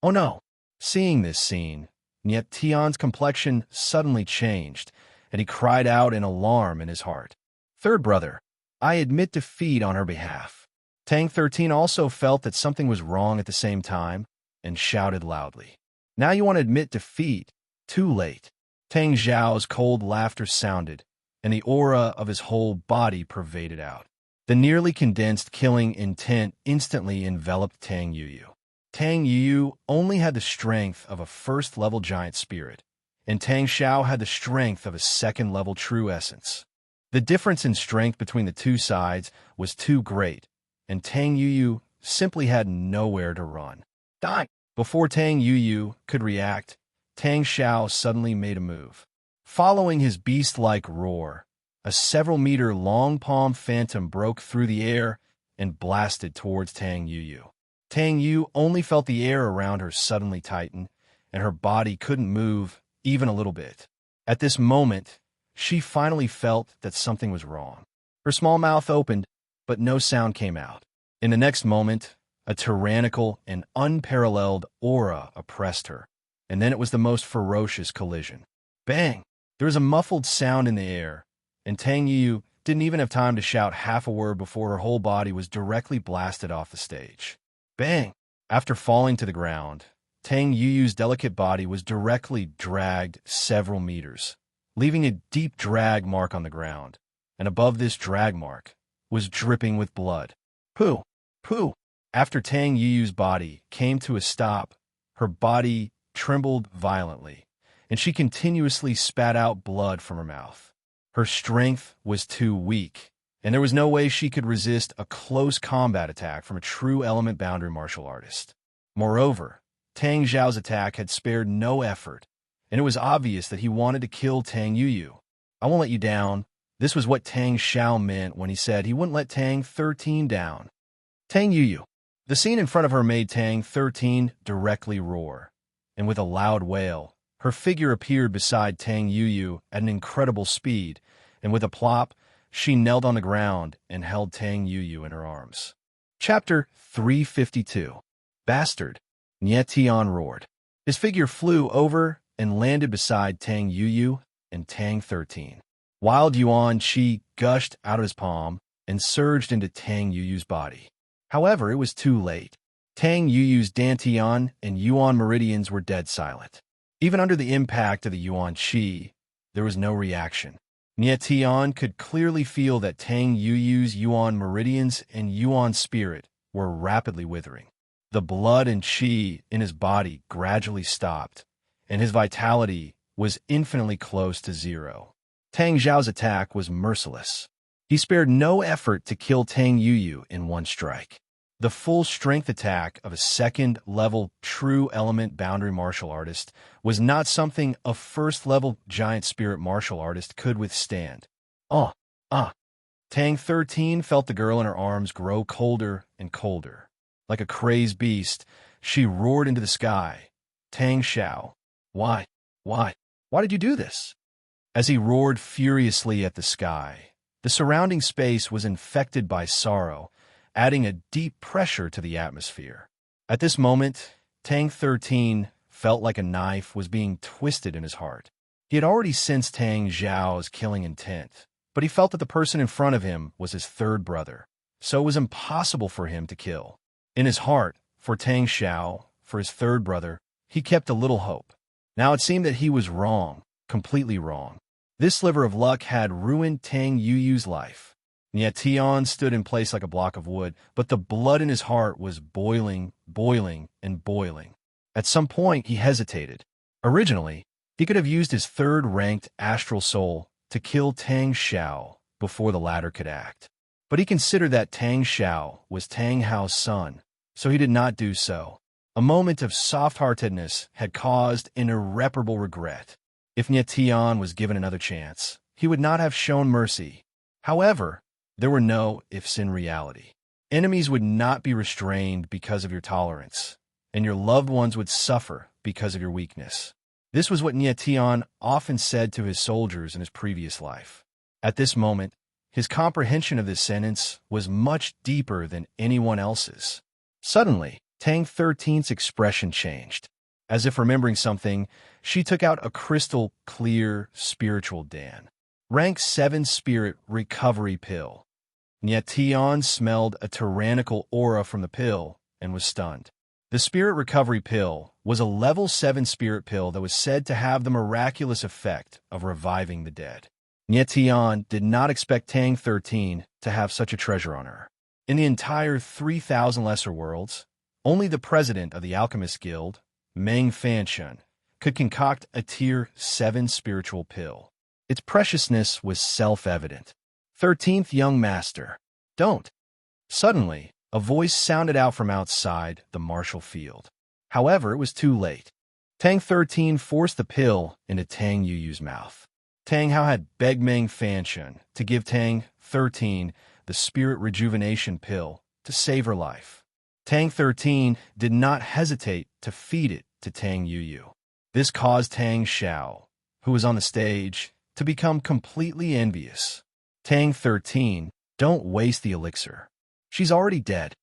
Oh no! Seeing this scene, Ye Tian's complexion suddenly changed, and he cried out in alarm in his heart. Third brother, I admit defeat on her behalf. Tang 13 also felt that something was wrong at the same time, and shouted loudly. Now you want to admit defeat? Too late. Tang Xiao's cold laughter sounded, and the aura of his whole body pervaded out. The nearly condensed killing intent instantly enveloped Tang Yuyu. Tang Yuyu only had the strength of a first-level giant spirit, and Tang Xiao had the strength of a second-level true essence. The difference in strength between the two sides was too great, and Tang Yuyu simply had nowhere to run. Die! Before Tang Yuyu could react, Tang Xiao suddenly made a move. Following his beast-like roar, a several-meter-long palm phantom broke through the air and blasted towards Tang Yuyu. Tang Yu only felt the air around her suddenly tighten, and her body couldn't move even a little bit. At this moment, she finally felt that something was wrong. Her small mouth opened, but no sound came out. In the next moment, a tyrannical and unparalleled aura oppressed her, and then it was the most ferocious collision. Bang! There was a muffled sound in the air, and Tang Yu didn't even have time to shout half a word before her whole body was directly blasted off the stage. Bang! After falling to the ground, Tang Yuyu's delicate body was directly dragged several meters, leaving a deep drag mark on the ground, and above this drag mark was dripping with blood. Pooh! Pooh! After Tang Yuyu's body came to a stop, her body trembled violently, and she continuously spat out blood from her mouth. Her strength was too weak, and there was no way she could resist a close combat attack from a true element boundary martial artist. Moreover, Tang Zhao's attack had spared no effort, and it was obvious that he wanted to kill Tang Yuyu. "I won't let you down." This was what Tang Xiao meant when he said he wouldn't let Tang 13 down. Tang Yuyu. The scene in front of her made Tang 13 directly roar, and with a loud wail, her figure appeared beside Tang Yuyu at an incredible speed, and with a plop, she knelt on the ground and held Tang Yuyu in her arms. Chapter 352. Bastard. Nie Tian roared. His figure flew over and landed beside Tang Yuyu and Tang 13. Wild Yuan Qi gushed out of his palm and surged into Tang Yuyu's body. However, it was too late. Tang Yuyu's Dantian and Yuan meridians were dead silent. Even under the impact of the Yuan Qi, there was no reaction. Nie Tian could clearly feel that Tang Yuyu's Yuan meridians and Yuan spirit were rapidly withering. The blood and Qi in his body gradually stopped, and his vitality was infinitely close to zero. Tang Zhao's attack was merciless. He spared no effort to kill Tang Yuyu in one strike. The full-strength attack of a second-level true element boundary martial artist was not something a first-level giant spirit martial artist could withstand. Tang 13 felt the girl in her arms grow colder and colder. Like a crazed beast, she roared into the sky. "Tang Xiao, why did you do this?" As he roared furiously at the sky, the surrounding space was infected by sorrow, adding a deep pressure to the atmosphere. At this moment, Tang 13 felt like a knife was being twisted in his heart. He had already sensed Tang Zhao's killing intent, but he felt that the person in front of him was his third brother, so it was impossible for him to kill. In his heart, for Tang Xiao, for his third brother, he kept a little hope. Now it seemed that he was wrong, completely wrong. This sliver of luck had ruined Tang Yuyu's life. Nie Tian stood in place like a block of wood, but the blood in his heart was boiling, and boiling. At some point, he hesitated. Originally, he could have used his third-ranked astral soul to kill Tang Xiao before the latter could act. But he considered that Tang Xiao was Tang Hao's son, so he did not do so. A moment of soft-heartedness had caused an irreparable regret. If Nie Tian was given another chance, he would not have shown mercy. However, there were no ifs in reality. Enemies would not be restrained because of your tolerance, and your loved ones would suffer because of your weakness. This was what Nie Tian often said to his soldiers in his previous life. At this moment, his comprehension of this sentence was much deeper than anyone else's. Suddenly, Tang 13's expression changed. As if remembering something, she took out a crystal-clear spiritual Dan. Rank 7 Spirit Recovery Pill. Nie Tian smelled a tyrannical aura from the pill and was stunned. The Spirit Recovery Pill was a level 7 spirit pill that was said to have the miraculous effect of reviving the dead. Nie Tian did not expect Tang 13 to have such a treasure on her. In the entire 3,000 lesser worlds, only the president of the Alchemist Guild, Meng Fanshun, could concoct a Tier 7 spiritual pill. Its preciousness was self-evident. 13th Young Master. Don't. Suddenly, a voice sounded out from outside the martial field. However, it was too late. Tang 13 forced the pill into Tang Yuyu's mouth. Tang Hao had begged Meng Fanshun to give Tang 13 the Spirit Rejuvenation Pill to save her life. Tang 13 did not hesitate to feed it to Tang Yuyu. This caused Tang Xiao, who was on the stage, to become completely envious. Tang 13 Don't waste the elixir. She's already dead.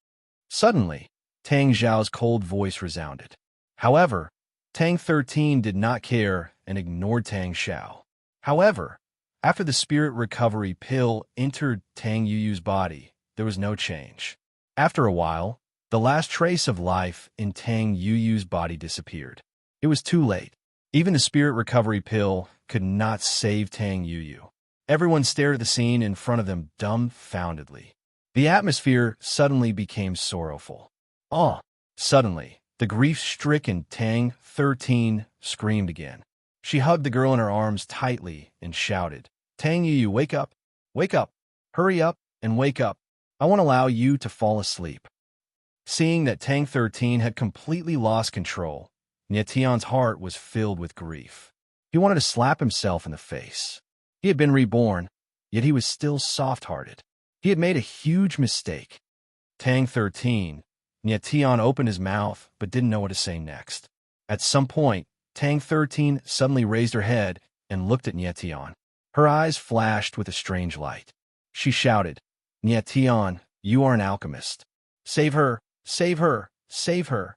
Suddenly, Tang Zhao's cold voice resounded. However, Tang 13 did not care and ignored Tang Xiao. However, after the spirit recovery pill entered Tang Yuyu's body, there was no change. After a while, the last trace of life in Tang Yuyu's body disappeared. It was too late. Even the spirit recovery pill could not save Tang Yuyu. Everyone stared at the scene in front of them dumbfoundedly. The atmosphere suddenly became sorrowful. Suddenly, the grief-stricken Tang 13 screamed again. She hugged the girl in her arms tightly and shouted, "Tang Yuyu, wake up! Wake up! Hurry up and wake up! I won't allow you to fall asleep." Seeing that Tang 13 had completely lost control, Nietian's heart was filled with grief. He wanted to slap himself in the face. He had been reborn, yet he was still soft-hearted. He had made a huge mistake. Tang 13, Nietian opened his mouth but didn't know what to say next. At some point, Tang 13 suddenly raised her head and looked at Nietian. Her eyes flashed with a strange light. She shouted, "Nietian, you are an alchemist. Save her! Save her! Save her!"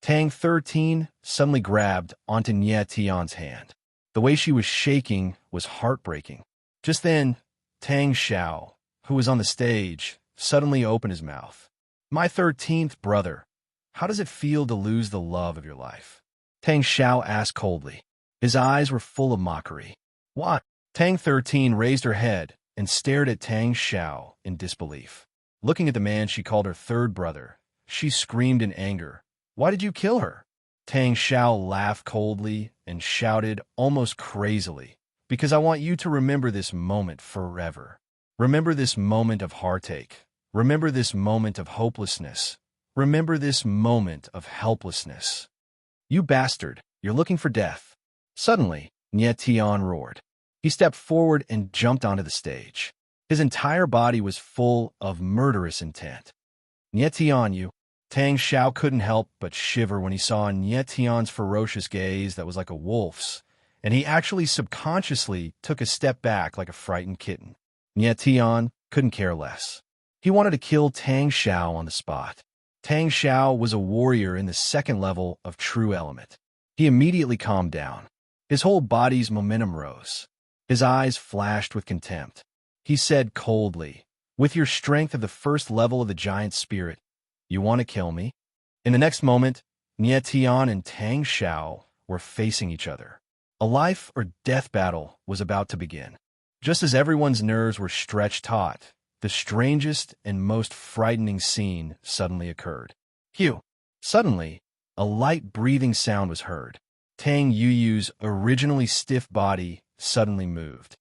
Tang 13 suddenly grabbed onto Nietian's hand. The way she was shaking was heartbreaking. Just then, Tang Xiao, who was on the stage, suddenly opened his mouth. "My 13th brother, how does it feel to lose the love of your life?" Tang Xiao asked coldly. His eyes were full of mockery. "What?" Tang 13 raised her head and stared at Tang Xiao in disbelief. Looking at the man she called her third brother, she screamed in anger, "Why did you kill her?" Tang Xiao laughed coldly and shouted almost crazily, "Because I want you to remember this moment forever. Remember this moment of heartache. Remember this moment of hopelessness. Remember this moment of helplessness. You bastard, you're looking for death." Suddenly, Nietian roared. He stepped forward and jumped onto the stage. His entire body was full of murderous intent. "Nietian, you!" Tang Xiao couldn't help but shiver when he saw Nietian's ferocious gaze that was like a wolf's, and he actually subconsciously took a step back like a frightened kitten. Nietian couldn't care less. He wanted to kill Tang Xiao on the spot. Tang Xiao was a warrior in the second level of true element. He immediately calmed down. His whole body's momentum rose. His eyes flashed with contempt. He said coldly, "With your strength of the first level of the giant spirit, you want to kill me?" In the next moment, Nietian and Tang Xiao were facing each other. A life or death battle was about to begin. Just as everyone's nerves were stretched taut, the strangest and most frightening scene suddenly occurred. Phew! Suddenly, a light breathing sound was heard. Tang Yuyu's originally stiff body suddenly moved.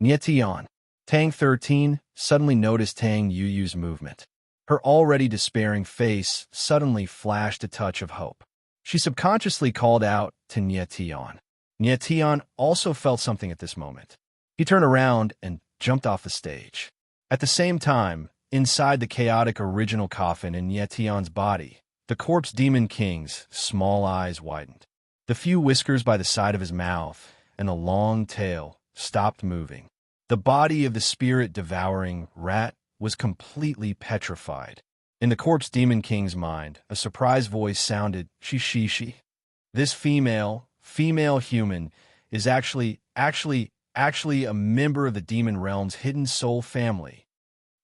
Nietian, Tang 13, suddenly noticed Tang Yuyu's movement. Her already despairing face suddenly flashed a touch of hope. She subconsciously called out to Nietian. Nietian also felt something at this moment. He turned around and jumped off the stage. At the same time, inside the chaotic original coffin in Nietian's body, the corpse demon king's small eyes widened. The few whiskers by the side of his mouth and the long tail stopped moving. The body of the spirit-devouring rat was completely petrified. In the corpse demon king's mind, a surprised voice sounded, "She. This female human is actually a member of the demon realm's hidden soul family."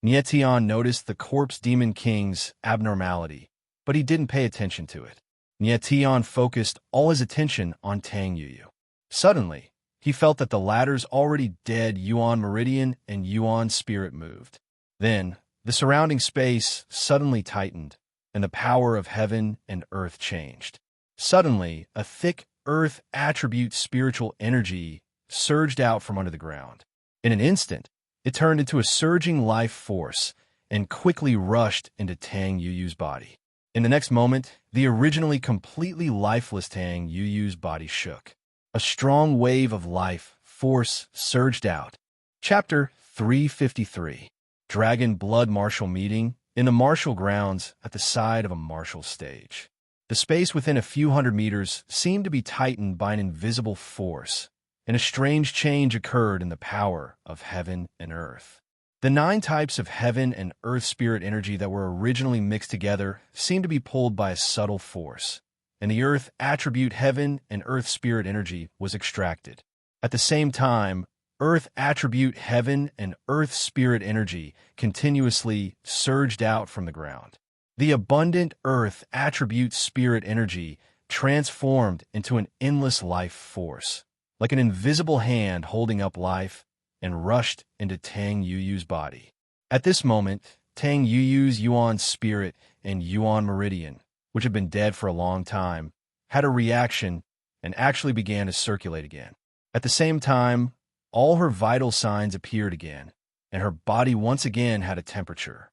Nietian noticed the corpse demon king's abnormality, but he didn't pay attention to it. Nietian focused all his attention on Tang Yuyu. Suddenly, he felt that the latter's already dead Yuan meridian and Yuan spirit moved. Then, the surrounding space suddenly tightened, and the power of heaven and earth changed. Suddenly, a thick earth attribute spiritual energy surged out from under the ground. In an instant, it turned into a surging life force and quickly rushed into Tang Yuyu's body. In the next moment, the originally completely lifeless Tang Yuyu's body shook. A strong wave of life force surged out. Chapter 353. Dragon Blood Martial Meeting in the martial grounds at the side of a martial stage. The space within a few hundred meters seemed to be tightened by an invisible force, and a strange change occurred in the power of heaven and earth. The 9 types of heaven and earth spirit energy that were originally mixed together seemed to be pulled by a subtle force, and the earth attribute heaven and earth spirit energy was extracted. At the same time, earth attribute heaven and earth spirit energy continuously surged out from the ground. The abundant earth attribute spirit energy transformed into an endless life force, like an invisible hand holding up life, and rushed into Tang Yuyu's body. At this moment, Tang Yuyu's Yuan spirit and Yuan meridian, which had been dead for a long time, had a reaction and actually began to circulate again. At the same time, all her vital signs appeared again, and her body once again had a temperature.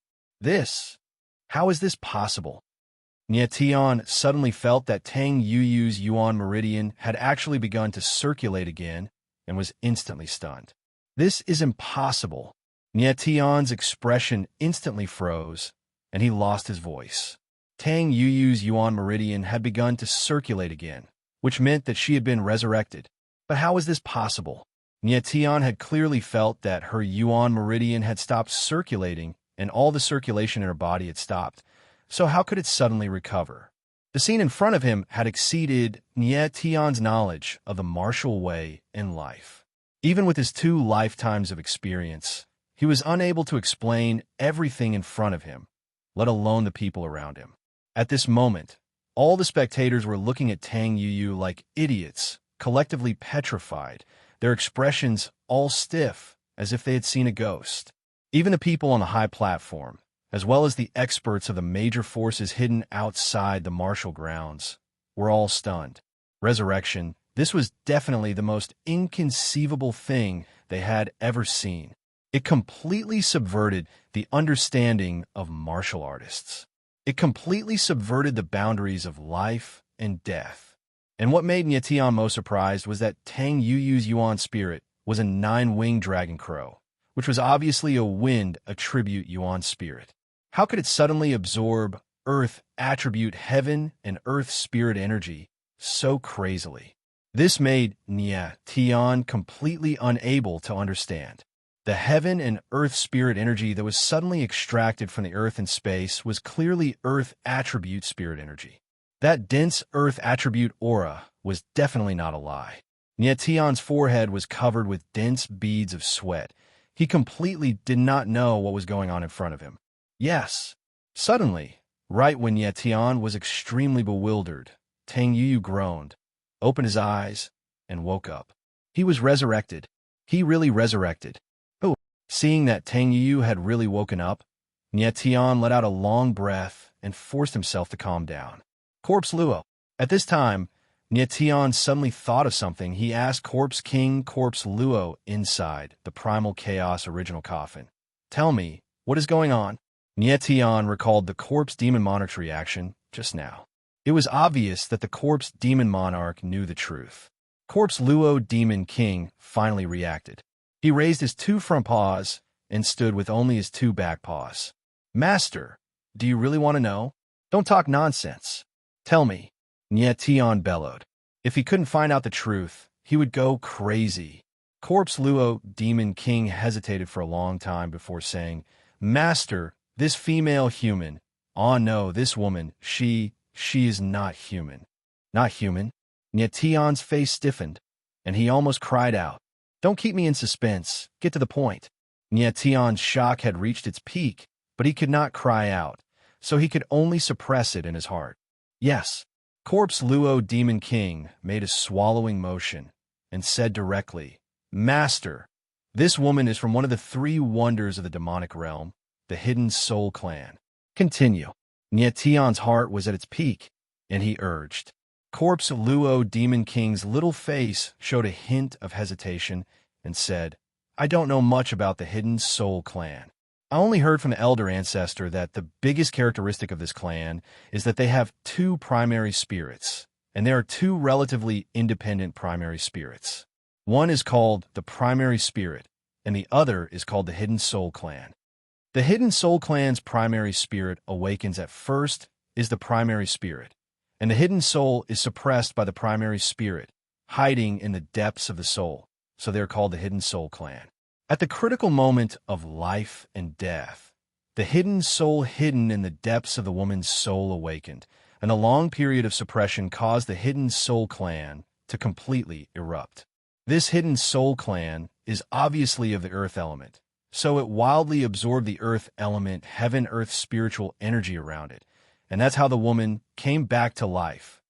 How is this possible? Nie Tian suddenly felt that Tang Yuyu's Yuan meridian had actually begun to circulate again and was instantly stunned. This is impossible. Nie Tian's expression instantly froze, and he lost his voice. Tang Yuyu's Yuan meridian had begun to circulate again, which meant that she had been resurrected. But how is this possible? Nie Tian had clearly felt that her Yuan meridian had stopped circulating and all the circulation in her body had stopped. So how could it suddenly recover? The scene in front of him had exceeded Nie Tian's knowledge of the martial way in life. Even with his 2 lifetimes of experience, he was unable to explain everything in front of him, let alone the people around him. At this moment, all the spectators were looking at Tang Yuyu like idiots, collectively petrified, their expressions all stiff, as if they had seen a ghost. Even the people on the high platform, as well as the experts of the major forces hidden outside the martial grounds, were all stunned. Resurrection, this was definitely the most inconceivable thing they had ever seen. It completely subverted the understanding of martial artists. It completely subverted the boundaries of life and death. And what made Nie Tian most surprised was that Tang Yuyu's Yuan spirit was a 9-winged dragon crow, which was obviously a wind attribute Yuan spirit. How could it suddenly absorb earth attribute heaven and earth spirit energy so crazily? This made Nie Tian completely unable to understand. The heaven and earth spirit energy that was suddenly extracted from the earth and space was clearly earth attribute spirit energy. That dense earth attribute aura was definitely not a lie. Nie Tian's forehead was covered with dense beads of sweat. He completely did not know what was going on in front of him. Yes. Suddenly, right when Nie Tian was extremely bewildered, Tang Yuyu groaned, opened his eyes, and woke up. He was resurrected. He really resurrected. Oh, seeing that Tang Yuyu had really woken up, Nie Tian let out a long breath and forced himself to calm down. Corpse Luo. At this time, Nie Tian suddenly thought of something. He asked Corpse King Corpse Luo inside the Primal Chaos original coffin. Tell me, what is going on? Nie Tian recalled the Corpse Demon Monarch's reaction just now. It was obvious that the Corpse Demon Monarch knew the truth. Corpse Luo Demon King finally reacted. He raised his 2 front paws and stood with only his 2 back paws. Master, do you really want to know? Don't talk nonsense. Tell me. Nie Tian bellowed. If he couldn't find out the truth, he would go crazy. Corpse Luo Demon King hesitated for a long time before saying, Master, this female human. Oh no, this woman, she is not human. Not human? Nie Tian's face stiffened, and he almost cried out. Don't keep me in suspense. Get to the point. Nie Tian's shock had reached its peak, but he could not cry out, so he could only suppress it in his heart. Yes. Corpse Luo Demon King made a swallowing motion and said directly, Master, this woman is from one of the 3 wonders of the demonic realm, the Hidden Soul Clan. Continue. Nie Tian's heart was at its peak, and he urged. Corpse Luo Demon King's little face showed a hint of hesitation and said, I don't know much about the Hidden Soul Clan. I only heard from the elder ancestor that the biggest characteristic of this clan is that they have 2 primary spirits, and there are 2 relatively independent primary spirits. One is called the primary spirit, and the other is called the Hidden Soul Clan. The Hidden Soul Clan's primary spirit awakens at first is the primary spirit, and the hidden soul is suppressed by the primary spirit, hiding in the depths of the soul, so they are called the Hidden Soul Clan. At the critical moment of life and death, the hidden soul hidden in the depths of the woman's soul awakened, and a long period of suppression caused the hidden soul clan to completely erupt. This hidden soul clan is obviously of the earth element, so it wildly absorbed the earth element, heaven-earth spiritual energy around it, and that's how the woman came back to life.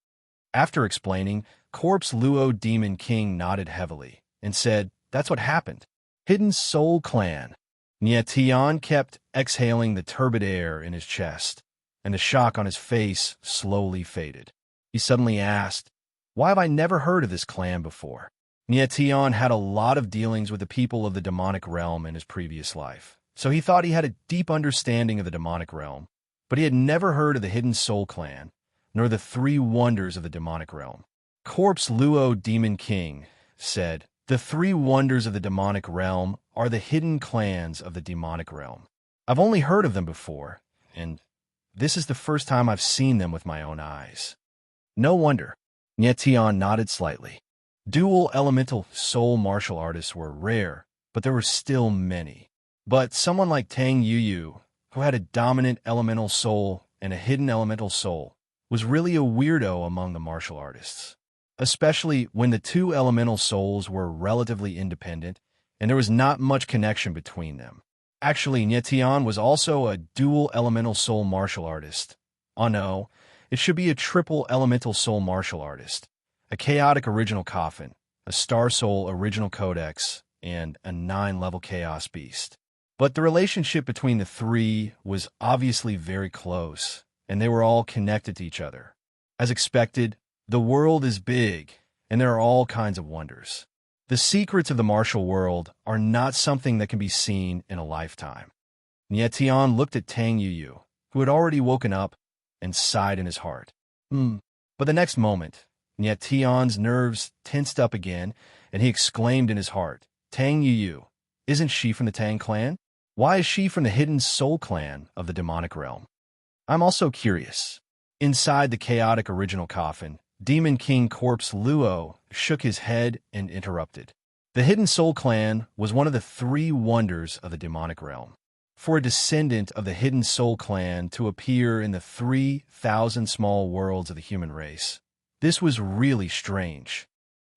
After explaining, Corpse Luo Demon King nodded heavily and said, "That's what happened. Hidden Soul Clan." Tian kept exhaling the turbid air in his chest, and the shock on his face slowly faded. He suddenly asked, "Why have I never heard of this clan before?" Tian had a lot of dealings with the people of the demonic realm in his previous life, so he thought he had a deep understanding of the demonic realm, but he had never heard of the Hidden Soul Clan, nor the three wonders of the demonic realm. Corpse Luo Demon King said, "The three wonders of the demonic realm are the hidden clans of the demonic realm. I've only heard of them before, and this is the first time I've seen them with my own eyes." No wonder. Tian nodded slightly. Dual elemental soul martial artists were rare, but there were still many. But someone like Tang Yuyu, who had a dominant elemental soul and a hidden elemental soul, was really a weirdo among the martial artists, especially when the two elemental souls were relatively independent and there was not much connection between them. Actually, Tian was also a dual elemental soul martial artist. Oh no, it should be a triple elemental soul martial artist, a chaotic original coffin, a star soul original codex, and a 9-level chaos beast. But the relationship between the three was obviously very close, and they were all connected to each other. As expected, the world is big, and there are all kinds of wonders. The secrets of the martial world are not something that can be seen in a lifetime. Tian looked at Tang Yuyu, who had already woken up, and sighed in his heart. But the next moment, Tian's nerves tensed up again, and he exclaimed in his heart, "Tang Yuyu, isn't she from the Tang clan? Why is she from the Hidden Soul Clan of the demonic realm? I'm also curious." Inside the chaotic original coffin, Demon King Corpse Luo shook his head and interrupted. The Hidden Soul Clan was one of the three wonders of the demonic realm. For a descendant of the Hidden Soul Clan to appear in the 3,000 small worlds of the human race, this was really strange.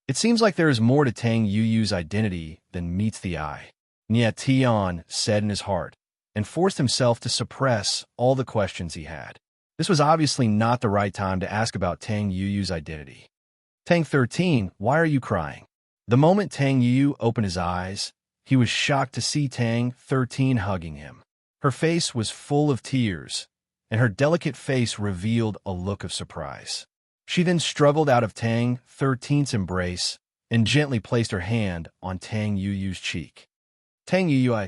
It seems like there is more to Tang Yuyu's identity than meets the eye, Tian said in his heart, and forced himself to suppress all the questions he had. This was obviously not the right time to ask about Tang Yuyu's identity. "Tang 13, why are you crying?" The moment Tang Yuyu opened his eyes, he was shocked to see Tang 13 hugging him. Her face was full of tears, and her delicate face revealed a look of surprise. She then struggled out of Tang 13's embrace and gently placed her hand on Tang Yuyu's cheek. "Tang Yuyu,"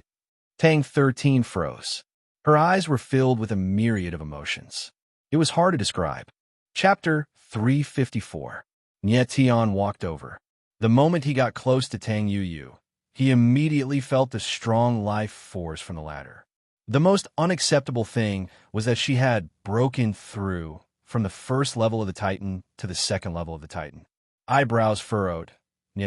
Tang 13 froze. Her eyes were filled with a myriad of emotions. It was hard to describe. Chapter 354. Tian walked over. The moment he got close to Tang Yuyu, he immediately felt the strong life force from the latter. The most unacceptable thing was that she had broken through from the first level of the Titan to the second level of the Titan. Eyebrows furrowed,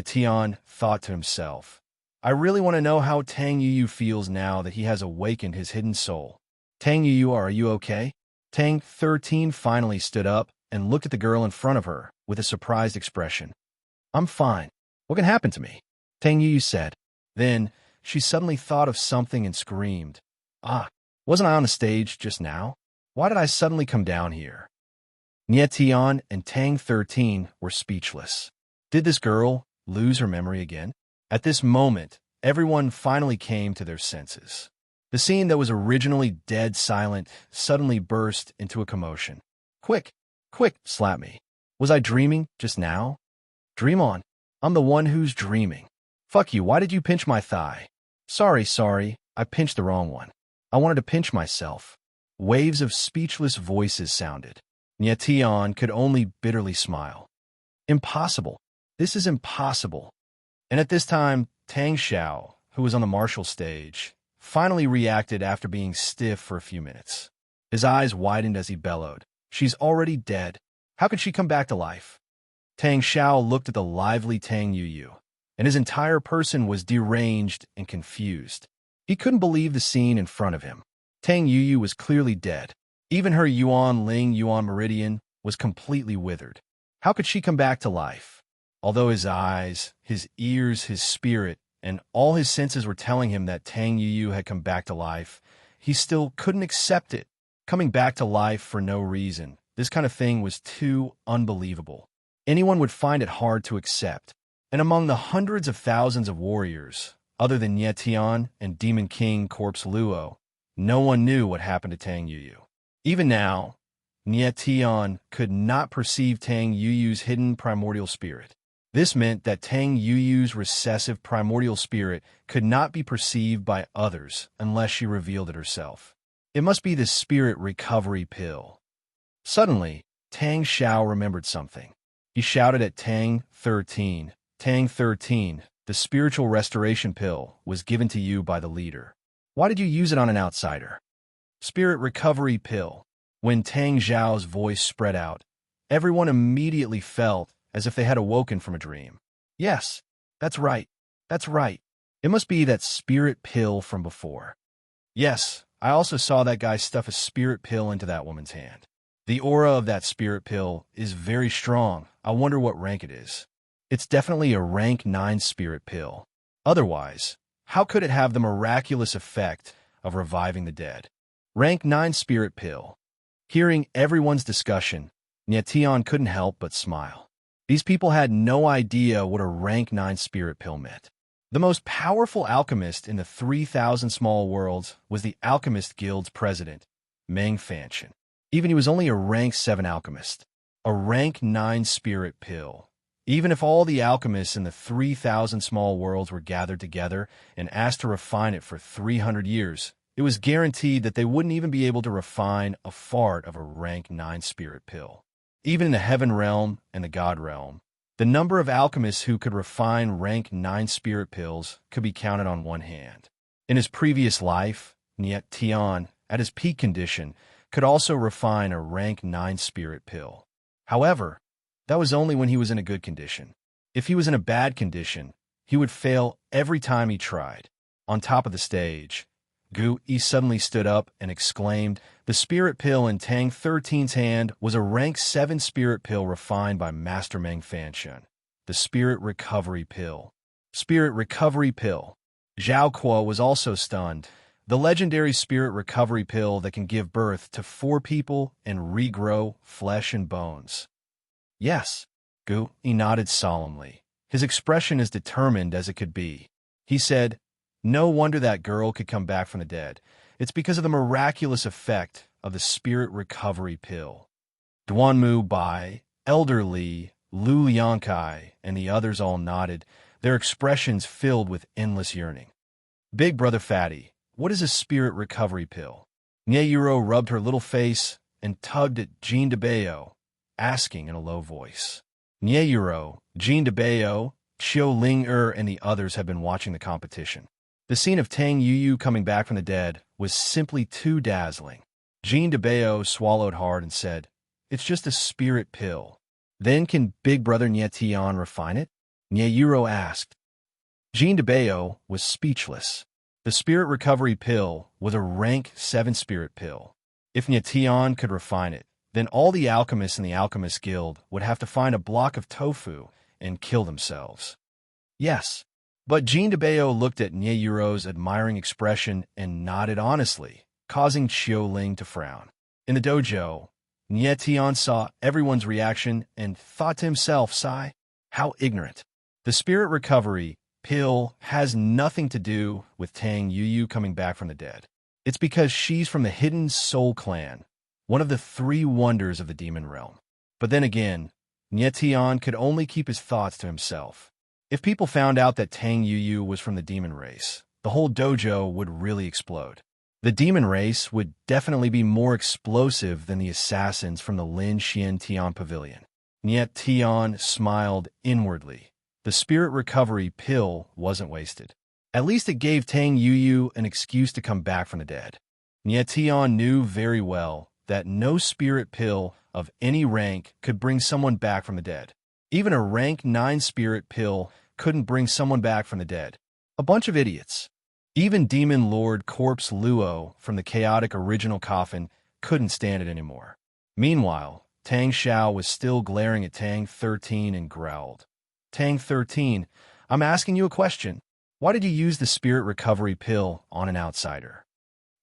Tian thought to himself, "I really want to know how Tang Yuyu feels now that he has awakened his hidden soul. Tang Yuyu, are you okay?" Tang 13 finally stood up and looked at the girl in front of her with a surprised expression. "I'm fine. What can happen to me?" Tang Yuyu said. Then she suddenly thought of something and screamed, "Ah, wasn't I on the stage just now? Why did I suddenly come down here?" Tian and Tang 13 were speechless. Did this girl lose her memory again? At this moment, everyone finally came to their senses. The scene that was originally dead silent suddenly burst into a commotion. Quick, slap me. Was I dreaming just now? Dream on. I'm the one who's dreaming. Fuck you, why did you pinch my thigh? Sorry, I pinched the wrong one. I wanted to pinch myself. Waves of speechless voices sounded. Tian could only bitterly smile. Impossible. This is impossible. And at this time, Tang Xiao, who was on the martial stage, finally reacted after being stiff for a few minutes. His eyes widened as he bellowed, "She's already dead. How could she come back to life?" Tang Xiao looked at the lively Tang Yuyu. and his entire person was deranged and confused. He couldn't believe the scene in front of him. Tang Yuyu was clearly dead. Even her Yuan Ling Yuan Meridian was completely withered. How could she come back to life? Although his eyes, his ears, his spirit, and all his senses were telling him that Tang Yuyu had come back to life, he still couldn't accept it. Coming back to life for no reason, this kind of thing was too unbelievable. Anyone would find it hard to accept. And among the hundreds of thousands of warriors, other than Ye Tian and Demon King Corpse Luo, no one knew what happened to Tang Yuyu. Even now, Ye Tian could not perceive Tang Yuyu's hidden primordial spirit. This meant that Tang Yuyu's recessive primordial spirit could not be perceived by others unless she revealed it herself. It must be the spirit recovery pill. Suddenly, Tang Xiao remembered something. He shouted at Tang 13. Tang 13, the spiritual restoration pill was given to you by the leader. Why did you use it on an outsider? Spirit recovery pill. When Tang Xiao's voice spread out, everyone immediately felt as if they had awoken from a dream. Yes, that's right. That's right. It must be that spirit pill from before. Yes, I also saw that guy stuff a spirit pill into that woman's hand. The aura of that spirit pill is very strong. I wonder what rank it is. It's definitely a rank 9 spirit pill. Otherwise, how could it have the miraculous effect of reviving the dead? Rank 9 spirit pill. Hearing everyone's discussion, Ye Tian couldn't help but smile. These people had no idea what a rank 9 spirit pill meant. The most powerful alchemist in the 3,000 small worlds was the Alchemist Guild's president, Meng Fanchen. Even he was only a rank 7 alchemist. A rank 9 spirit pill. Even if all the alchemists in the 3,000 small worlds were gathered together and asked to refine it for 300 years, it was guaranteed that they wouldn't even be able to refine a fart of a rank 9 spirit pill. Even in the heaven realm and the god realm, the number of alchemists who could refine rank 9 spirit pills could be counted on one hand. In his previous life, Ye Tian, at his peak condition, could also refine a rank 9 spirit pill. However, that was only when he was in a good condition. If he was in a bad condition, he would fail every time he tried. On top of the stage, Gu Yi suddenly stood up and exclaimed, "The spirit pill in Tang 13's hand was a rank 7 spirit pill refined by Master Meng Fanchen. The spirit recovery pill." Spirit recovery pill. Zhao Kuo was also stunned. The legendary spirit recovery pill that can give birth to 4 people and regrow flesh and bones. Yes, Gu Yi nodded solemnly. His expression as determined as it could be. He said, "No wonder that girl could come back from the dead. It's because of the miraculous effect of the spirit recovery pill." Duanmu Bai, Elder Li, Lu Liangkai, and the others all nodded, their expressions filled with endless yearning. "Big Brother Fatty, what is a spirit recovery pill?" Nye Yuro rubbed her little face and tugged at Jean de Bayo, asking in a low voice. Nye Yuro, Jean de Bayo, Xiao Ling and the others had been watching the competition. The scene of Tang Yuyu coming back from the dead was simply too dazzling. Jean de Bayo swallowed hard and said, "It's just a spirit pill. Then can Big Brother Nye Tian refine it?" Nye Yuro asked. Jean de Bayo was speechless. The spirit recovery pill was a rank 7 spirit pill. If Nye Tian could refine it, then all the alchemists in the Alchemist Guild would have to find a block of tofu and kill themselves. Yes, but Jean de Bayo looked at Nye Yuro's admiring expression and nodded honestly, causing Xiao Ling to frown. In the dojo, Nye Tian saw everyone's reaction and thought to himself, sigh, how ignorant. The spirit recovery pill has nothing to do with Tang Yuyu coming back from the dead. It's because she's from the Hidden Soul Clan, one of the 3 wonders of the demon realm. But then again, Nye Tian could only keep his thoughts to himself. If people found out that Tang Yuyu was from the demon race, the whole dojo would really explode. The demon race would definitely be more explosive than the assassins from the Lin Xian Tian Pavilion. Nye Tian smiled inwardly. The spirit recovery pill wasn't wasted. At least it gave Tang Yuyu an excuse to come back from the dead. Nye Tian knew very well that no spirit pill of any rank could bring someone back from the dead. Even a rank 9 spirit pill couldn't bring someone back from the dead. A bunch of idiots. Even Demon Lord Corpse Luo from the chaotic original coffin couldn't stand it anymore. Meanwhile, Tang Xiao was still glaring at Tang 13 and growled. Tang 13, I'm asking you a question. Why did you use the spirit recovery pill on an outsider?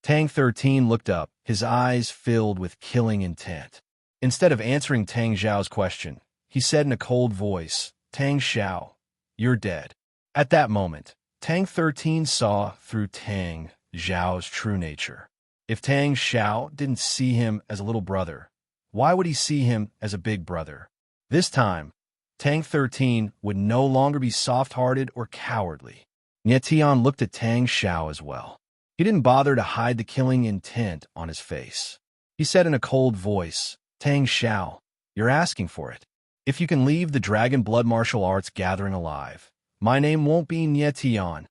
Tang 13 looked up, his eyes filled with killing intent. Instead of answering Tang Xiao's question, he said in a cold voice, Tang Xiao, you're dead. At that moment, Tang 13 saw through Tang Xiao's true nature. If Tang Xiao didn't see him as a little brother, why would he see him as a big brother? This time, Tang 13 would no longer be soft-hearted or cowardly. Nie Tian looked at Tang Xiao as well. He didn't bother to hide the killing intent on his face. He said in a cold voice, Tang Xiao, you're asking for it. If you can leave the Dragon Blood Martial Arts gathering alive, my name won't be Nie Tian.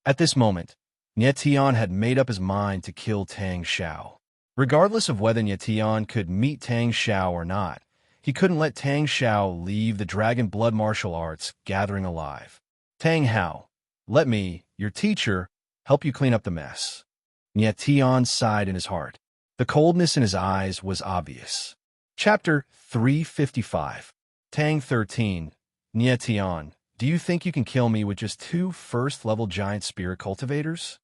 At this moment, Nie Tian had made up his mind to kill Tang Xiao. Regardless of whether Nie Tian could meet Tang Xiao or not, he couldn't let Tang Xiao leave the Dragon Blood Martial Arts gathering alive. Tang Hao, let me, your teacher, help you clean up the mess. Nie Tian sighed in his heart. The coldness in his eyes was obvious. Chapter 355. Tang 13. Nie Tian, do you think you can kill me with just 2 first-level giant spirit cultivators?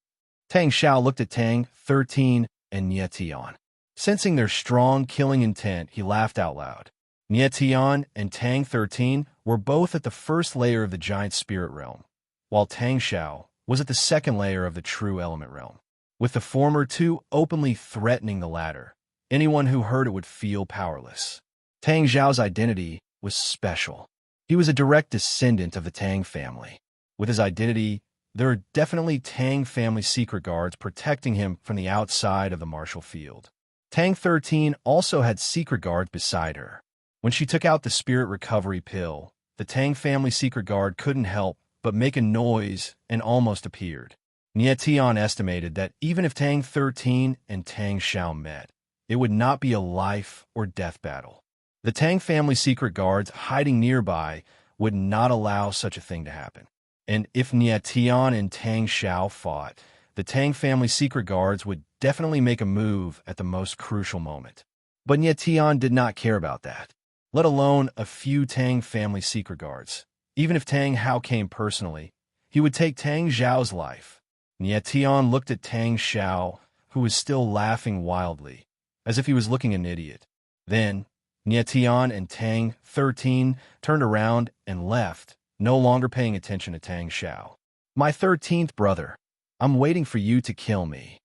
Tang Xiao looked at Tang 13 and Nie Tian. Sensing their strong killing intent, he laughed out loud. Nie Tian and Tang 13 were both at the first layer of the giant spirit realm, while Tang Xiao was at the second layer of the true element realm, with the former two openly threatening the latter. Anyone who heard it would feel powerless. Tang Xiao's identity was special. He was a direct descendant of the Tang family. With his identity, there are definitely Tang family secret guards protecting him from the outside of the martial field. Tang 13 also had secret guards beside her. When she took out the spirit recovery pill, the Tang family secret guard couldn't help but make a noise and almost appeared. Nie Tian estimated that even if Tang 13 and Tang Xiao met, it would not be a life or death battle. The Tang family secret guards hiding nearby would not allow such a thing to happen. And if Nie Tian and Tang Xiao fought, the Tang family secret guards would definitely make a move at the most crucial moment. But Nie Tian did not care about that, let alone a few Tang family secret guards. Even if Tang Hao came personally, he would take Tang Xiao's life. Nie Tian looked at Tang Xiao, who was still laughing wildly, as if he was looking an idiot. Then, Nie Tian and Tang 13 turned around and left, no longer paying attention to Tang Xiao. My 13th brother, I'm waiting for you to kill me.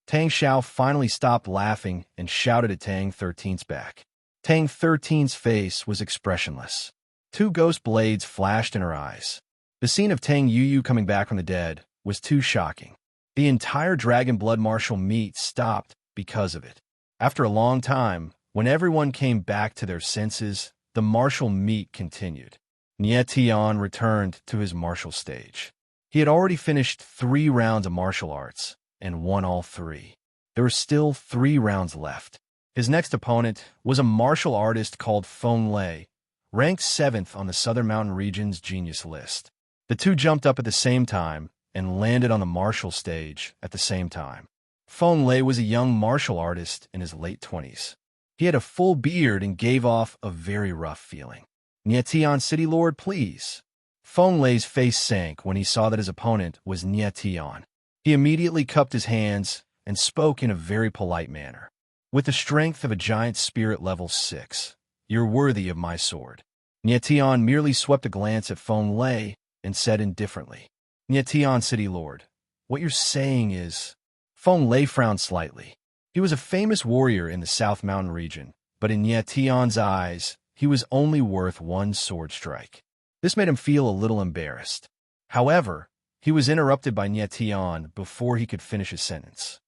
Tang Xiao finally stopped laughing and shouted at Tang 13's back. Tang 13's face was expressionless. 2 ghost blades flashed in her eyes. The scene of Tang Yuyu coming back from the dead was too shocking. The entire Dragon Blood Martial meet stopped because of it. After a long time, when everyone came back to their senses, the martial meet continued. Nie Tian returned to his martial stage. He had already finished 3 rounds of martial arts and won all 3. There were still 3 rounds left. His next opponent was a martial artist called Feng Lei, ranked 7th on the Southern Mountain region's genius list. The 2 jumped up at the same time and landed on the martial stage at the same time. Feng Lei was a young martial artist in his late 20s. He had a full beard and gave off a very rough feeling. Nie Tian, City Lord, please. Feng Lei's face sank when he saw that his opponent was Nie Tian. He immediately cupped his hands and spoke in a very polite manner. With the strength of a giant spirit level 6, you're worthy of my sword. Nie Tian merely swept a glance at Feng Lei and said indifferently, Nie Tian, City Lord, what you're saying is... Feng Lei frowned slightly. He was a famous warrior in the South Mountain region, but in Nie Tian's eyes, he was only worth 1 sword strike. This made him feel a little embarrassed. However, he was interrupted by Nie Tian before he could finish his sentence.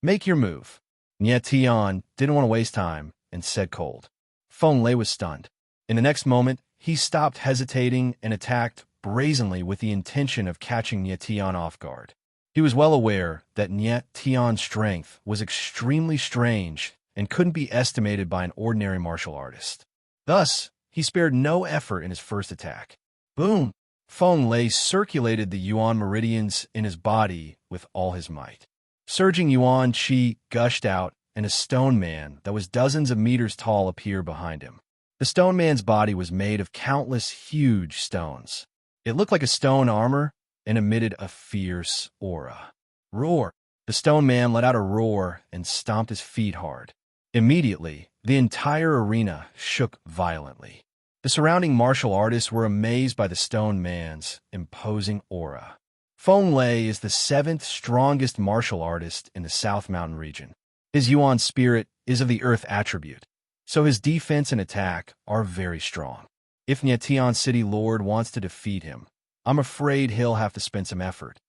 Make your move. Nie Tian didn't want to waste time and said cold. Feng Lei was stunned. In the next moment, he stopped hesitating and attacked brazenly with the intention of catching Nie Tian off guard. He was well aware that Nie Tian's strength was extremely strange and couldn't be estimated by an ordinary martial artist. Thus, he spared no effort in his first attack. Boom! Feng Lei circulated the yuan meridians in his body with all his might. Surging yuan qi gushed out, and a stone man that was dozens of meters tall appeared behind him. The stone man's body was made of countless huge stones. It looked like a stone armor and emitted a fierce aura. Roar! The stone man let out a roar and stomped his feet hard. Immediately, the entire arena shook violently. The surrounding martial artists were amazed by the stone man's imposing aura. Feng Lei is the 7th strongest martial artist in the South Mountain region. His yuan spirit is of the earth attribute, so his defense and attack are very strong. If Nietian City Lord wants to defeat him, I'm afraid he'll have to spend some effort.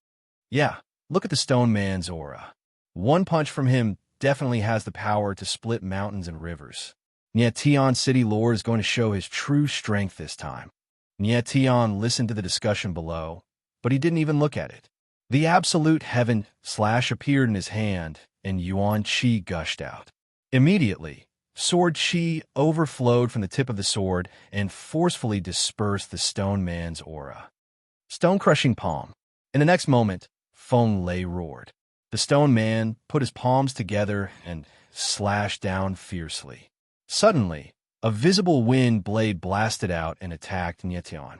Yeah, look at the stone man's aura. One punch from him definitely has the power to split mountains and rivers. Nietian City Lord is going to show his true strength this time. Nietian listened to the discussion below, but he didn't even look at it. The absolute heaven slash appeared in his hand, and yuan qi gushed out. Immediately, sword qi overflowed from the tip of the sword and forcefully dispersed the stone man's aura. Stone-crushing palm. In the next moment, Feng Lei roared. The stone man put his palms together and slashed down fiercely. Suddenly, a visible wind blade blasted out and attacked Nietian.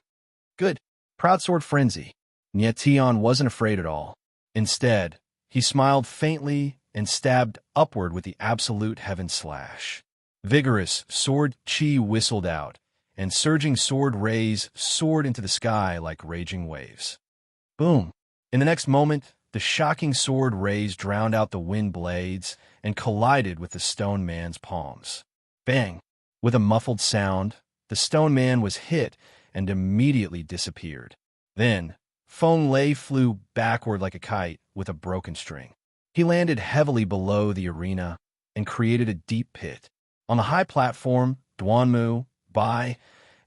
Good. Proud sword frenzy. Nietian wasn't afraid at all. Instead, he smiled faintly and stabbed upward with the absolute heaven slash. Vigorous sword qi whistled out, and surging sword rays soared into the sky like raging waves. Boom! In the next moment, the shocking sword rays drowned out the wind blades and collided with the stone man's palms. Bang! With a muffled sound, the stone man was hit and immediately disappeared. Then, Feng Lei flew backward like a kite with a broken string. He landed heavily below the arena and created a deep pit. On the high platform, Duanmu, Bai,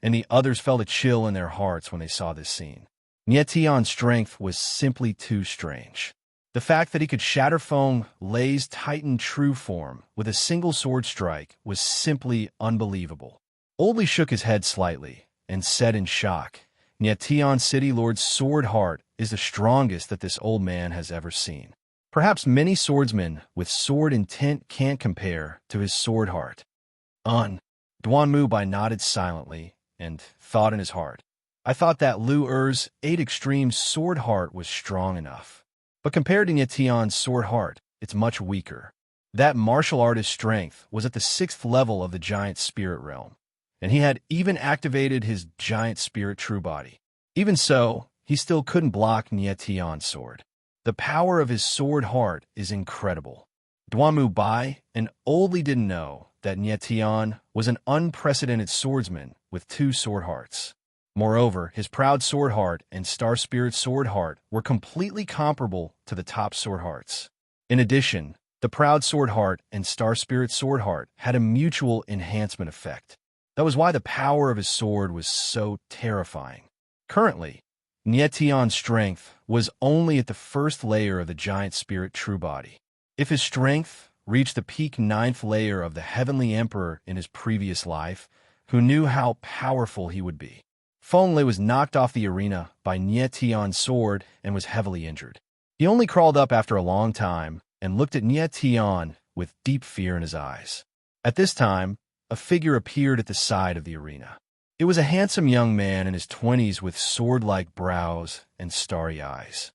and the others felt a chill in their hearts when they saw this scene. Nietian's strength was simply too strange. The fact that he could shatter Feng Lei's Titan true form with a single sword strike was simply unbelievable. Oldly shook his head slightly and said in shock, Nietian City Lord's sword heart is the strongest that this old man has ever seen. Perhaps many swordsmen with sword intent can't compare to his sword heart. Duanmu Bai nodded silently and thought in his heart. I thought that Lu Er's 8 extreme sword heart was strong enough. But compared to Nietian's sword heart, it's much weaker. That martial artist's strength was at the 6th level of the giant spirit realm, and he had even activated his giant spirit true body. Even so, he still couldn't block Nietian's sword. The power of his sword heart is incredible. Duanmu Bai and Oldly didn't know that Nietian was an unprecedented swordsman with 2 sword hearts. Moreover, his proud sword heart and star spirit sword heart were completely comparable to the top sword hearts. In addition, the proud sword heart and star spirit sword heart had a mutual enhancement effect. That was why the power of his sword was so terrifying. Currently, Nietian's strength was only at the 1st layer of the giant spirit true body. If his strength reached the peak 9th layer of the heavenly emperor in his previous life, who knew how powerful he would be. Feng Lei was knocked off the arena by Nietian's sword and was heavily injured. He only crawled up after a long time and looked at Nietian with deep fear in his eyes. At this time, a figure appeared at the side of the arena. It was a handsome young man in his 20s with sword-like brows and starry eyes.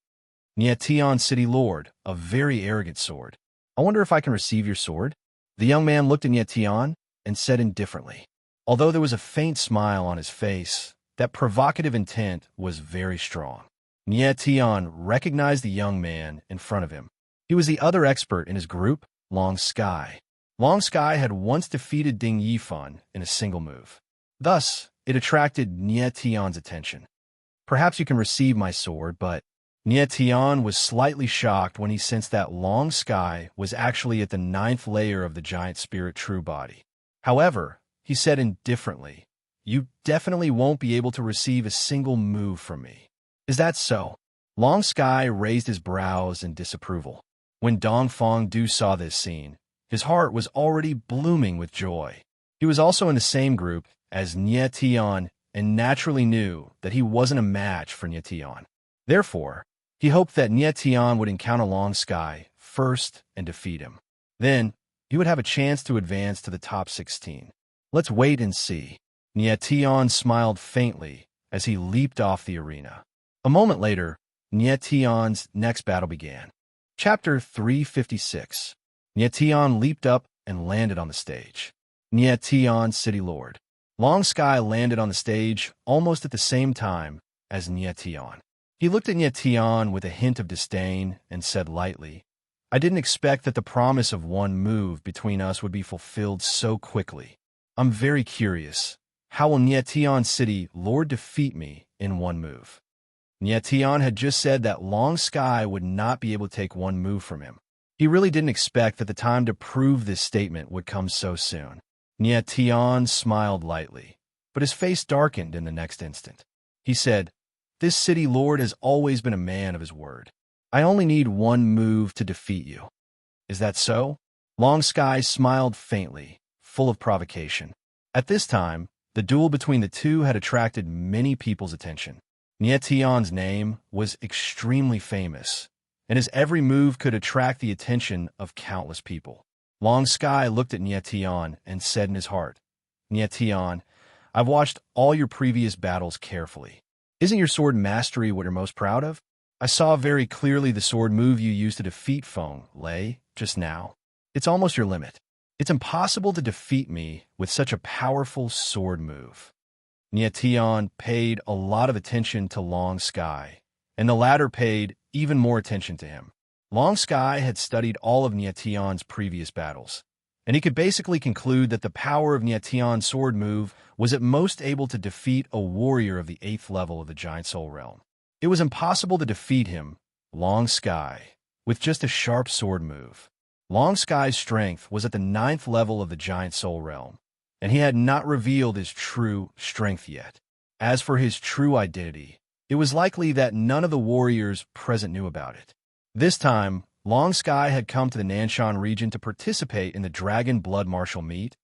Nietian City Lord, a very arrogant sword. I wonder if I can receive your sword? The young man looked at Nietian and said indifferently. Although there was a faint smile on his face, that provocative intent was very strong. Nietian recognized the young man in front of him. He was the other expert in his group, Long Sky. Long Sky had once defeated Ding Yifan in a single move. Thus, it attracted Nietian's attention. Perhaps you can receive my sword, but Nietian was slightly shocked when he sensed that Long Sky was actually at the 9th layer of the giant spirit true body. However, he said indifferently, you definitely won't be able to receive a single move from me. Is that so? Long Sky raised his brows in disapproval. When Dong Fong Du saw this scene, his heart was already blooming with joy. He was also in the same group as Nietian and naturally knew that he wasn't a match for Nyetian. Therefore, he hoped that Nyetian would encounter Long Sky first and defeat him. Then, he would have a chance to advance to the top 16. Let's wait and see. Nyetian smiled faintly as he leaped off the arena. A moment later, Nyetian's next battle began. Chapter 356. Nyetian leaped up and landed on the stage. Nyetian, City Lord. Long Sky landed on the stage almost at the same time as Nyetian. He looked at Nyetian with a hint of disdain and said lightly, "I didn't expect that the promise of one move between us would be fulfilled so quickly. I'm very curious. How will Nyetian City Lord defeat me in one move?" Nyetian had just said that Long Sky would not be able to take one move from him. He really didn't expect that the time to prove this statement would come so soon. Nyetian smiled lightly, but his face darkened in the next instant. He said, "This city lord has always been a man of his word. I only need one move to defeat you. Is that so?" Long Sky smiled faintly, full of provocation. At this time, the duel between the two had attracted many people's attention. Nyetian's name was extremely famous, and his every move could attract the attention of countless people. Long Sky looked at Nyetian and said in his heart, "Nyetian, I've watched all your previous battles carefully. Isn't your sword mastery what you're most proud of? I saw very clearly the sword move you used to defeat Feng Lei just now. It's almost your limit. It's impossible to defeat me with such a powerful sword move." Nyetian paid a lot of attention to Long Sky, and the latter paid even more attention to him. Long Sky had studied all of Nyetian's previous battles, and he could basically conclude that the power of Nyetian's sword move was at most able to defeat a warrior of the 8th level of the Giant Soul Realm. It was impossible to defeat him, Long Sky, with just a sharp sword move. Long Sky's strength was at the 9th level of the Giant Soul Realm, and he had not revealed his true strength yet. As for his true identity, it was likely that none of the warriors present knew about it. This time, Long Sky had come to the Nanshan region to participate in the Dragon Blood Martial Meet,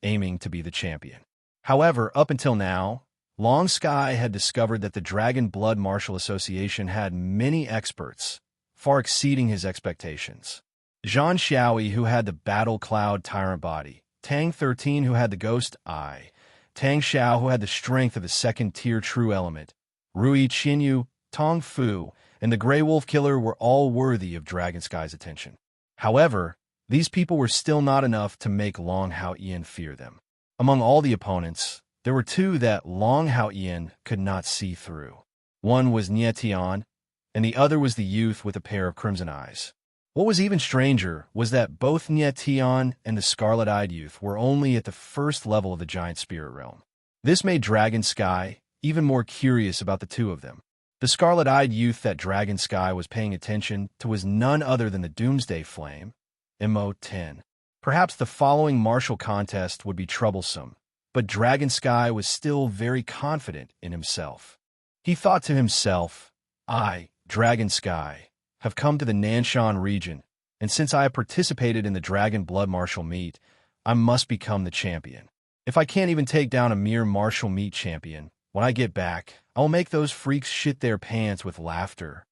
aiming to be the champion. However, up until now, Long Sky had discovered that the Dragon Blood Martial Association had many experts, far exceeding his expectations. Zhang Xiaoi, who had the Battle Cloud Tyrant Body, Tang 13, who had the Ghost Eye, Tang Xiao, who had the strength of the 2nd-tier True Element, Rui Qinyu, Tong Fu, and the Grey Wolf Killer were all worthy of Dragon Sky's attention. However, these people were still not enough to make Long Haoyan fear them. Among all the opponents, there were two that Long Haoyan could not see through. One was Nyetian, and the other was the youth with a pair of crimson eyes. What was even stranger was that both Nyetian and the scarlet-eyed youth were only at the 1st level of the Giant Spirit Realm. This made Dragon Sky even more curious about the two of them. The scarlet-eyed youth that Dragon Sky was paying attention to was none other than the Doomsday Flame, MO10. Perhaps the following martial contest would be troublesome, but Dragon Sky was still very confident in himself. He thought to himself, "I, Dragon Sky, have come to the Nanshan region, and since I have participated in the Dragon Blood Martial Meet, I must become the champion. If I can't even take down a mere martial meet champion, when I get back, I will make those freaks shit their pants with laughter."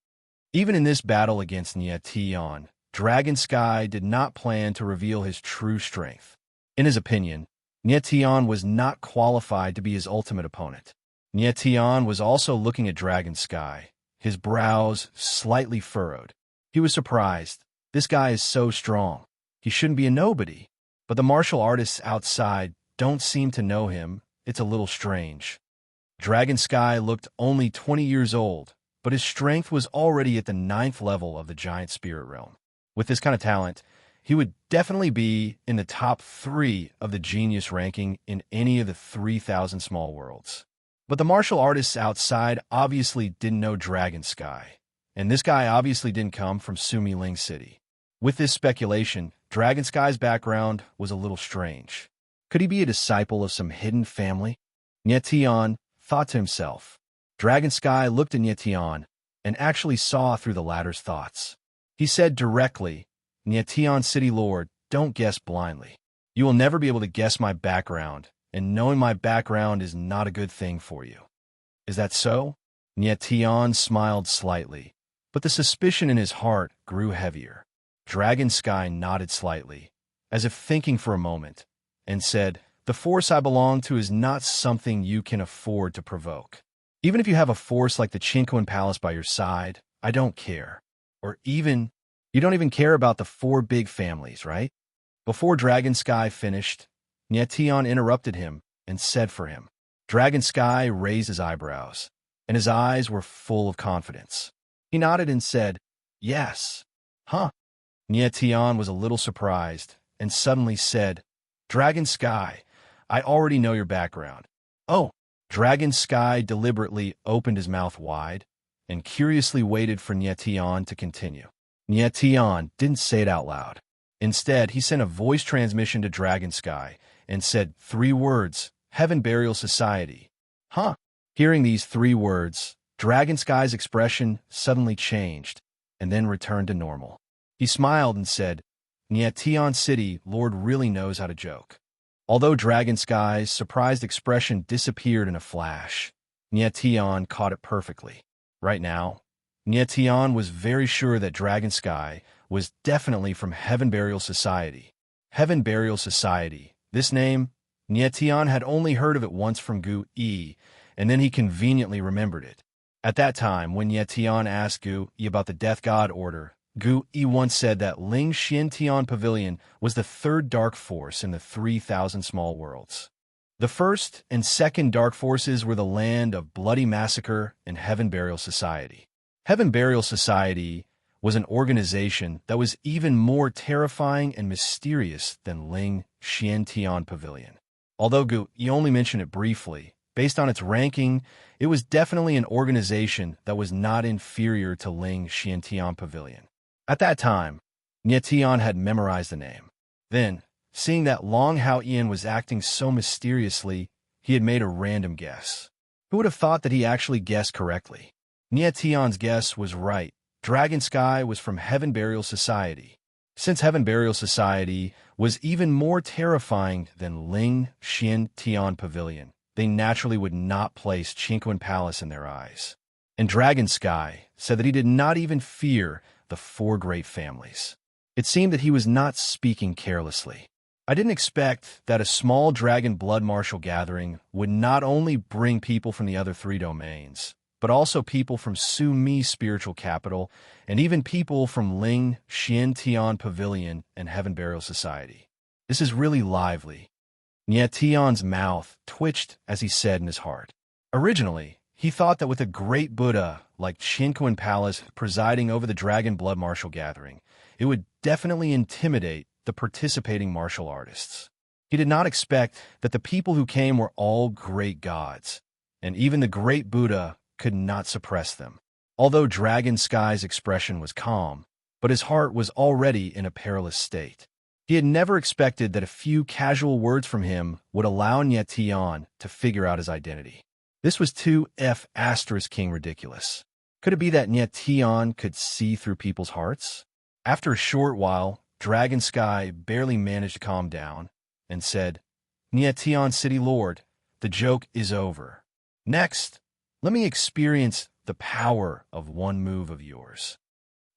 Even in this battle against Nyetian, Dragon Sky did not plan to reveal his true strength. In his opinion, Nyetian was not qualified to be his ultimate opponent. Nyetian was also looking at Dragon Sky, his brows slightly furrowed. He was surprised. This guy is so strong. He shouldn't be a nobody. But the martial artists outside don't seem to know him. It's a little strange. Dragon Sky looked only 20 years old, but his strength was already at the 9th level of the Giant Spirit Realm. With this kind of talent, he would definitely be in the top 3 of the genius ranking in any of the 3,000 small worlds. But the martial artists outside obviously didn't know Dragon Sky, and this guy obviously didn't come from Sumi Ling City. With this speculation, Dragon Sky's background was a little strange. Could he be a disciple of some hidden family? Nyetian thought to himself. Dragon Sky looked at Nyetian and actually saw through the latter's thoughts. He said directly, "Nyetian City Lord, don't guess blindly. You will never be able to guess my background, and knowing my background is not a good thing for you. Is that so? Tian smiled slightly, but the suspicion in his heart grew heavier. Dragon Sky nodded slightly, as if thinking for a moment, and said, "The force I belong to is not something you can afford to provoke. Even if you have a force like the Chinquan Palace by your side, I don't care. Or even, you don't even care about the 4 big families, right?" Before Dragon Sky finished, Tian interrupted him and said for him. Dragon Sky raised his eyebrows, and his eyes were full of confidence. He nodded and said, "Yes." "Huh?" Tian was a little surprised and suddenly said, "Dragon Sky, I already know your background." "Oh." Dragon Sky deliberately opened his mouth wide and curiously waited for Tian to continue. Tian didn't say it out loud. Instead, he sent a voice transmission to Dragon Sky and said 3 words, "Heaven Burial Society." "Huh?" Hearing these 3 words, Dragon Sky's expression suddenly changed and then returned to normal. He smiled and said, "Tian City Lord really knows how to joke." Although Dragon Sky's surprised expression disappeared in a flash, Tian caught it perfectly. Right now, Tian was very sure that Dragon Sky was definitely from Heaven Burial Society. Heaven Burial Society. This name, Tian had only heard of it once from Gu Yi, and then he conveniently remembered it. At that time, when Tian asked Gu Yi about the Death God Order, Gu Yi once said that Ling Xiantian Pavilion was the 3rd dark force in the 3,000 small worlds. The 1st and 2nd dark forces were the land of bloody massacre and Heaven Burial Society. Heaven Burial Society was an organization that was even more terrifying and mysterious than Ling Xiantian Pavilion. Although Gu Yi only mentioned it briefly, based on its ranking, it was definitely an organization that was not inferior to Ling Xiantian Pavilion. At that time, Tian had memorized the name. Then, seeing that Long Hao Ian was acting so mysteriously, he had made a random guess. Who would have thought that he actually guessed correctly? Tian's guess was right. Dragon Sky was from Heaven Burial Society. Since Heaven Burial Society was even more terrifying than Ling Xiantian Pavilion, they naturally would not place Chinquan Palace in their eyes. And Dragon Sky said that he did not even fear the 4 great families. It seemed that he was not speaking carelessly. I didn't expect that a small dragon blood martial gathering would not only bring people from the other 3 domains, but also people from Su Mi Spiritual Capital and even people from Ling Xiantian Pavilion and Heaven Burial Society. This is really lively. Tian's mouth twitched as he said in his heart. Originally, he thought that with a great Buddha like Chinquan Palace presiding over the Dragon Blood Martial Gathering, it would definitely intimidate the participating martial artists. He did not expect that the people who came were all great gods, and even the great Buddha could not suppress them. Although Dragon Sky's expression was calm, but his heart was already in a perilous state. He had never expected that a few casual words from him would allow Tian to figure out his identity. This was too King ridiculous. Could it be that Tian could see through people's hearts? After a short while, Dragon Sky barely managed to calm down and said, "Tian City Lord, the joke is over. Next, let me experience the power of one move of yours."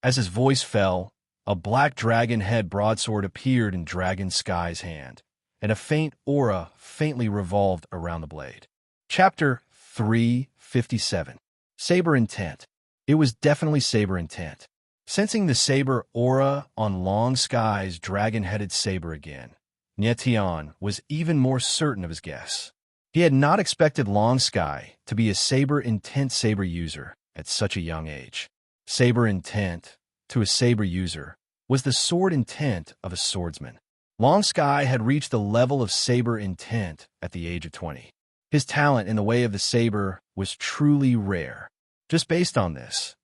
As his voice fell, a black dragon head broadsword appeared in Dragon Sky's hand, and a faint aura faintly revolved around the blade. Chapter 357. Saber Intent. It was definitely Saber Intent. Sensing the saber aura on Long Sky's dragon-headed saber again, Tian was even more certain of his guess. He had not expected Long Sky to be a Saber Intent saber user at such a young age. Saber Intent, to a saber user, was the sword intent of a swordsman. Long Sky had reached the level of Saber Intent at the age of 20. His talent in the way of the saber was truly rare. Just based on this,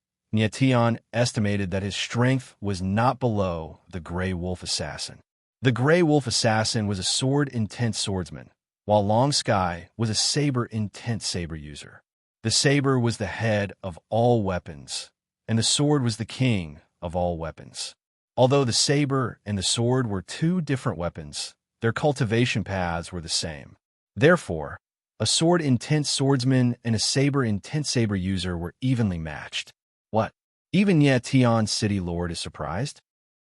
Tian estimated that his strength was not below the Grey Wolf Assassin. The Grey Wolf Assassin was a sword intent swordsman, while Long Sky was a saber intent saber user. The saber was the head of all weapons, and the sword was the king of all weapons. Although the saber and the sword were 2 different weapons, their cultivation paths were the same. Therefore, a sword-intense swordsman and a saber-intense saber user were evenly matched. What? Even Nye Tion's city lord is surprised?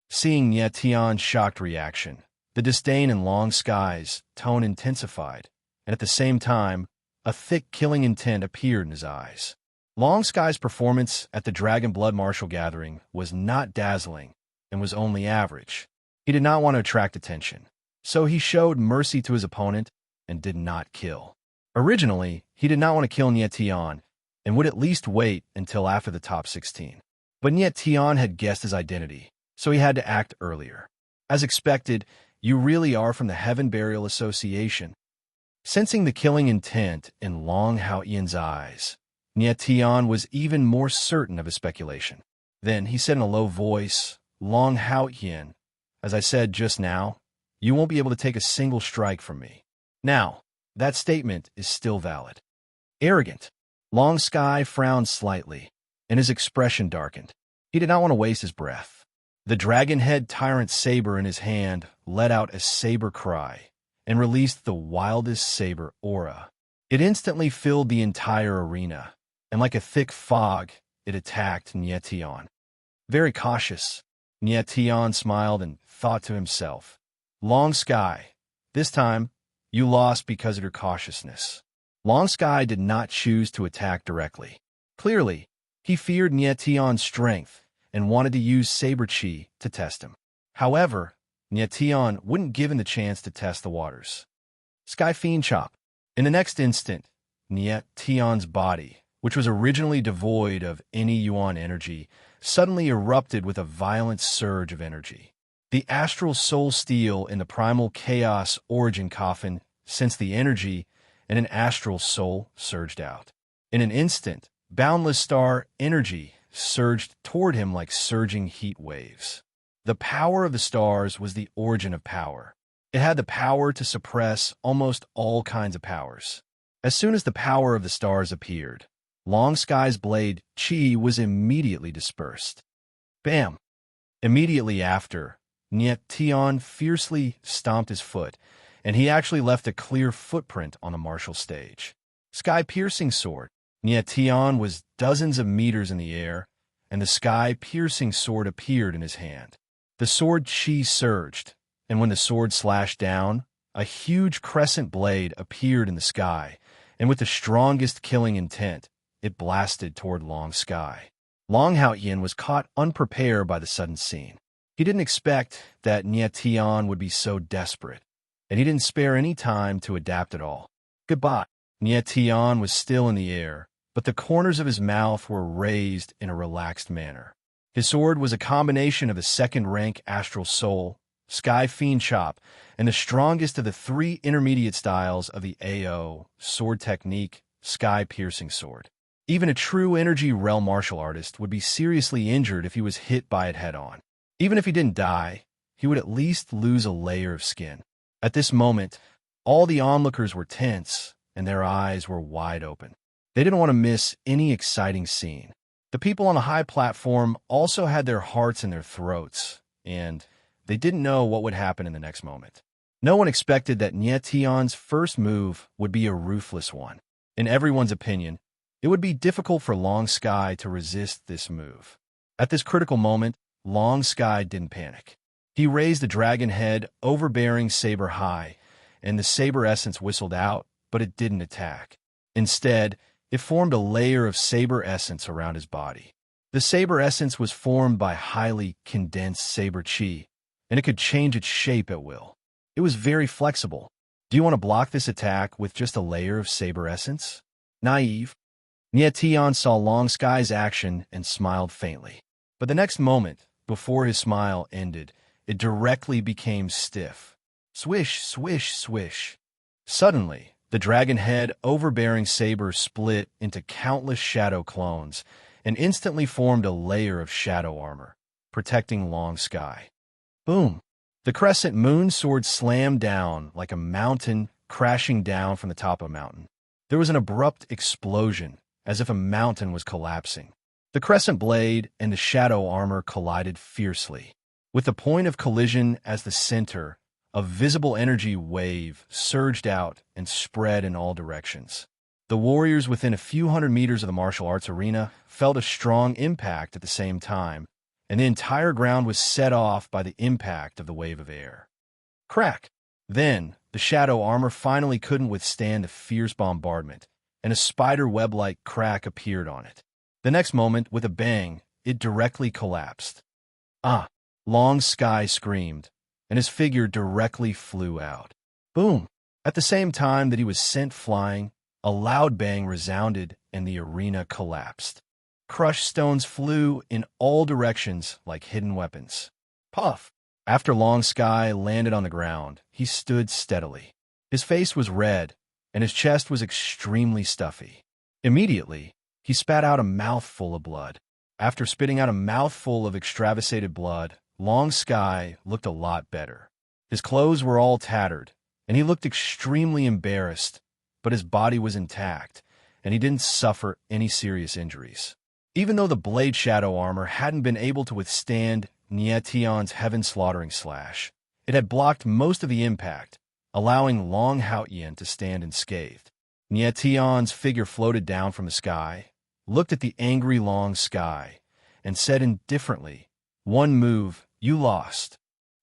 Seeing Nye Tion's shocked reaction, the disdain in Long Sky's tone intensified, and at the same time, a thick killing intent appeared in his eyes. Long Sky's performance at the Dragon Blood Martial Gathering was not dazzling and was only average. He did not want to attract attention, so he showed mercy to his opponent and did not kill. Originally, he did not want to kill Nye Tion and would at least wait until after the top 16. But Nye Tion had guessed his identity, so he had to act earlier. As expected, "You really are from the Heaven Burial Association." Sensing the killing intent in Long Haotian's eyes, Nye Tion was even more certain of his speculation. Then he said in a low voice, "Long Haotian, as I said just now, you won't be able to take a single strike from me." Now, that statement is still valid. Arrogant. Long Sky frowned slightly, and his expression darkened. He did not want to waste his breath. The dragon-head tyrant saber in his hand let out a saber cry and released the wildest saber aura. It instantly filled the entire arena, and like a thick fog, it attacked Nye Tion. Very cautious, Nye Tion smiled and thought to himself, "Long Sky, this time, you lost because of your cautiousness." Long Sky did not choose to attack directly. Clearly, he feared Nye Tion's strength and wanted to use Saber Chi to test him. However, Nye Tion wouldn't give him the chance to test the waters. Sky Fiend Chop. In the next instant, Nye Tion's body, which was originally devoid of any Yuan energy, suddenly erupted with a violent surge of energy. The astral soul steel in the primal chaos origin coffin sensed the energy, and an astral soul surged out. In an instant, boundless star energy surged toward him like surging heat waves. The power of the stars was the origin of power. It had the power to suppress almost all kinds of powers. As soon as the power of the stars appeared, Long Sky's blade Chi was immediately dispersed. Bam! Immediately after, Nye Tion fiercely stomped his foot, and he actually left a clear footprint on the martial stage. Sky-piercing sword. Nye Tion was dozens of meters in the air, and the sky-piercing sword appeared in his hand. The sword Chi surged, and when the sword slashed down, a huge crescent blade appeared in the sky, and with the strongest killing intent, it blasted toward Long Sky. Long Haotian was caught unprepared by the sudden scene. He didn't expect that Nye Tion would be so desperate, and he didn't spare any time to adapt at all. Goodbye. Nye Tion was still in the air, but the corners of his mouth were raised in a relaxed manner. His sword was a combination of a second-rank astral soul, Sky Fiend Chop, and the strongest of the three intermediate styles of the AO sword technique, Sky-piercing sword. Even a true energy realm martial artist would be seriously injured if he was hit by it head-on. Even if he didn't die, he would at least lose a layer of skin. At this moment, all the onlookers were tense, and their eyes were wide open. They didn't want to miss any exciting scene. The people on the high platform also had their hearts in their throats, and they didn't know what would happen in the next moment. No one expected that Nye Tion's first move would be a ruthless one. In everyone's opinion, it would be difficult for Long Sky to resist this move. At this critical moment, Long Sky didn't panic. He raised the dragon head, overbearing saber high, and the saber essence whistled out, but it didn't attack. Instead, it formed a layer of saber essence around his body. The saber essence was formed by highly condensed saber chi, and it could change its shape at will. It was very flexible. Do you want to block this attack with just a layer of saber essence? Naive. Nye Tion saw Long Sky's action and smiled faintly. But the next moment, before his smile ended, it directly became stiff. Swish, swish, swish. Suddenly, the dragon head overbearing saber split into countless shadow clones and instantly formed a layer of shadow armor, protecting Long Sky. Boom! The crescent moon sword slammed down like a mountain crashing down from the top of a mountain. There was an abrupt explosion, as if a mountain was collapsing. The crescent blade and the shadow armor collided fiercely. With the point of collision as the center, a visible energy wave surged out and spread in all directions. The warriors within a few hundred meters of the martial arts arena felt a strong impact at the same time, and the entire ground was set off by the impact of the wave of air. Crack! Then, the shadow armor finally couldn't withstand the fierce bombardment, and a spider web-like crack appeared on it. The next moment, with a bang, it directly collapsed. Ah! Long Sky screamed, and his figure directly flew out. Boom! At the same time that he was sent flying, a loud bang resounded and the arena collapsed. Crushed stones flew in all directions like hidden weapons. Puff! After Long Sky landed on the ground, he stood steadily. His face was red, and his chest was extremely stuffy. Immediately, he spat out a mouthful of blood. After spitting out a mouthful of extravasated blood, Long Sky looked a lot better. His clothes were all tattered, and he looked extremely embarrassed, but his body was intact, and he didn't suffer any serious injuries. Even though the blade shadow armor hadn't been able to withstand Nietion's heaven-slaughtering slash, it had blocked most of the impact, allowing Long Haotian to stand unscathed. Nietion's figure floated down from the sky, looked at the angry Long Sky, and said indifferently, "One move, you lost."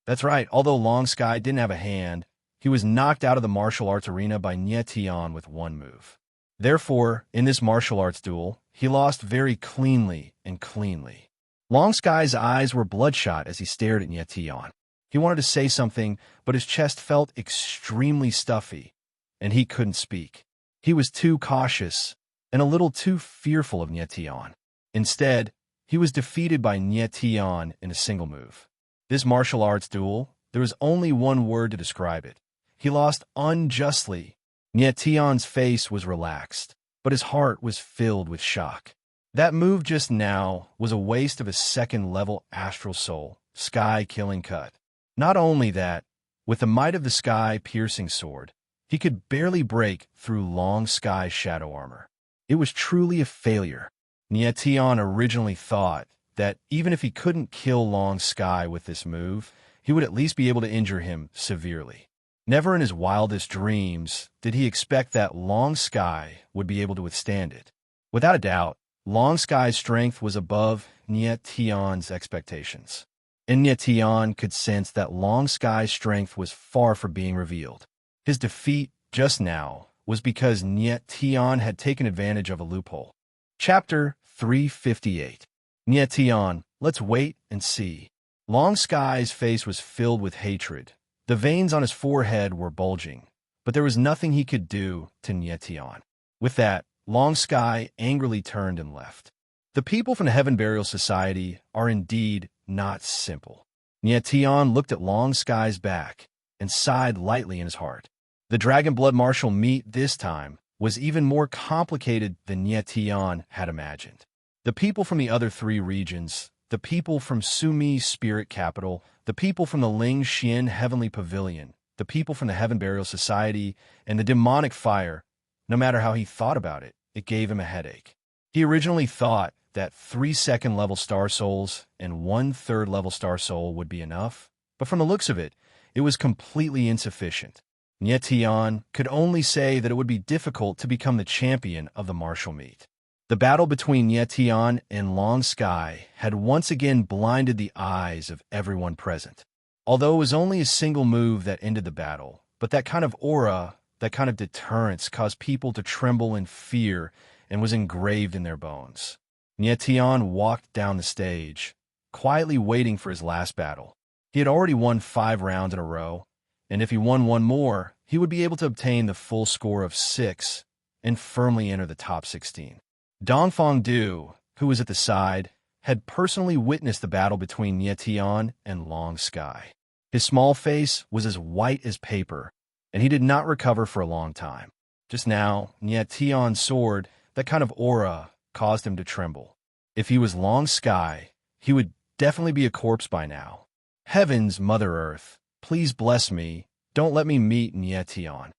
That's right, although Long Sky didn't have a hand, he was knocked out of the martial arts arena by Nietion with one move. Therefore, in this martial arts duel, he lost very cleanly and cleanly. Long Sky's eyes were bloodshot as he stared at Nietion. He wanted to say something, but his chest felt extremely stuffy, and he couldn't speak. He was too cautious and a little too fearful of Nietion. Instead, he was defeated by Nietion in a single move. This martial arts duel, there was only one word to describe it. He lost unjustly. Nietion's face was relaxed, but his heart was filled with shock. That move just now was a waste of a second-level astral soul, sky-killing cut. Not only that, with the might of the sky-piercing sword, he could barely break through Long Sky's shadow armor. It was truly a failure. Nietion originally thought that even if he couldn't kill Long Sky with this move, he would at least be able to injure him severely. Never in his wildest dreams did he expect that Long Sky would be able to withstand it. Without a doubt, Long Sky's strength was above Nietion's expectations, and Nietion could sense that Long Sky's strength was far from being revealed. His defeat just now was because Nietion had taken advantage of a loophole. Chapter 358. Nietion, let's wait and see. Long Sky's face was filled with hatred. The veins on his forehead were bulging, but there was nothing he could do to Nietion. With that, Long Sky angrily turned and left. The people from the Heaven Burial Society are indeed not simple. Nietion looked at Long Sky's back and sighed lightly in his heart. The Dragon Blood Martial meet this time was even more complicated than Nietion had imagined. The people from the other three regions, the people from Sumi's Spirit Capital, the people from the Ling Xian Heavenly Pavilion, the people from the Heaven Burial Society, and the demonic fire, no matter how he thought about it, it gave him a headache. He originally thought that 3 second-level star souls and 1/3 level star soul would be enough, but from the looks of it, it was completely insufficient. Nietion could only say that it would be difficult to become the champion of the martial meet. The battle between Nietion and Long Sky had once again blinded the eyes of everyone present. Although it was only a single move that ended the battle, but that kind of aura, that kind of deterrence caused people to tremble in fear and was engraved in their bones. Nietion walked down the stage, quietly waiting for his last battle. He had already won 5 rounds in a row, and if he won one more, he would be able to obtain the full score of 6 and firmly enter the top 16. Dongfang Du, who was at the side, had personally witnessed the battle between Nietion and Long Sky. His small face was as white as paper, and he did not recover for a long time. Just now, Nietion's sword, that kind of aura, caused him to tremble. If he was Long Sky, he would definitely be a corpse by now. Heavens, Mother Earth, please bless me. Don't let me meet Nietion.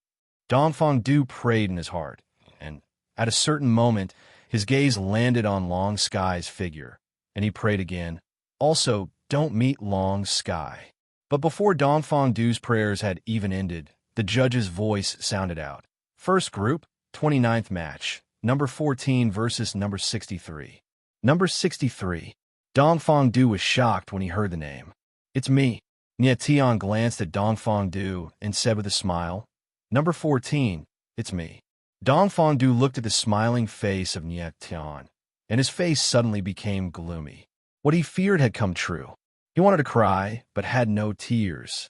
Dongfang Du prayed in his heart, and at a certain moment, his gaze landed on Long Sky's figure, and he prayed again, also, don't meet Long Sky. But before Dongfang Du's prayers had even ended, the judge's voice sounded out. First group, 29th match, number 14 versus number 63. Number 63. Dongfang Du was shocked when he heard the name. It's me. Nie Tian glanced at Dongfang Du and said with a smile, Number 14, it's me. Dongfang Du looked at the smiling face of Nie Tian, and his face suddenly became gloomy. What he feared had come true. He wanted to cry, but had no tears.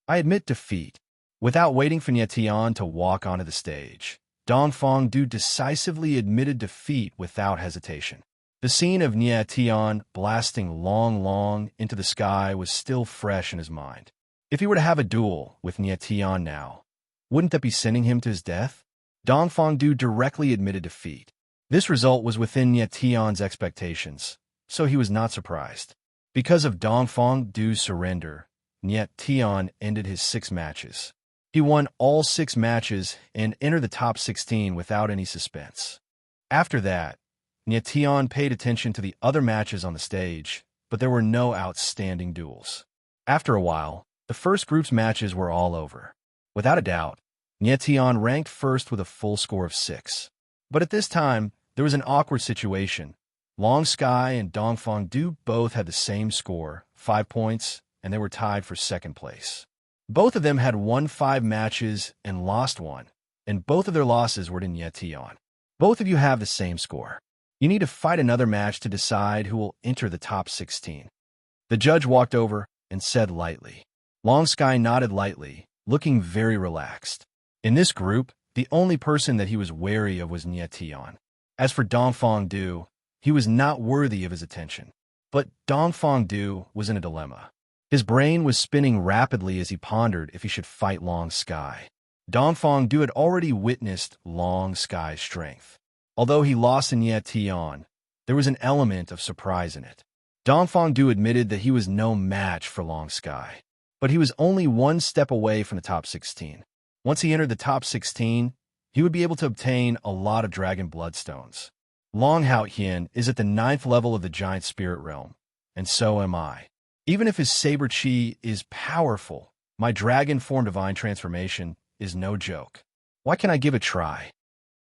I admit defeat. Without waiting for Nie Tian to walk onto the stage, Dongfang Du decisively admitted defeat without hesitation. The scene of Nie Tian blasting long into the sky was still fresh in his mind. If he were to have a duel with Nie Tian now, wouldn't that be sending him to his death? Dongfang Du directly admitted defeat. This result was within Nie Tian's expectations, so he was not surprised. Because of Dongfang Du's surrender, Nie Tian ended his 6 matches. He won all 6 matches and entered the top 16 without any suspense. After that, Nie Tian paid attention to the other matches on the stage, but there were no outstanding duels. After a while, the first group's matches were all over. Without a doubt, Nie Tian ranked first with a full score of 6. But at this time, there was an awkward situation. Long Sky and Dongfang Du both had the same score, 5 points, and they were tied for second place. Both of them had won 5 matches and lost 1, and both of their losses were to Nie Tian. Both of you have the same score. You need to fight another match to decide who will enter the top 16. The judge walked over and said lightly. Long Sky nodded lightly, looking very relaxed. In this group, the only person that he was wary of was Nie Tian. As for Dongfang Du, he was not worthy of his attention. But Dongfang Du was in a dilemma. His brain was spinning rapidly as he pondered if he should fight Long Sky. Dongfang Du had already witnessed Long Sky's strength. Although he lost in Nie Tian, there was an element of surprise in it. Dongfang Du admitted that he was no match for Long Sky, but he was only 1 step away from the top 16. Once he entered the top 16, he would be able to obtain a lot of dragon bloodstones. Long Hao Hien is at the 9th level of the giant spirit realm, and so am I. Even if his saber chi is powerful, my dragon form divine transformation is no joke. Why can't I give it a try?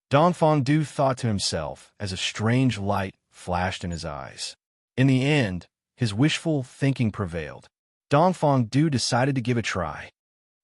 Dongfang Du thought to himself as a strange light flashed in his eyes. In the end, his wishful thinking prevailed. Dongfang Du decided to give it a try.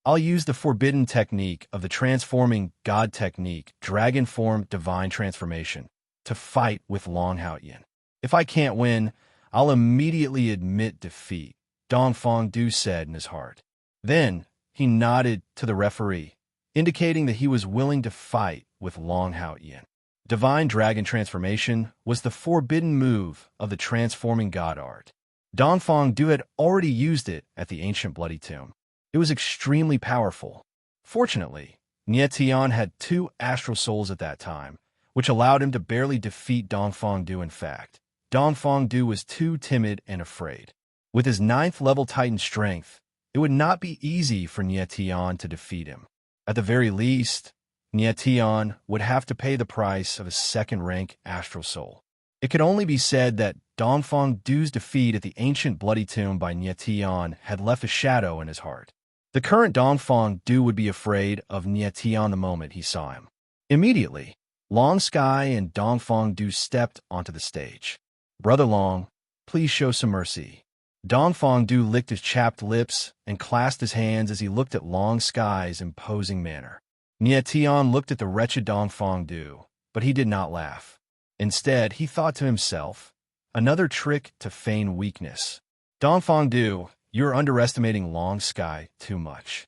I'll use the forbidden technique of the transforming god technique, dragon form divine transformation, to fight with Long Hao Yin. If I can't win, I'll immediately admit defeat, Dongfang Du said in his heart. Then he nodded to the referee, indicating that he was willing to fight with Long Hao Yin. Divine Dragon Transformation was the forbidden move of the transforming god art. Dongfang Du had already used it at the ancient Bloody Tomb. It was extremely powerful. Fortunately, Nie Tian had 2 astral souls at that time, which allowed him to barely defeat Dongfang Du. In fact, Dongfang Du was too timid and afraid. With his 9th level Titan strength, it would not be easy for Nie Tian to defeat him. At the very least, Nie Tian would have to pay the price of a 2nd-rank astral soul. It could only be said that Dongfang Du's defeat at the ancient Bloody Tomb by Nie Tian had left a shadow in his heart. The current Dongfang Du would be afraid of Nie Tian the moment he saw him. Immediately, Long Sky and Dongfang Du stepped onto the stage. Brother Long, please show some mercy. Dongfang Du licked his chapped lips and clasped his hands as he looked at Long Sky's imposing manner. Nie Tian looked at the wretched Dongfang Du, but he did not laugh. Instead, he thought to himself, another trick to feign weakness. Dongfang Du, you're underestimating Long Sky too much.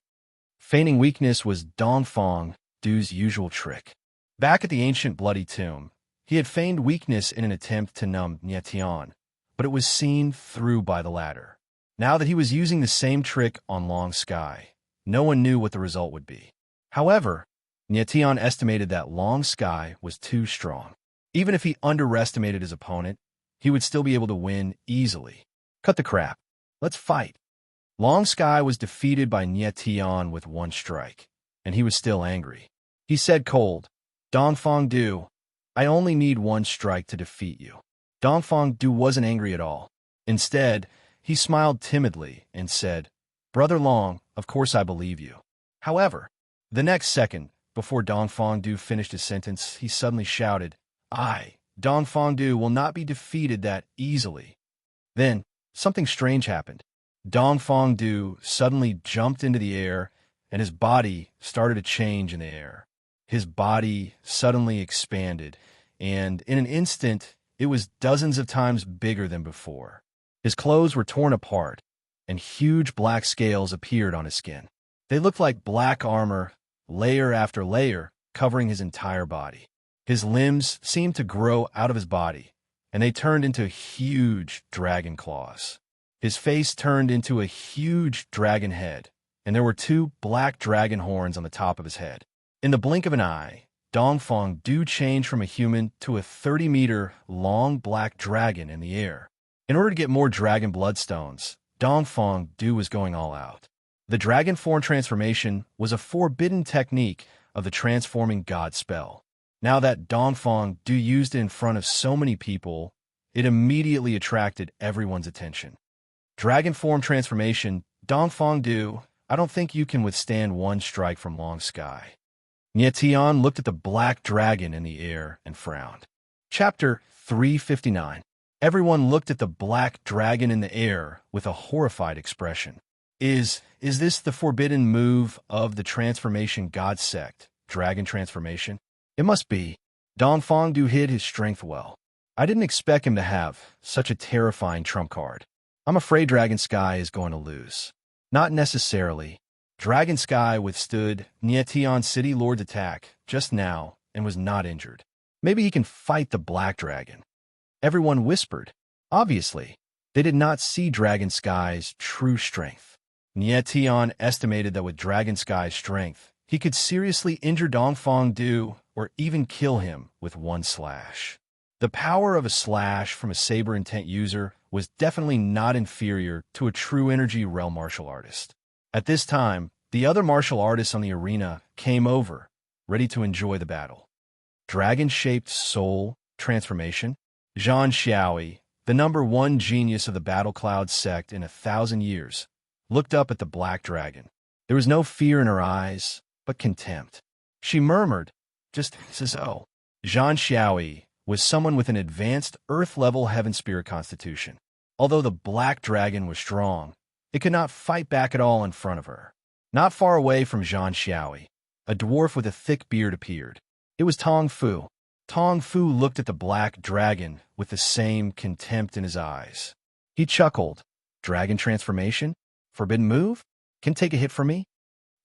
Feigning weakness was Dongfang Du's usual trick. Back at the ancient Bloody Tomb, he had feigned weakness in an attempt to numb Nie Tian, but it was seen through by the latter. Now that he was using the same trick on Long Sky, no one knew what the result would be. However, Nie Tian estimated that Long Sky was too strong. Even if he underestimated his opponent, he would still be able to win easily. Cut the crap. Let's fight. Long Sky was defeated by Nie Tian with 1 strike, and he was still angry. He said cold, Dongfang Du, I only need 1 strike to defeat you. Dongfang Du wasn't angry at all. Instead, he smiled timidly and said, Brother Long, of course I believe you. However, the next second, before Dong Fongdu finished his sentence, he suddenly shouted, Dong Fongdu, will not be defeated that easily. Then, something strange happened. Dong Fongdu suddenly jumped into the air, and his body started to change in the air. His body suddenly expanded, and in an instant, it was dozens of times bigger than before. His clothes were torn apart, and huge black scales appeared on his skin. They looked like black armor, layer after layer, covering his entire body. His limbs seemed to grow out of his body, and they turned into huge dragon claws. His face turned into a huge dragon head, and there were 2 black dragon horns on the top of his head. In the blink of an eye, Dong Fongdu changed from a human to a 30-meter long black dragon in the air. In order to get more dragon bloodstones, Dong Fongdu was going all out. The dragon form transformation was a forbidden technique of the transforming god spell. Now that Dong Fongdu used it in front of so many people, it immediately attracted everyone's attention. Dragon form transformation, Dong Fongdu, I don't think you can withstand one strike from Long Sky. Nie Tian looked at the black dragon in the air and frowned. Chapter 359. Everyone looked at the black dragon in the air with a horrified expression. Is this the forbidden move of the transformation god sect, dragon transformation? It must be. Dong Fongdu hid his strength well. I didn't expect him to have such a terrifying trump card. I'm afraid Dragon Sky is going to lose. Not necessarily. Dragon Sky withstood Nie Tian's City Lord's attack just now and was not injured. Maybe he can fight the Black Dragon. Everyone whispered. Obviously, they did not see Dragon Sky's true strength. Nie Tian estimated that with Dragon Sky's strength, he could seriously injure Dong Fongdu or even kill him with one slash. The power of a slash from a saber intent user was definitely not inferior to a true energy realm martial artist. At this time, the other martial artists on the arena came over, ready to enjoy the battle. Dragon-shaped soul transformation. Zhang Xiaoi, the #1 genius of the Battle Cloud sect in 1,000 years, looked up at the black dragon. There was no fear in her eyes, but contempt. She murmured, just so. Zhang Xiaoi was someone with an advanced Earth-level Heaven Spirit constitution. Although the black dragon was strong, it could not fight back at all in front of her. Not far away from Zhang Xiaoi, a dwarf with a thick beard appeared. It was Tong Fu. Tong Fu looked at the black dragon with the same contempt in his eyes. He chuckled. Dragon transformation? Forbidden move? Can take a hit from me?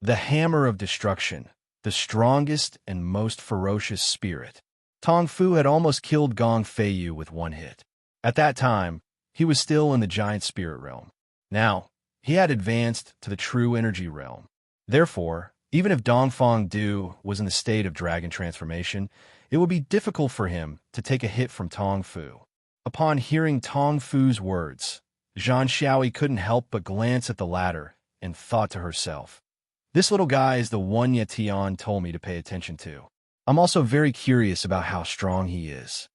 The hammer of destruction, the strongest and most ferocious spirit. Tong Fu had almost killed Gong Feiyu with one hit. At that time, he was still in the giant spirit realm. Now, he had advanced to the true energy realm. Therefore, even if Dong Fongdu was in the state of dragon transformation, it would be difficult for him to take a hit from Tong Fu. Upon hearing Tong Fu's words, Zhang Xiaoi couldn't help but glance at the latter and thought to herself, this little guy is the one Nie Tian told me to pay attention to. I'm also very curious about how strong he is.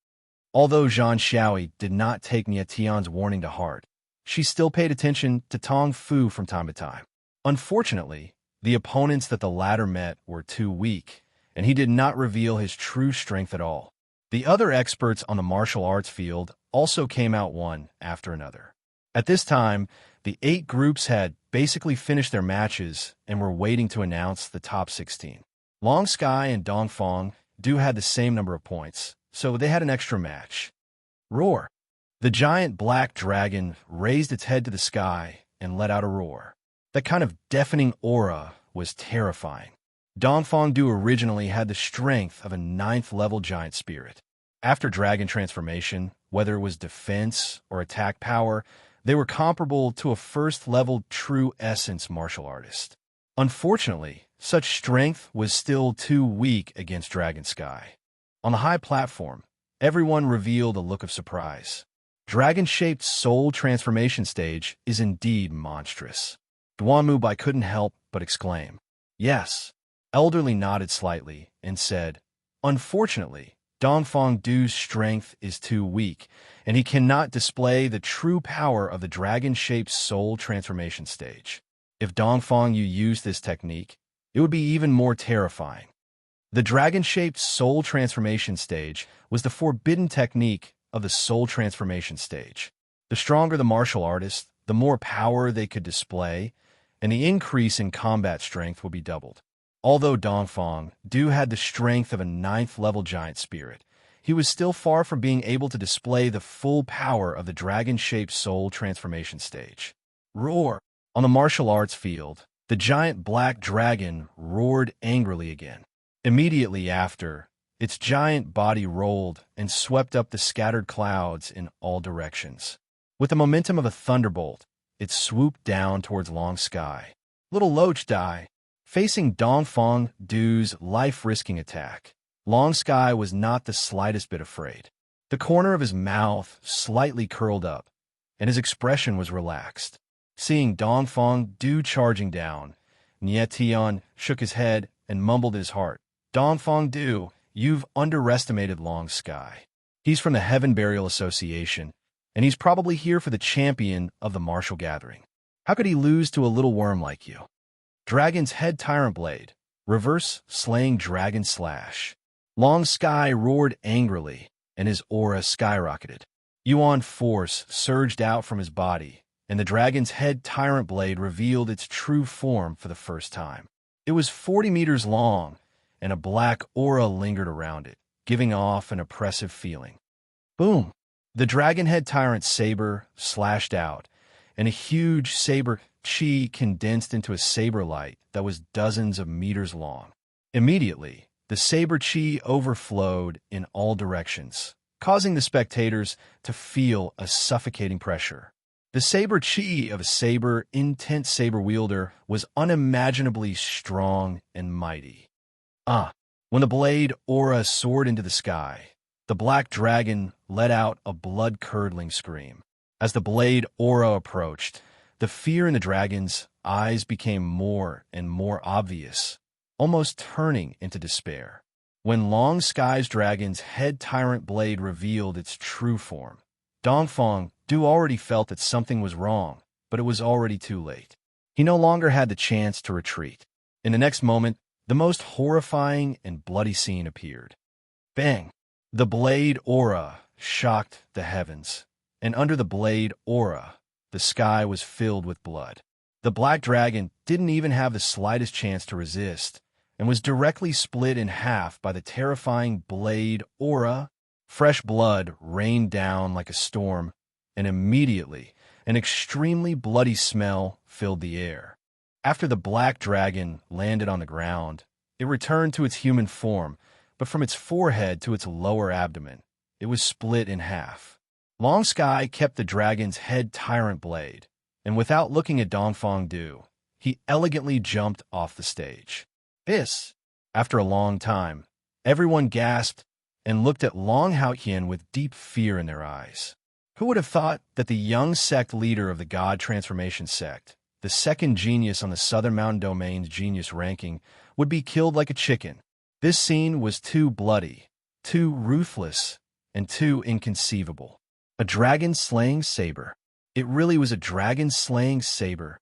Although Zhang Xiaoi did not take Nie Tian's warning to heart, she still paid attention to Tong Fu from time to time. Unfortunately, the opponents that the latter met were too weak, and he did not reveal his true strength at all. The other experts on the martial arts field also came out one after another. At this time, the 8 groups had basically finished their matches and were waiting to announce the top 16. Long Sky and Dong Fongdu had the same number of points, so they had an extra match. Roar! The giant black dragon raised its head to the sky and let out a roar. That kind of deafening aura was terrifying. Dong Fongdu originally had the strength of a 9th-level giant spirit. After dragon transformation, whether it was defense or attack power, they were comparable to a 1st-level true essence martial artist. Unfortunately, such strength was still too weak against Dragon Sky. On the high platform, everyone revealed a look of surprise. Dragon-shaped soul transformation stage is indeed monstrous. Duanmu Bai couldn't help but exclaim, yes. Elderly nodded slightly and said, unfortunately, Dong Fongdu's strength is too weak, and he cannot display the true power of the dragon-shaped soul transformation stage. If Dongfang Yu used this technique, it would be even more terrifying. The dragon-shaped soul transformation stage was the forbidden technique of the soul transformation stage. The stronger the martial artist, the more power they could display, and the increase in combat strength would be doubled. Although Dongfang Du had the strength of a 9th-level giant spirit, he was still far from being able to display the full power of the dragon-shaped soul transformation stage. Roar! On the martial arts field, the giant black dragon roared angrily again. Immediately after, its giant body rolled and swept up the scattered clouds in all directions. With the momentum of a thunderbolt, it swooped down towards Long Sky. Little Loach Dai, facing Dongfang Du's life-risking attack, Long Sky was not the slightest bit afraid. The corner of his mouth slightly curled up, and his expression was relaxed. Seeing Dongfang Du charging down, Tian shook his head and mumbled in his heart, "Dongfang Du, you've underestimated Long Sky. He's from the Heaven Burial Association, and he's probably here for the champion of the martial gathering. How could he lose to a little worm like you?" Dragon's Head Tyrant Blade, reverse slaying dragon slash. Long Sky roared angrily, and his aura skyrocketed. Yuan force surged out from his body, and the dragon's head tyrant blade revealed its true form for the first time. It was 40 meters long, and a black aura lingered around it, giving off an oppressive feeling. Boom! The dragon head tyrant's saber slashed out, and a huge saber chi condensed into a saber light that was dozens of meters long. Immediately, the saber chi overflowed in all directions, causing the spectators to feel a suffocating pressure. The saber chi of a intense saber wielder was unimaginably strong and mighty. When the blade aura soared into the sky, the black dragon let out a blood-curdling scream. As the blade aura approached, the fear in the dragon's eyes became more and more obvious, almost turning into despair. When Long Sky's dragon's head tyrant blade revealed its true form, Dongfang Du already felt that something was wrong, but it was already too late. He no longer had the chance to retreat. In the next moment, the most horrifying and bloody scene appeared. Bang! The blade aura shocked the heavens, and under the blade aura, the sky was filled with blood. The black dragon didn't even have the slightest chance to resist, and was directly split in half by the terrifying blade aura. Fresh blood rained down like a storm, and immediately an extremely bloody smell filled the air. After the black dragon landed on the ground, it returned to its human form, but from its forehead to its lower abdomen, it was split in half. Long Sky kept the dragon's head tyrant blade, and without looking at Dongfang Du, he elegantly jumped off the stage. After a long time, everyone gasped and looked at Long Haotian with deep fear in their eyes. Who would have thought that the young sect leader of the God Transformation sect, the second genius on the Southern Mountain Domain's genius ranking, would be killed like a chicken? This scene was too bloody, too ruthless, and too inconceivable. A dragon-slaying saber. It really was a dragon-slaying saber.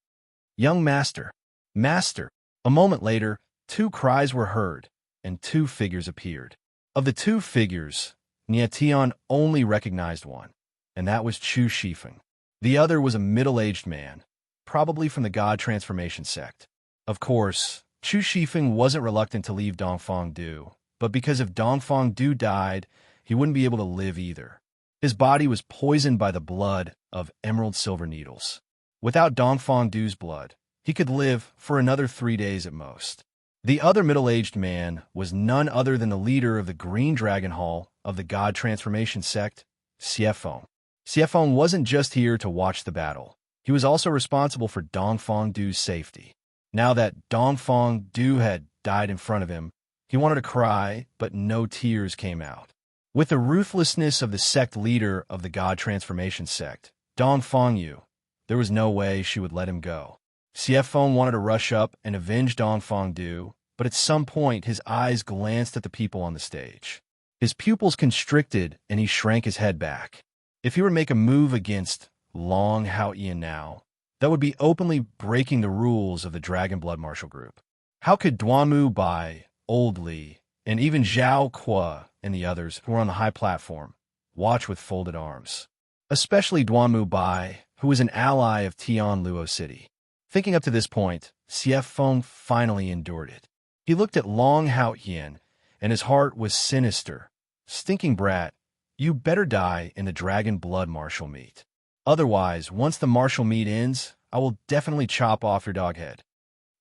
Young master, master. A moment later, 2 cries were heard, and 2 figures appeared. Of the 2 figures, Tian only recognized one, and that was Chu Shifeng. The other was a middle-aged man, probably from the God Transformation sect. Of course, Chu Shifeng wasn't reluctant to leave Dongfang Du, but because if Dongfang Du died, he wouldn't be able to live either. His body was poisoned by the blood of emerald silver needles. Without Dongfang Du's blood, he could live for another 3 days at most. The other middle-aged man was none other than the leader of the Green Dragon Hall of the God Transformation sect, Xiefeng. Xiefeng wasn't just here to watch the battle. He was also responsible for Dongfang Du's safety. Now that Dongfang Du had died in front of him, he wanted to cry, but no tears came out. With the ruthlessness of the sect leader of the God Transformation sect, Dongfang Yu, there was no way she would let him go. Xiefeng wanted to rush up and avenge Dongfang Du, but at some point his eyes glanced at the people on the stage. His pupils constricted and he shrank his head back. If he were to make a move against Long Haotian now, That would be openly breaking the rules of the Dragon Blood Martial Group. How could Duanmu Bai, Old Li, and even Zhao Kuo and the others who were on the high platform watch with folded arms? Especially Duanmu Bai, who was an ally of Tian Luo City. Thinking up to this point, Xie Feng finally endured it. He looked at Long Haoyan, and his heart was sinister. Stinking brat, you better die in the Dragon Blood martial meet. Otherwise, once the martial meet ends, I will definitely chop off your dog head.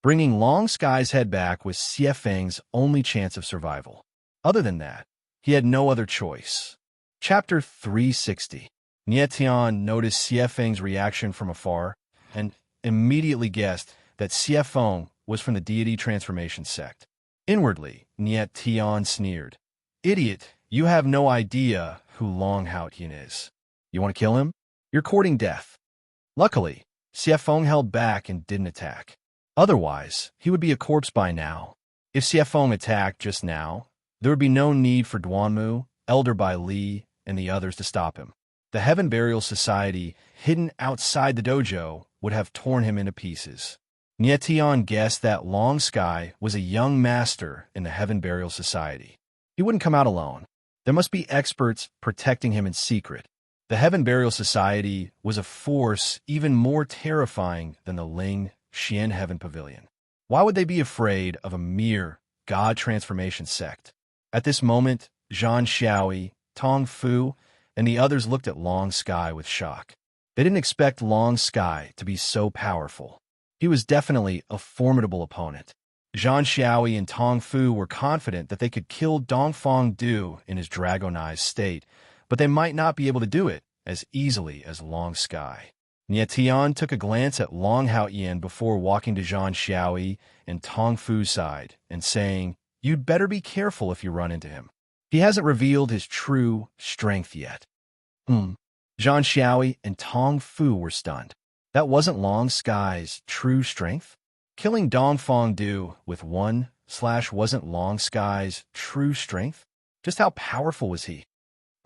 Bringing Long Sky's head back was Xie Feng's only chance of survival. Other than that, he had no other choice. Chapter 360. Nie Tian noticed Xie Feng's reaction from afar and immediately guessed that Xie Feng was from the deity transformation sect. Inwardly, Nie Tian sneered. Idiot, you have no idea who Long Haoyan is. You want to kill him? You're courting death. Luckily, Xie Feng held back and didn't attack. Otherwise, he would be a corpse by now. If Xie Feng attacked just now, there would be no need for Duanmu, Elder Bai Li, and the others to stop him. The Heaven Burial Society, hidden outside the dojo, would have torn him into pieces. Nie Tian guessed that Long Sky was a young master in the Heaven Burial Society. He wouldn't come out alone. There must be experts protecting him in secret. The Heaven Burial Society was a force even more terrifying than the Ling Xian Heaven Pavilion. Why would they be afraid of a mere god transformation sect? At this moment, Zhan Xiaoi, Tong Fu, and the others looked at Long Sky with shock. They didn't expect Long Sky to be so powerful. He was definitely a formidable opponent. Zhan Xiaoi and Tong Fu were confident that they could kill Dongfang Du in his dragonized state, but they might not be able to do it as easily as Long Sky. Nie Tian took a glance at Long Haoyan before walking to Zhan Xiaoi and Tong Fu's side and saying, "You'd better be careful if you run into him. He hasn't revealed his true strength yet." Zhan Xiaoi and Tong Fu were stunned. That wasn't Long Sky's true strength? Killing Dongfang Du with wasn't Long Sky's true strength? Just how powerful was he?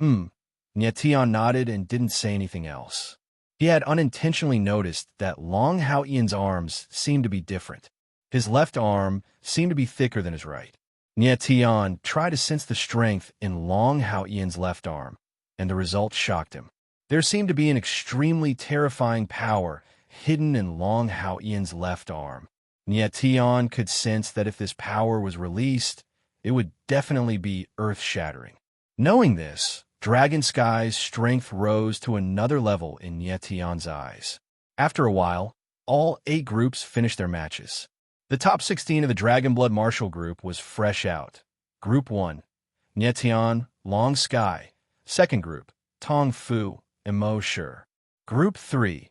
Nie Tian nodded and didn't say anything else. He had unintentionally noticed that Long Haoyan's arms seemed to be different. His left arm seemed to be thicker than his right. Nie Tian tried to sense the strength in Long Haoyan's left arm, and the result shocked him. There seemed to be an extremely terrifying power hidden in Long Haoyan's left arm. Nie Tian could sense that if this power was released, it would definitely be earth-shattering. Knowing this, Dragon Sky's strength rose to another level in Nie Tian's eyes. After a while, all 8 groups finished their matches. The top 16 of the Dragon Blood Martial Group was fresh out. Group 1, Nie Tian, Long Sky. Second group, Tong Fu and Mo Shi. Group 3,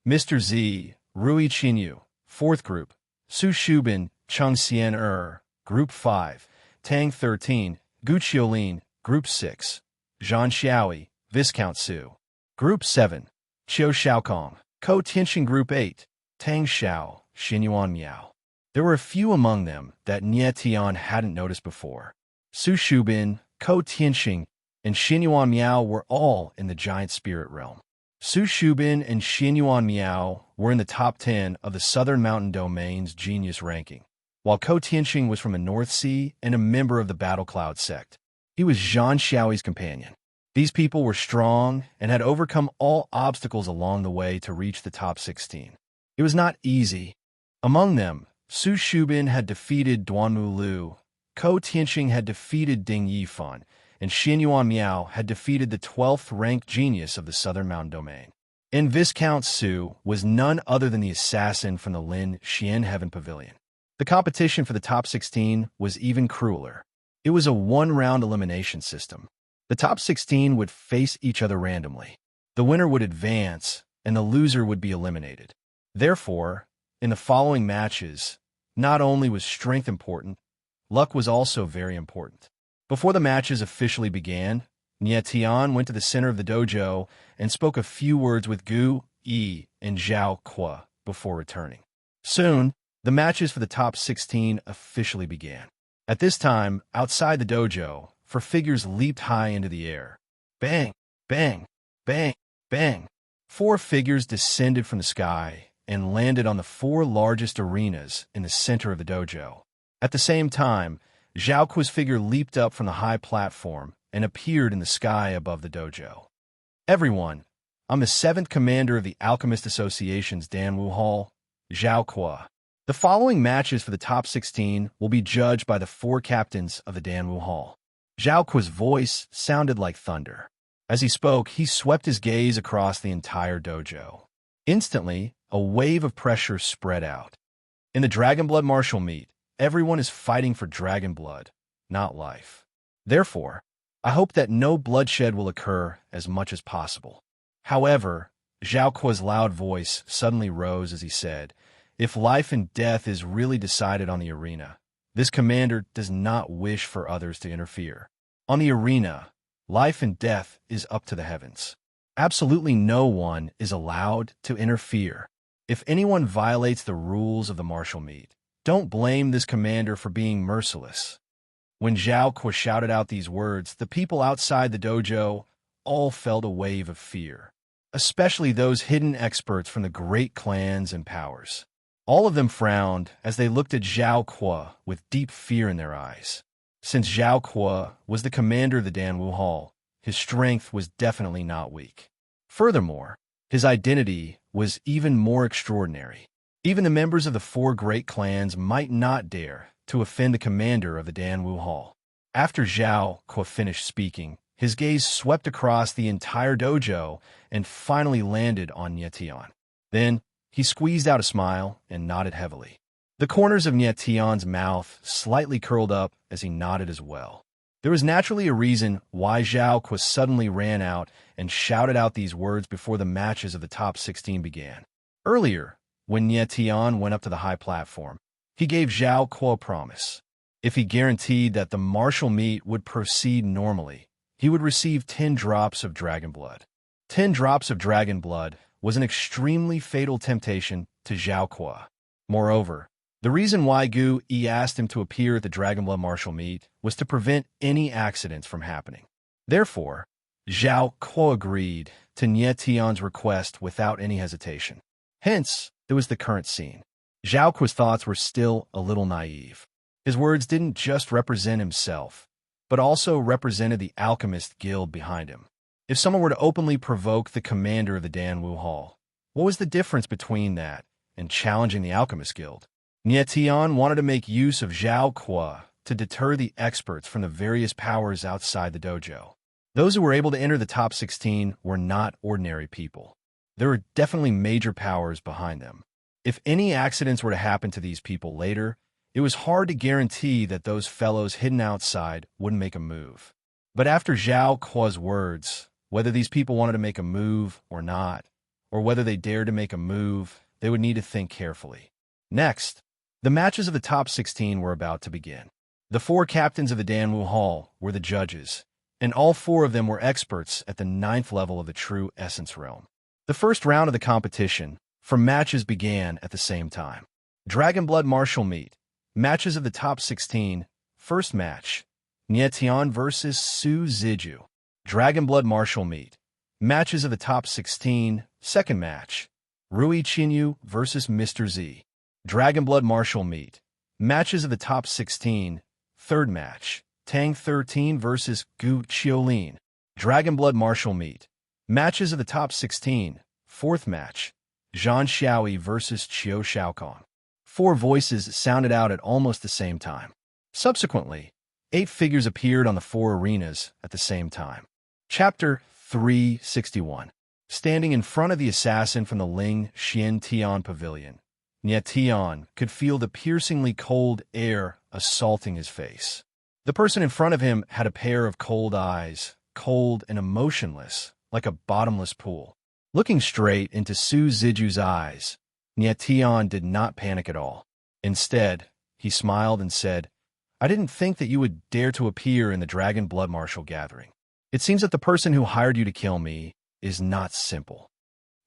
Mr. Z, Rui Qinyu. Fourth group, Su Shubin, Cheng Xian. Group 5, Tang 13, Gu Qiulin. Group 6, Zhan Xiaoi, Viscount Su. Group 7, Qiu Shaokong. Ko Tianxing. Group 8, Tang Xiao, Xinyuan Miao. There were a few among them that Nie Tian hadn't noticed before. Su Shubin, Ko Tianxing, and Xinyuan Miao were all in the giant spirit realm. Su Shubin and Xinyuan Miao were in the top 10 of the Southern Mountain Domain's genius ranking, while Ko Tianxing was from the North Sea and a member of the Battle Cloud sect. He was Zhan Xiaoi's companion. These people were strong and had overcome all obstacles along the way to reach the top 16. It was not easy. Among them, Su Shubin had defeated Duanmu Lu, Ko Tianxing had defeated Ding Yifan, and Xinyuan Miao had defeated the 12th-ranked genius of the Southern Mountain Domain. And Viscount Su was none other than the assassin from the Lin Xian Heaven Pavilion. The competition for the top 16 was even crueler. It was a one-round elimination system. The top 16 would face each other randomly. The winner would advance, and the loser would be eliminated. Therefore, in the following matches, not only was strength important, luck was also very important. Before the matches officially began, Nie Tian went to the center of the dojo and spoke a few words with Gu, Yi, and Zhao Kuo before returning. Soon, the matches for the top 16 officially began. At this time, outside the dojo, 4 figures leaped high into the air. Bang, bang, bang, bang. 4 figures descended from the sky and landed on the four largest arenas in the center of the dojo. At the same time, Zhao Kuo's figure leaped up from the high platform and appeared in the sky above the dojo. Everyone, I'm the 7th commander of the Alchemist Association's Danwu Hall, Zhao Kuo. The following matches for the top 16 will be judged by the 4 captains of the Danwu Hall. Zhao Kuo's voice sounded like thunder. As he spoke, he swept his gaze across the entire dojo. Instantly, a wave of pressure spread out. In the Dragon Blood martial meet, everyone is fighting for dragon blood, not life. Therefore, I hope that no bloodshed will occur as much as possible. However, Zhao Kuo's loud voice suddenly rose as he said, if life and death is really decided on the arena, this commander does not wish for others to interfere. On the arena, life and death is up to the heavens. Absolutely no one is allowed to interfere. If anyone violates the rules of the martial meet, don't blame this commander for being merciless. When Zhao Kuo shouted out these words, the people outside the dojo all felt a wave of fear, especially those hidden experts from the great clans and powers. All of them frowned as they looked at Zhao Kuo with deep fear in their eyes. Since Zhao Kuo was the commander of the Danwu Hall, his strength was definitely not weak. Furthermore, his identity was even more extraordinary. Even the members of the 4 great clans might not dare to offend the commander of the Danwu Hall. After Zhao Kuo finished speaking, his gaze swept across the entire dojo and finally landed on Tian. Then, he squeezed out a smile and nodded heavily. The corners of Tian's mouth slightly curled up as he nodded as well. There was naturally a reason why Zhao Kuo suddenly ran out and shouted out these words before the matches of the top 16 began. Earlier, when Tian went up to the high platform, he gave Zhao Kuo a promise. If he guaranteed that the martial meet would proceed normally, he would receive 10 drops of dragon blood. 10 drops of dragon blood was an extremely fatal temptation to Zhao Kuo. Moreover, the reason why Gu Yi asked him to appear at the Dragon Blood martial meet was to prevent any accidents from happening. Therefore, Zhao Kuo agreed to Tian's request without any hesitation. Hence, there was the current scene. Zhao Kuo's thoughts were still a little naive. His words didn't just represent himself, but also represented the Alchemist Guild behind him. If someone were to openly provoke the commander of the Danwu Hall, what was the difference between that and challenging the Alchemist Guild? Tian wanted to make use of Zhao Kuo to deter the experts from the various powers outside the dojo. Those who were able to enter the top 16 were not ordinary people. There were definitely major powers behind them. If any accidents were to happen to these people later, it was hard to guarantee that those fellows hidden outside wouldn't make a move. But after Zhao Kuo's words, whether these people wanted to make a move or not, or whether they dared to make a move, they would need to think carefully. Next, the matches of the top 16 were about to begin. The 4 captains of the Danwu Hall were the judges, and all 4 of them were experts at the 9th level of the True Essence Realm. The first round of the competition for matches began at the same time. Dragon Blood martial meet, matches of the top 16, first match, Tian versus Su Ziju. Dragon Blood martial meet, matches of the top 16, second match, Rui Qinyu versus Mr. Z. Dragon Blood martial meet, matches of the top 16, third match, Tang 13 versus Gu Qiulin. Dragon Blood martial meet, matches of the top 16, fourth match, Zhang Xiaoyi versus Qiu Shaokong. 4 voices sounded out at almost the same time. Subsequently, 8 figures appeared on the 4 arenas at the same time. Chapter 361. Standing in front of the assassin from the Ling Xian Tian Pavilion, Tian could feel the piercingly cold air assaulting his face. The person in front of him had a pair of cold eyes, cold and emotionless, like a bottomless pool. Looking straight into Su Ziju's eyes, Tian did not panic at all. Instead, he smiled and said, I didn't think that you would dare to appear in the Dragon Blood Martial gathering. It seems that the person who hired you to kill me is not simple.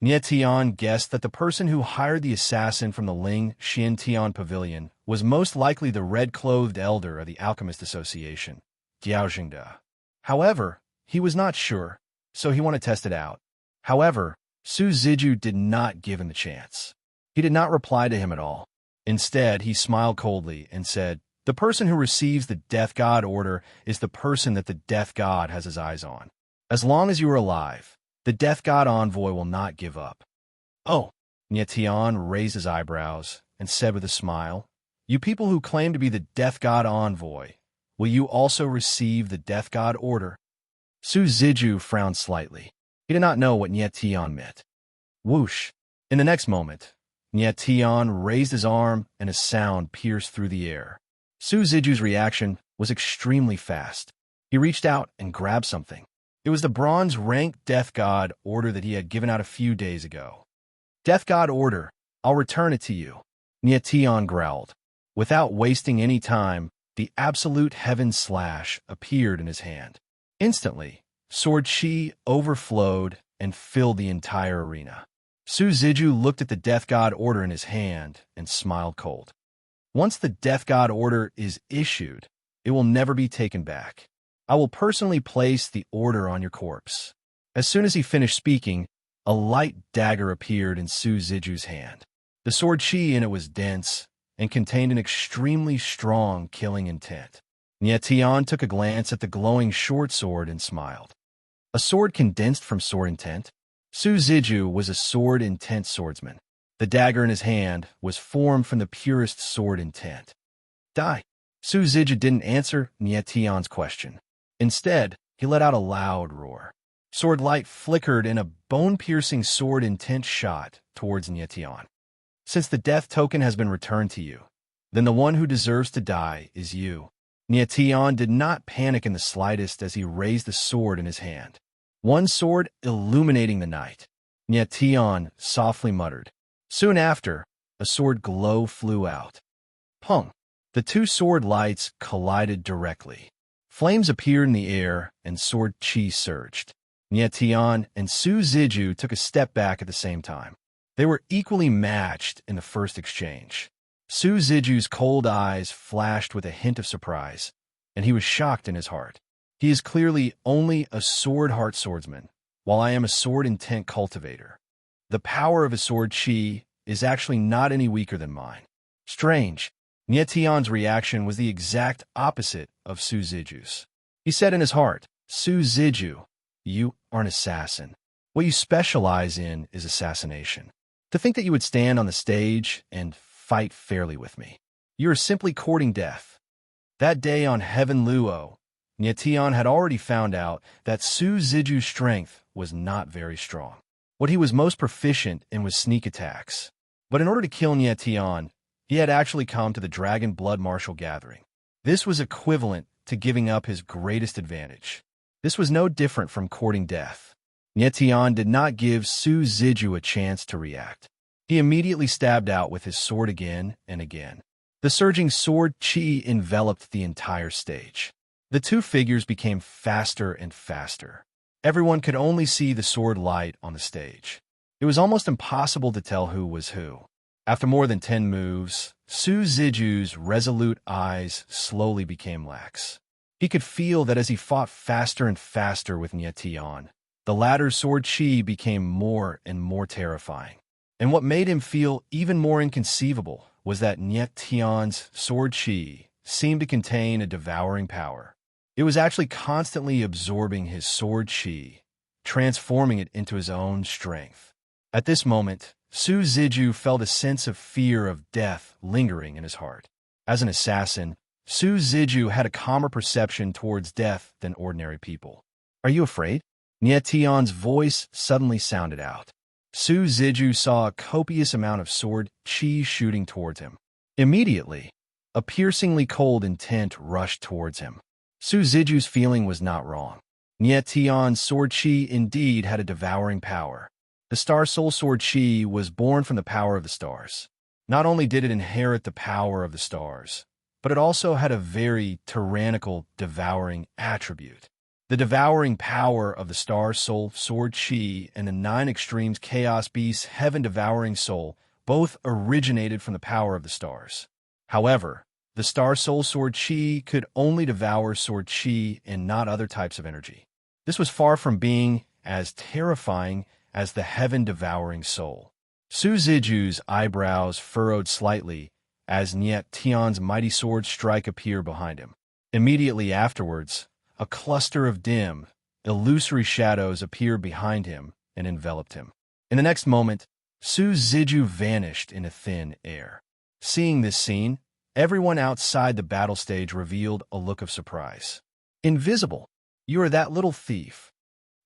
Tian guessed that the person who hired the assassin from the Ling Xian Tian Pavilion was most likely the red-clothed elder of the Alchemist Association, Diao Jingda. However, he was not sure, so he wanted to test it out. However, Su Ziju did not give him the chance. He did not reply to him at all. Instead, he smiled coldly and said, "The person who receives the Death God order is the person that the Death God has his eyes on. As long as you are alive, the Death God envoy will not give up." "Oh," Nyetian raised his eyebrows and said with a smile, "You people who claim to be the Death God envoy, will you also receive the Death God order?" Su Ziju frowned slightly. He did not know what Nyetian meant. Whoosh! In the next moment, Nyetian raised his arm and a sound pierced through the air. Su Ziju's reaction was extremely fast. He reached out and grabbed something. It was the bronze rank Death God order that he had given out a few days ago. "Death God order, I'll return it to you," Nyetian growled. Without wasting any time, the absolute heaven slash appeared in his hand. Instantly, sword chi overflowed and filled the entire arena. Su Ziju looked at the Death God order in his hand and smiled cold. "Once the Death God order is issued, it will never be taken back. I will personally place the order on your corpse." As soon as he finished speaking, a light dagger appeared in Su Ziju's hand. The sword chi in it was dense and contained an extremely strong killing intent. Nyetian took a glance at the glowing short sword and smiled. A sword condensed from sword intent? Su Ziju was a sword intent swordsman. The dagger in his hand was formed from the purest sword intent. "Die." Su Ziju didn't answer Nyetian's question. Instead, he let out a loud roar. Sword light flickered in a bone-piercing sword intent shot towards Nyetian. "Since the death token has been returned to you, then the one who deserves to die is you." Nyetian did not panic in the slightest as he raised the sword in his hand. One sword illuminating the night. Nyetian softly muttered. Soon after, a sword glow flew out. Pung! The two sword lights collided directly. Flames appeared in the air, and sword chi surged. Nyetian and Su Ziju took a step back at the same time. They were equally matched in the first exchange. Su Ziju's cold eyes flashed with a hint of surprise, and he was shocked in his heart. He is clearly only a sword heart swordsman, while I am a sword intent cultivator. The power of a sword chi is actually not any weaker than mine. Strange. Nyetian's reaction was the exact opposite of Su Ziju's. He said in his heart, Su Ziju, you are an assassin. What you specialize in is assassination. To think that you would stand on the stage and fight fairly with me. You are simply courting death. That day on Heaven Luo, Nyetian had already found out that Su Ziju's strength was not very strong. What he was most proficient in was sneak attacks. But in order to kill Nyetian, he had actually come to the Dragon Blood Martial Gathering. This was equivalent to giving up his greatest advantage. This was no different from courting death. Nyetian did not give Su Ziju a chance to react. He immediately stabbed out with his sword again and again. The surging sword chi enveloped the entire stage. The two figures became faster and faster. Everyone could only see the sword light on the stage. It was almost impossible to tell who was who. After more than 10 moves, Su Ziju's resolute eyes slowly became lax. He could feel that as he fought faster and faster with Nyetian, the latter's sword chi became more and more terrifying. And what made him feel even more inconceivable was that Nyetian's sword chi seemed to contain a devouring power. It was actually constantly absorbing his sword chi, transforming it into his own strength. At this moment, Su Ziju felt a sense of fear of death lingering in his heart. As an assassin, Su Ziju had a calmer perception towards death than ordinary people. Are you afraid? Nyetian's voice suddenly sounded out. Su Ziju saw a copious amount of sword chi shooting towards him. Immediately, a piercingly cold intent rushed towards him. Su Ziju's feeling was not wrong. Nyetian's sword chi indeed had a devouring power. The Star Soul Sword Chi was born from the power of the stars. Not only did it inherit the power of the stars, but it also had a very tyrannical, devouring attribute. The devouring power of the Star Soul Sword Chi and the 9 Extremes Chaos Beast Heaven Devouring Soul both originated from the power of the stars. However, the Star Soul Sword Chi could only devour Sword Chi and not other types of energy. This was far from being as terrifying as the heaven-devouring soul. Su Ziju's eyebrows furrowed slightly as Niet Tian's mighty sword strike appeared behind him. Immediately afterwards, a cluster of dim, illusory shadows appeared behind him and enveloped him. In the next moment, Su Ziju vanished into thin air. Seeing this scene, everyone outside the battle stage revealed a look of surprise. Invisible! You are that little thief.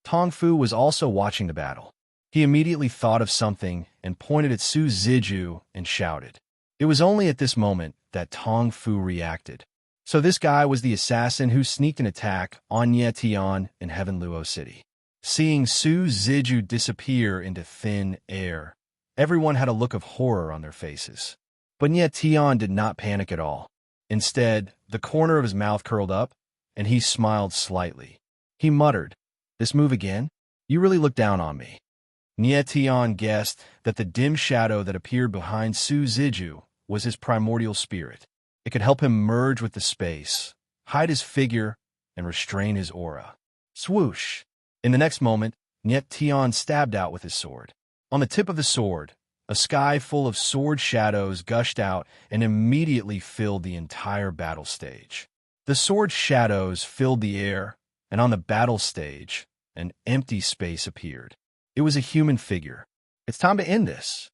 Tong Fu was also watching the battle. He immediately thought of something and pointed at Su Ziju and shouted. It was only at this moment that Tong Fu reacted. So this guy was the assassin who sneaked an attack on Nye Tian in Heaven Luo City. Seeing Su Ziju disappear into thin air, everyone had a look of horror on their faces. But Nye Tian did not panic at all. Instead, the corner of his mouth curled up, and he smiled slightly. He muttered, "This move again? You really look down on me." Nye Tian guessed that the dim shadow that appeared behind Su Ziju was his primordial spirit. It could help him merge with the space, hide his figure, and restrain his aura. Swoosh! In the next moment, Nye Tian stabbed out with his sword. On the tip of the sword, a sky full of sword shadows gushed out and immediately filled the entire battle stage. The sword shadows filled the air, and on the battle stage, an empty space appeared. It was a human figure. It's time to end this.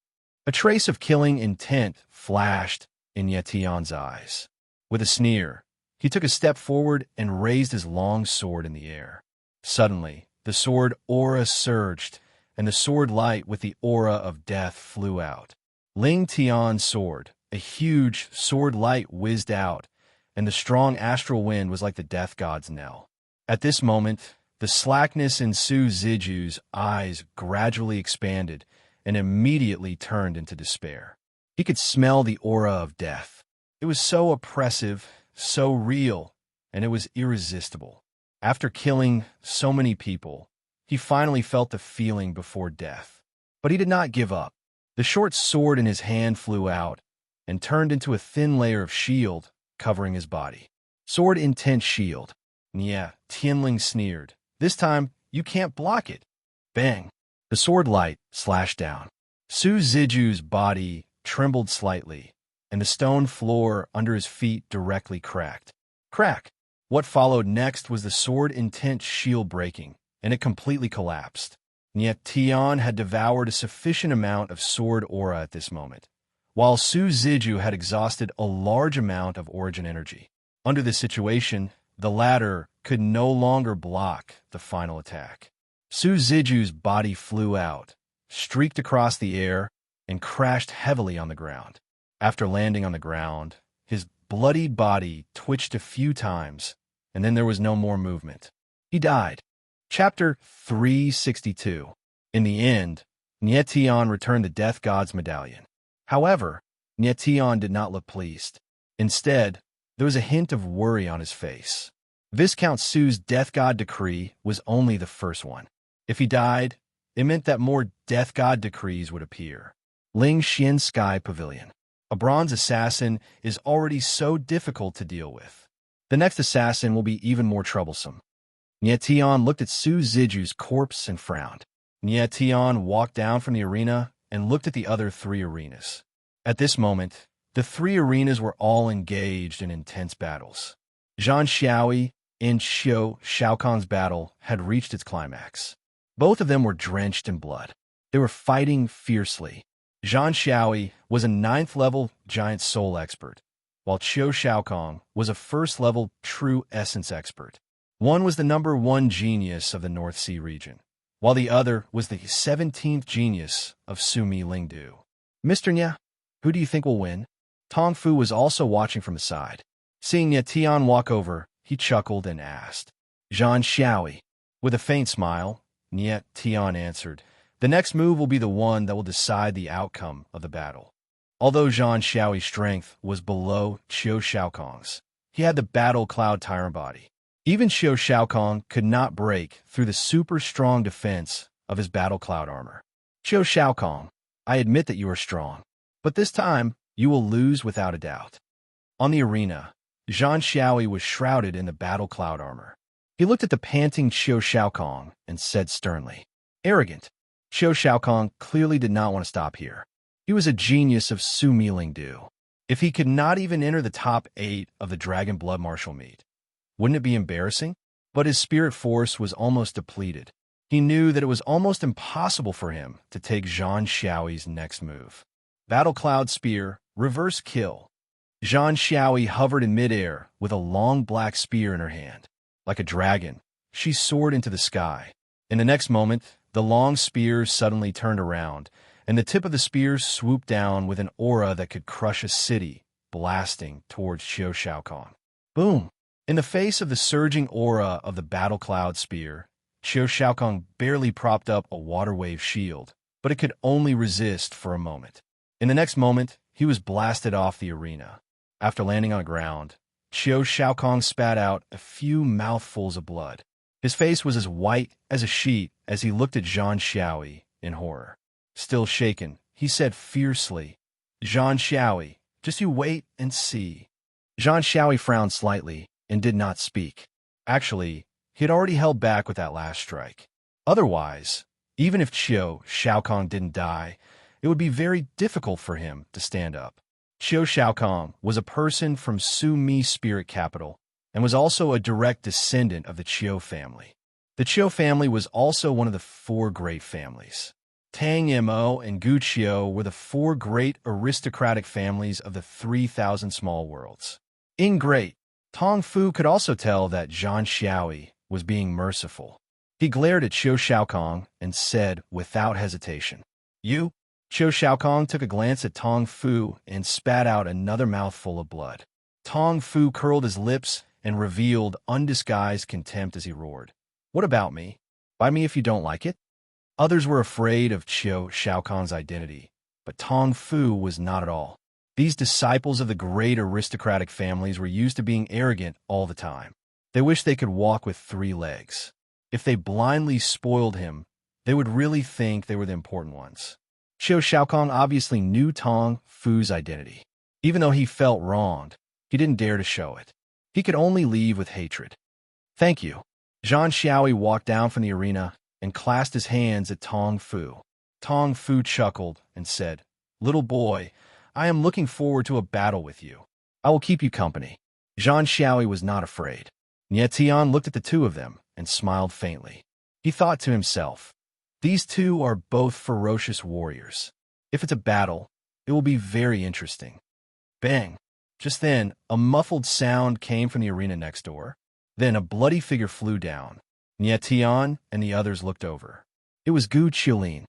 A trace of killing intent flashed in Nye Tian's eyes. With a sneer, he took a step forward and raised his long sword in the air. Suddenly, the sword aura surged, and the sword light with the aura of death flew out. Ling Tian's sword, a huge sword light, whizzed out, and the strong astral wind was like the death god's knell. At this moment, the slackness in Su Ziju's eyes gradually expanded and immediately turned into despair. He could smell the aura of death. It was so oppressive, so real, and it was irresistible. After killing so many people, he finally felt the feeling before death. But he did not give up. The short sword in his hand flew out and turned into a thin layer of shield covering his body. Sword intent shield. Nye Tianling sneered. This time, you can't block it. Bang! The sword light slashed down. Su Ziju's body trembled slightly, and the stone floor under his feet directly cracked. Crack! What followed next was the sword intent shield breaking, and it completely collapsed. Nye Tian had devoured a sufficient amount of sword aura at this moment, while Su Ziju had exhausted a large amount of origin energy. Under this situation, the latter could no longer block the final attack. Su Ziju's body flew out, streaked across the air, and crashed heavily on the ground. After landing on the ground, his bloodied body twitched a few times, and then there was no more movement. He died. Chapter 362. In the end, Nye Tian returned the Death God's medallion. However, Nye Tian did not look pleased. Instead, there was a hint of worry on his face. Viscount Su's Death God decree was only the first one. If he died, it meant that more Death God decrees would appear. Ling Xian Sky Pavilion. A bronze assassin is already so difficult to deal with. The next assassin will be even more troublesome. Nye Tian looked at Su Ziju's corpse and frowned. Nye Tian walked down from the arena and looked at the other three arenas. At this moment, the three arenas were all engaged in intense battles. Zhang Xiaoyi and Xiao Shaokong's battle had reached its climax. Both of them were drenched in blood. They were fighting fiercely. Zhang Xiaoyi was a 9th-level giant soul expert, while Xiao Shaokong was a 1st-level true essence expert. One was the number 1 genius of the North Sea region, while the other was the 17th genius of Sumi Lingdu. Mr. Nye, who do you think will win? Tong Fu was also watching from the side. Seeing Nye Tian walk over, he chuckled and asked. Zhang Xiaoyi. With a faint smile, Nye Tian answered, "The next move will be the one that will decide the outcome of the battle." Although Zhang Xiaoyi's strength was below Xiao Shaokong's, he had the Battle Cloud Tyrant body. Even Xiao Shaokong could not break through the super strong defense of his Battle Cloud armor. Xiao Shaokong, I admit that you are strong, but this time you will lose without a doubt. On the arena, Zhang Xiaoyi was shrouded in the Battle Cloud armor. He looked at the panting Xiao Shaokong and said sternly, "Arrogant, Qiu Shaokong clearly did not want to stop here. He was a genius of Su Milingdu. If he could not even enter the top 8 of the Dragon Blood Martial meet, wouldn't it be embarrassing? But his spirit force was almost depleted. He knew that it was almost impossible for him to take Zhang Xiaoyi's next move. Battle Cloud Spear, Reverse Kill. Zhang Xiaoyi hovered in midair with a long black spear in her hand. Like a dragon, she soared into the sky. In the next moment, the long spear suddenly turned around, and the tip of the spear swooped down with an aura that could crush a city, blasting towards Qiu Shaokong. Boom! In the face of the surging aura of the Battle Cloud Spear, Qiu Shaokong barely propped up a water wave shield, but it could only resist for a moment. In the next moment, he was blasted off the arena. After landing on the ground, Qiu Shaokong spat out a few mouthfuls of blood. His face was as white as a sheet as he looked at Zhang Xiaoyi in horror. Still shaken, he said fiercely, "Zhang Xiaoyi, just you wait and see." Zhang Xiaoyi frowned slightly and did not speak. Actually, he had already held back with that last strike. Otherwise, even if Qiu Shaokong didn't die, it would be very difficult for him to stand up. Qiu Shaokong was a person from Su Mi spirit capital and was also a direct descendant of the Qiu family. The Qiu family was also one of the 4 great families. Tang Mo and Gu Qiu were the 4 great aristocratic families of the 3,000 small worlds. In great, Tong Fu could also tell that Zhang Xiaoyi was being merciful. He glared at Qiu Shaokong and said without hesitation, "You?" Qiu Shaokong took a glance at Tong Fu and spat out another mouthful of blood. Tong Fu curled his lips and revealed undisguised contempt as he roared, "What about me? Bite me if you don't like it?" Others were afraid of Qiu Shaokong's identity, but Tong Fu was not at all. These disciples of the great aristocratic families were used to being arrogant all the time. They wished they could walk with 3 legs. If they blindly spoiled him, they would really think they were the important ones. Qiu Shaokong obviously knew Tong Fu's identity. Even though he felt wronged, he didn't dare to show it. He could only leave with hatred. "Thank you." Zhang Xiaoyi walked down from the arena and clasped his hands at Tong Fu. Tong Fu chuckled and said, "Little boy, I am looking forward to a battle with you. I will keep you company." Zhang Xiaoyi was not afraid. Nie Tian looked at the 2 of them and smiled faintly. He thought to himself, "These 2 are both ferocious warriors. If it's a battle, it will be very interesting." Bang! Just then, a muffled sound came from the arena next door. Then a bloody figure flew down. Nie Tian and the others looked over. It was Gu Qiulin.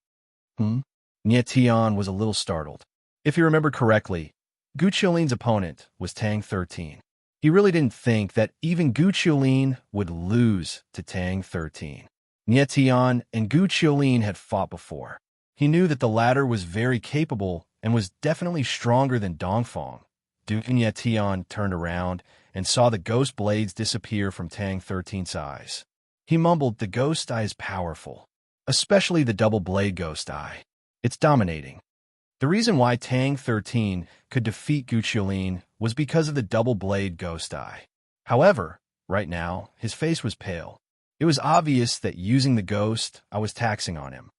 Nie Tian was a little startled. If he remembered correctly, Gu Qiulin's opponent was Tang 13. He really didn't think that even Gu Qiulin would lose to Tang 13. Nie Tian and Gu Qiulin had fought before. He knew that the latter was very capable and was definitely stronger than Dongfeng. Nie Tian turned around and saw the ghost blades disappear from Tang 13's eyes. He mumbled, "The ghost eye is powerful, especially the double blade ghost eye. It's dominating." The reason why Tang 13 could defeat Gu Qiulin was because of the double blade ghost eye. However, right now, his face was pale. It was obvious that using the ghost, I was taxing on him.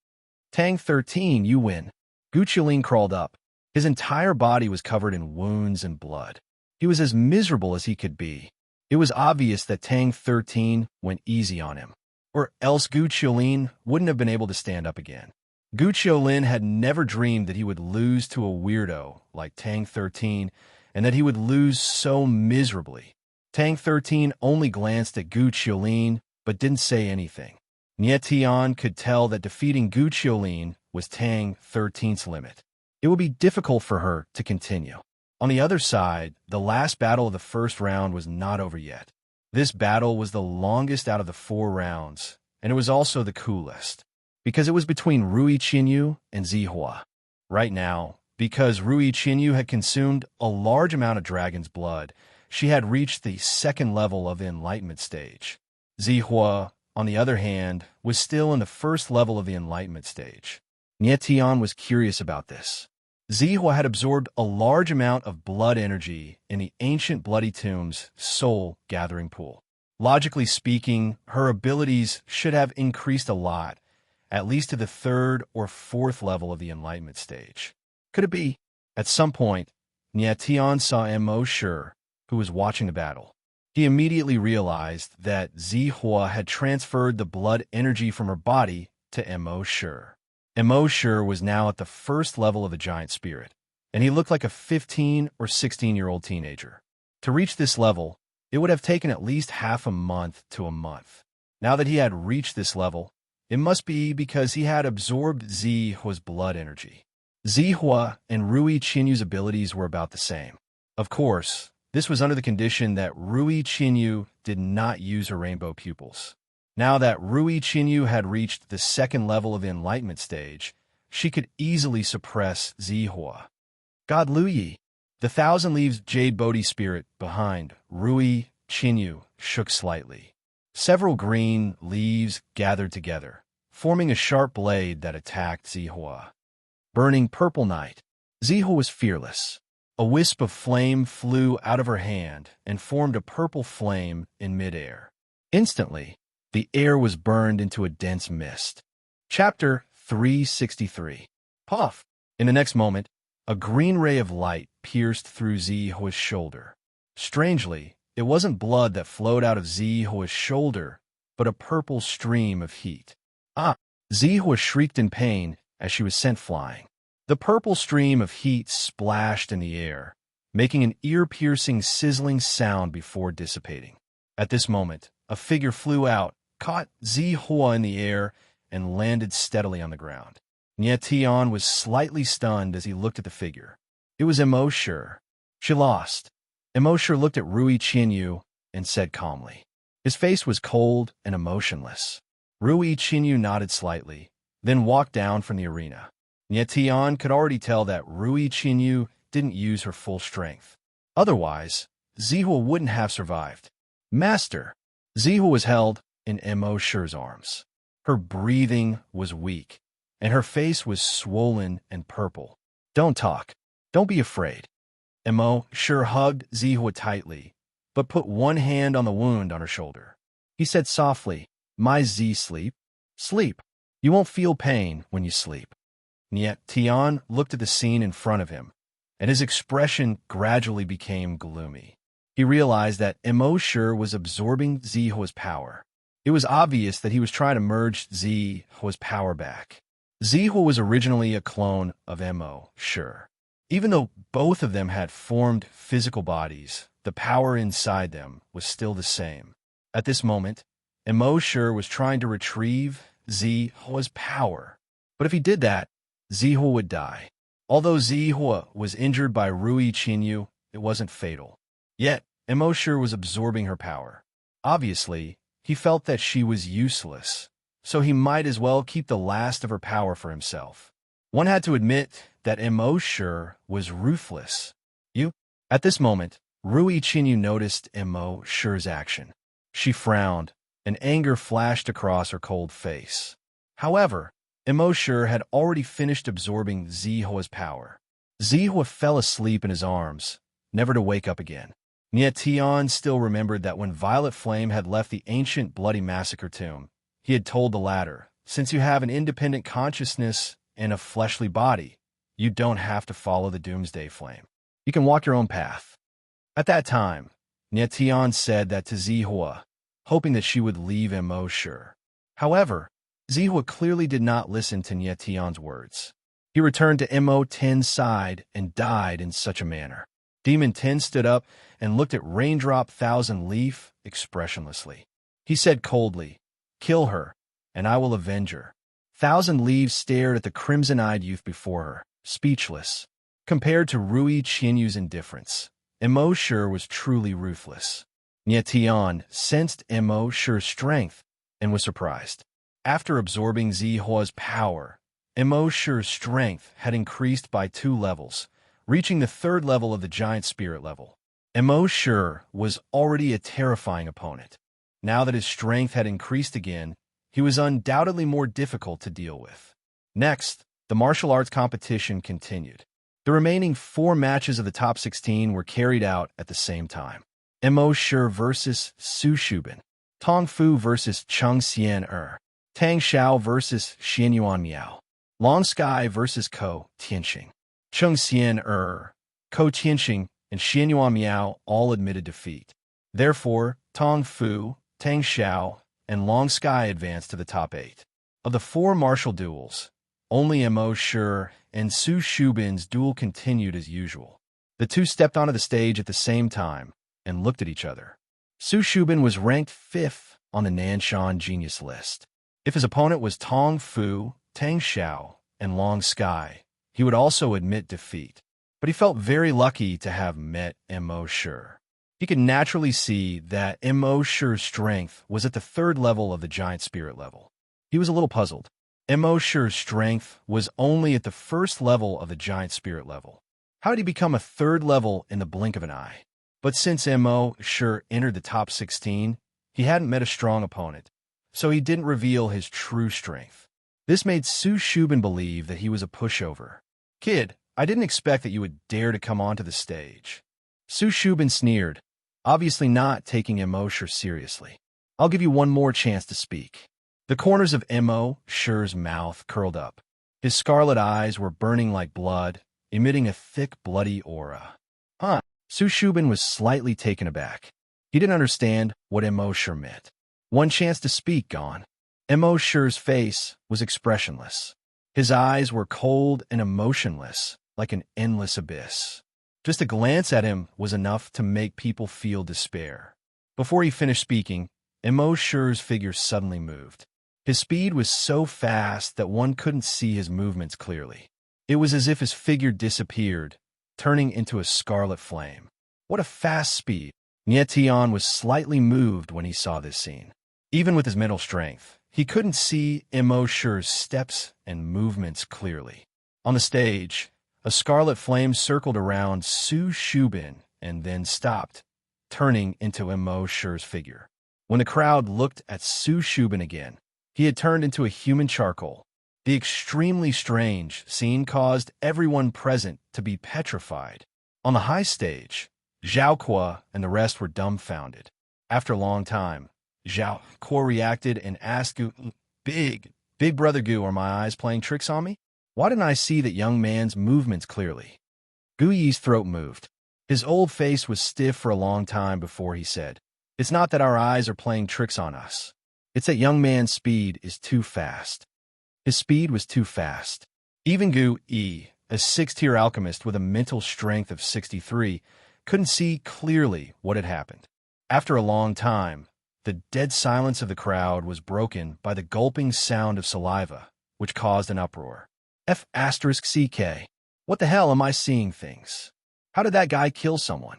"Tang 13, you win." Gu Qiulin crawled up. His entire body was covered in wounds and blood. He was as miserable as he could be. It was obvious that Tang 13 went easy on him, or else Gu Qiulin wouldn't have been able to stand up again. Gu Qiulin had never dreamed that he would lose to a weirdo like Tang 13, and that he would lose so miserably. Tang 13 only glanced at Gu Qiulin, but didn't say anything. Nie Tian could tell that defeating Gu Qiulin was Tang 13's limit. It would be difficult for her to continue. On the other side, the last battle of the first round was not over yet. This battle was the longest out of the 4 rounds, and it was also the coolest, because it was between Rui Qinyu and Zihua. Right now, because Rui Qinyu had consumed a large amount of dragon's blood, she had reached the 2nd level of the enlightenment stage. Zihua, on the other hand, was still in the 1st level of the enlightenment stage. Nie Tian was curious about this. Zihua had absorbed a large amount of blood energy in the ancient Bloody Tomb's soul gathering pool. Logically speaking, her abilities should have increased a lot, at least to the third or fourth level of the enlightenment stage. Could it be? At some point, Tian saw Mo Shi, who was watching the battle. He immediately realized that Zihua had transferred the blood energy from her body to Mo Shi. Mo Shi was now at the first level of the giant spirit, and he looked like a 15 or 16-year-old teenager. To reach this level, it would have taken at least half a month to a month. Now that he had reached this level, it must be because he had absorbed Zihua's blood energy. Zihua and Rui Qinyu's abilities were about the same. Of course, this was under the condition that Rui Qinyu did not use her rainbow pupils. Now that Rui Qinyu had reached the second level of the enlightenment stage, she could easily suppress Zihua. God Luyi, the thousand leaves jade Bodhi spirit behind Rui Qinyu, shook slightly. Several green leaves gathered together, forming a sharp blade that attacked Zihua. Burning purple night. Zihua was fearless. A wisp of flame flew out of her hand and formed a purple flame in midair. Instantly, the air was burned into a dense mist. Chapter 363. Puff! In the next moment, a green ray of light pierced through Zihua's shoulder. Strangely, it wasn't blood that flowed out of Zihua's shoulder, but a purple stream of heat. Ah! Zihua shrieked in pain as she was sent flying. The purple stream of heat splashed in the air, making an ear-piercing sizzling sound before dissipating. At this moment, a figure flew out, caught Zihua in the air, and landed steadily on the ground. Tian was slightly stunned as he looked at the figure. It was Mo Shi. She lost. Mo Shi looked at Rui Qinyu and said calmly. His face was cold and emotionless. Rui Qinyu nodded slightly, then walked down from the arena. Tian could already tell that Rui Qinyu didn't use her full strength. Otherwise, Zihua wouldn't have survived. Master! Zihua was held in Mo Shi's arms. Her breathing was weak, and her face was swollen and purple. Don't talk. Don't be afraid. Mo Shi hugged Zihua tightly, but put one hand on the wound on her shoulder. He said softly, My Z sleep. Sleep. You won't feel pain when you sleep. Tian looked at the scene in front of him, and his expression gradually became gloomy. He realized that Mo Shi was absorbing Zihua's power. It was obvious that he was trying to merge Zihua's power back. Zihua was originally a clone of Mo Shi. Even though both of them had formed physical bodies, the power inside them was still the same. At this moment, Mo Shi was trying to retrieve Zihua's power. But if he did that, Zihua would die. Although Zihua was injured by Rui Qinyu, it wasn't fatal. Yet, Mo Shi was absorbing her power. Obviously, he felt that she was useless, so he might as well keep the last of her power for himself. One had to admit that Mo Shi was ruthless. At this moment, Rui Qinyu noticed Mo Shi's action. She frowned, and anger flashed across her cold face. However, Mo Shi had already finished absorbing Zihua's power. Zihua fell asleep in his arms, never to wake up again. Tian still remembered that when Violet Flame had left the ancient Bloody Massacre tomb, he had told the latter, since you have an independent consciousness and a fleshly body, you don't have to follow the Doomsday Flame. You can walk your own path. At that time, Tian said that to Zihua, hoping that she would leave Mo Shi. However, Zihua clearly did not listen to Tian's words. He returned to Mo Ten's side and died in such a manner. Demon Ten stood up and looked at Raindrop Thousand Leaf expressionlessly. He said coldly, Kill her, and I will avenge her. Thousand Leaves stared at the crimson-eyed youth before her, speechless. Compared to Rui Qinyu's indifference, Mo Shi was truly ruthless. Tian sensed Mo Shi's strength and was surprised. After absorbing Zihua's power, Mo Shi's strength had increased by 2 levels, reaching the 3rd level of the giant spirit level. Mo Shi was already a terrifying opponent. Now that his strength had increased again, he was undoubtedly more difficult to deal with. Next, the martial arts competition continued. The remaining 4 matches of the top 16 were carried out at the same time. Mo Shi versus Su Shubin. Tong Fu versus Chung Xian Er. Tang Xiao versus Xianyuan Miao. Long Sky versus Ko Tianxing. Cheng Xian Ko Tianxing, and Xianyuan Miao all admitted defeat. Therefore, Tong Fu, Tang Xiao, and Long Sky advanced to the top 8. Of the 4 martial duels, only Mo Shi and Su Shubin's duel continued as usual. The two stepped onto the stage at the same time and looked at each other. Su Shubin was ranked 5th on the Nanshan Genius list. If his opponent was Tong Fu, Tang Xiao, and Long Sky, he would also admit defeat. But he felt very lucky to have met Mo Shi. He could naturally see that Mo Shi's strength was at the 3rd level of the giant spirit level. He was a little puzzled. Mo Shi's strength was only at the 1st level of the giant spirit level. How did he become a 3rd level in the blink of an eye? But since Mo Shi entered the top 16, he hadn't met a strong opponent, so he didn't reveal his true strength. This made Su Shubin believe that he was a pushover. "Kid, I didn't expect that you would dare to come onto the stage." Su Shubin sneered, obviously not taking Mo Shi seriously. "I'll give you one more chance to speak." The corners of Mo Shi's mouth curled up. His scarlet eyes were burning like blood, emitting a thick, bloody aura. "Huh?" Su Shubin was slightly taken aback. He didn't understand what Mo Shi meant. One chance to speak gone. Mo Shi's face was expressionless. His eyes were cold and emotionless, like an endless abyss. Just a glance at him was enough to make people feel despair. Before he finished speaking, Mo Shi's figure suddenly moved. His speed was so fast that one couldn't see his movements clearly. It was as if his figure disappeared, turning into a scarlet flame. What a fast speed! Nie Tian was slightly moved when he saw this scene. Even with his mental strength, he couldn't see Mo Shi's steps and movements clearly. On the stage, a scarlet flame circled around Su Shubin and then stopped, turning into Mo Shi's figure. When the crowd looked at Su Shubin again, he had turned into a human charcoal. The extremely strange scene caused everyone present to be petrified. On the high stage, Zhao Kuo and the rest were dumbfounded. After a long time, Zhao Kuo reacted and asked Gu, Big brother Gu, are my eyes playing tricks on me? Why didn't I see that young man's movements clearly?" Gu Yi's throat moved. His old face was stiff for a long time before he said, "It's not that our eyes are playing tricks on us. It's that young man's speed is too fast." His speed was too fast. Even Gu Yi, a 6th-tier alchemist with a mental strength of 63, couldn't see clearly what had happened. After a long time, the dead silence of the crowd was broken by the gulping sound of saliva, which caused an uproar. F***CK. What the hell am I seeing things? How did that guy kill someone?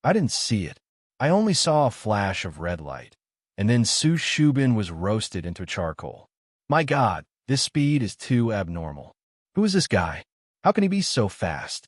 I didn't see it. I only saw a flash of red light. And then Su Shubin was roasted into charcoal. My God, this speed is too abnormal. Who is this guy? How can he be so fast?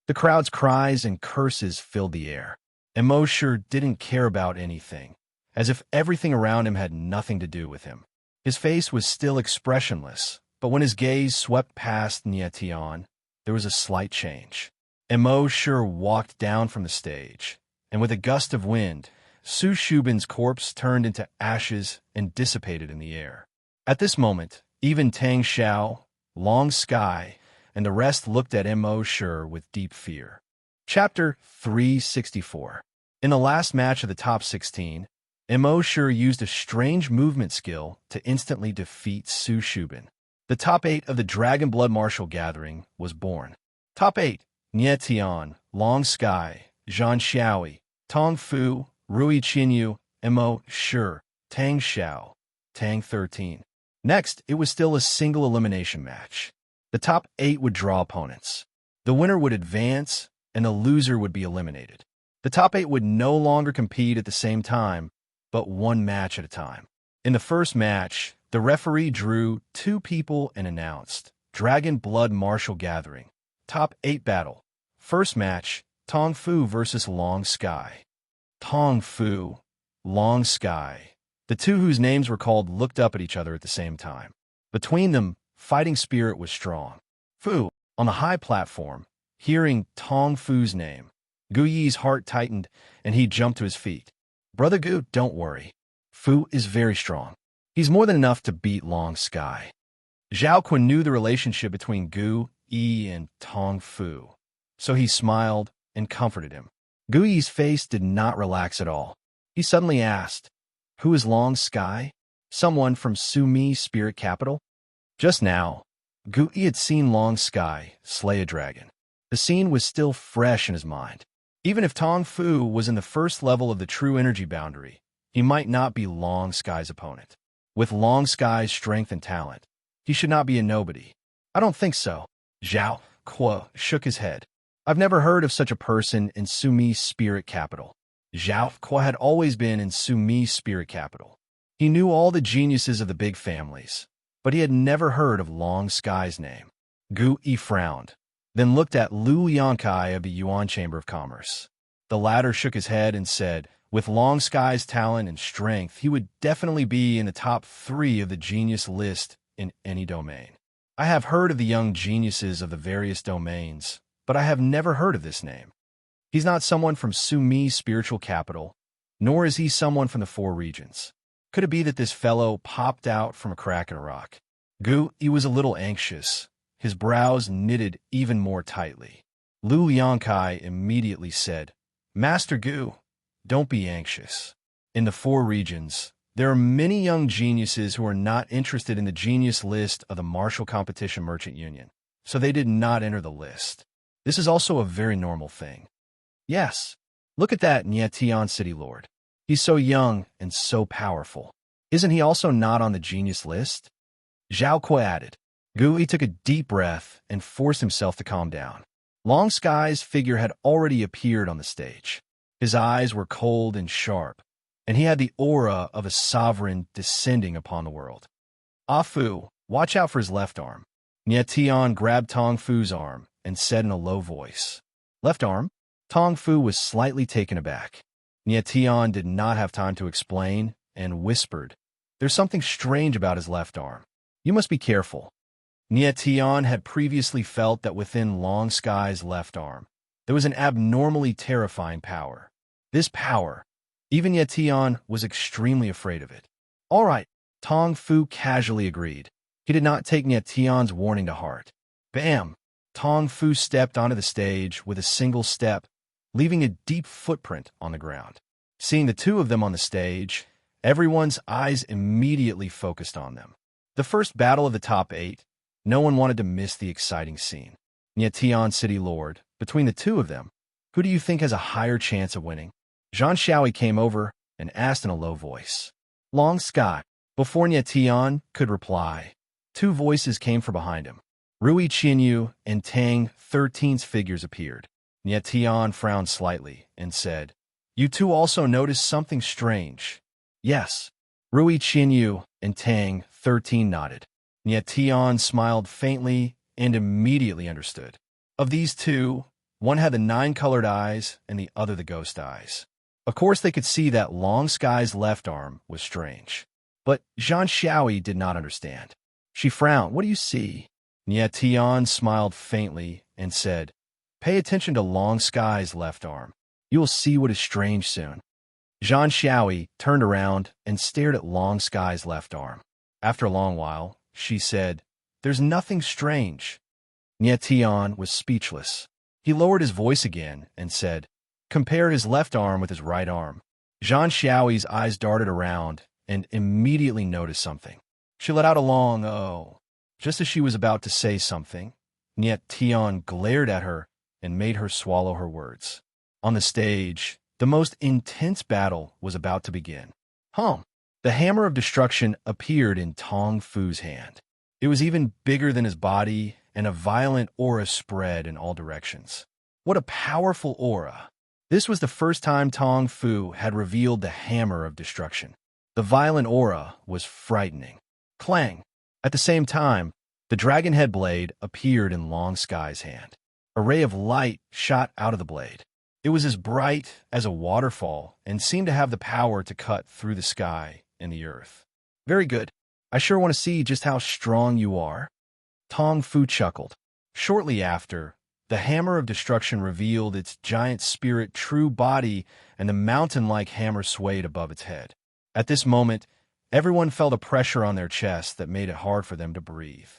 The crowd's cries and curses filled the air. Mo Shi didn't care about anything, as if everything around him had nothing to do with him. His face was still expressionless, but when his gaze swept past Nie Tian, there was a slight change. Mo Shi walked down from the stage, and with a gust of wind, Su Shubin's corpse turned into ashes and dissipated in the air. At this moment, even Tang Xiao, Long Sky, and the rest looked at Mo Shi with deep fear. Chapter 364. In the last match of the top 16, Mo Shi used a strange movement skill to instantly defeat Su Shubin. The top 8 of the Dragon Blood Martial Gathering was born. Top 8: Nie Tian, Long Sky, Zhan Xiaoi, Tong Fu, Rui Qinyu, Mo Shi, Tang Xiao, Tang 13. Next, it was still a single elimination match. The top 8 would draw opponents. The winner would advance, and the loser would be eliminated. The top 8 would no longer compete at the same time, but one match at a time. In the first match, the referee drew 2 people and announced, Dragon Blood Martial Gathering, Top 8 Battle. First match, Tong Fu versus Long Sky. Tong Fu, Long Sky. The two whose names were called looked up at each other at the same time. Between them, fighting spirit was strong. Fu, on the high platform, hearing Tong Fu's name, Gu Yi's heart tightened and he jumped to his feet. Brother Gu, don't worry. Fu is very strong. He's more than enough to beat Long Sky. Zhao Kun knew the relationship between Gu Yi and Tong Fu, so he smiled and comforted him. Gu Yi's face did not relax at all. He suddenly asked, "Who is Long Sky? Someone from Sumi's spirit capital?" Just now, Gu Yi had seen Long Sky slay a dragon. The scene was still fresh in his mind. Even if Tong Fu was in the first level of the true energy boundary, he might not be Long Sky's opponent. With Long Sky's strength and talent, he should not be a nobody. I don't think so. Zhao Kuo shook his head. I've never heard of such a person in Sumi's spirit capital. Zhao Kuo had always been in Sumi's spirit capital. He knew all the geniuses of the big families, but he had never heard of Long Sky's name. Gu Yi frowned, then looked at Lu Yankai of the Yuan Chamber of Commerce. The latter shook his head and said, with Long Sky's talent and strength, he would definitely be in the top 3 of the genius list in any domain. I have heard of the young geniuses of the various domains, but I have never heard of this name. He's not someone from Sumi's spiritual capital, nor is he someone from the 4 regions. Could it be that this fellow popped out from a crack in a rock? Gu Yi was a little anxious, his brows knitted even more tightly. Lu Yankai immediately said, Master Gu, don't be anxious. In the 4 regions, there are many young geniuses who are not interested in the genius list of the Martial Competition Merchant Union, so they did not enter the list. This is also a very normal thing. Yes, look at that Tian City Lord. He's so young and so powerful. Isn't he also not on the genius list? Zhao Kuo added. Gu Yi took a deep breath and forced himself to calm down. Long Sky's figure had already appeared on the stage. His eyes were cold and sharp, and he had the aura of a sovereign descending upon the world. Ah Fu, watch out for his left arm. Tian grabbed Tong Fu's arm and said in a low voice. Left arm? Tong Fu was slightly taken aback. Tian did not have time to explain and whispered, There's something strange about his left arm. You must be careful. Tian had previously felt that within Long Sky's left arm, there was an abnormally terrifying power. This power, even Tian was extremely afraid of it. All right, Tong Fu casually agreed. He did not take Tian's warning to heart. Bam! Tong Fu stepped onto the stage with a single step, leaving a deep footprint on the ground. Seeing the two of them on the stage, everyone's eyes immediately focused on them. The first battle of the top 8, no one wanted to miss the exciting scene. Tian City Lord, between the two of them, who do you think has a higher chance of winning? Zhang Xiaoi came over and asked in a low voice. Long Sky. Before Tian could reply, 2 voices came from behind him. Rui Qianyu and Tang 13's figures appeared. Tian frowned slightly and said, You 2 also noticed something strange. Yes. Rui Qianyu and Tang 13 nodded. Tian smiled faintly and immediately understood. Of these 2, one had the 9-colored eyes and the other the ghost eyes. Of course, they could see that Long Sky's left arm was strange. But Zhang Xiaoi did not understand. She frowned. What do you see? Tian smiled faintly and said, Pay attention to Long Sky's left arm. You will see what is strange soon. Zhang Xiaoi turned around and stared at Long Sky's left arm. After a long while, she said, There's nothing strange. Tian was speechless. He lowered his voice again and said, Compare his left arm with his right arm. Zhang Xiaoi's eyes darted around and immediately noticed something. She let out a long oh. Just as she was about to say something, Tian glared at her and made her swallow her words. On the stage, the most intense battle was about to begin. The hammer of destruction appeared in Tong Fu's hand. It was even bigger than his body, and a violent aura spread in all directions. What a powerful aura! This was the first time Tong Fu had revealed the hammer of destruction. The violent aura was frightening. Clang! At the same time, the dragon head blade appeared in Long Sky's hand. A ray of light shot out of the blade. It was as bright as a waterfall and seemed to have the power to cut through the sky and the earth. Very good. I sure want to see just how strong you are. Tong Fu chuckled. Shortly after, the hammer of destruction revealed its giant spirit true body, and the mountain-like hammer swayed above its head. At this moment, Everyone felt a pressure on their chests that made it hard for them to breathe.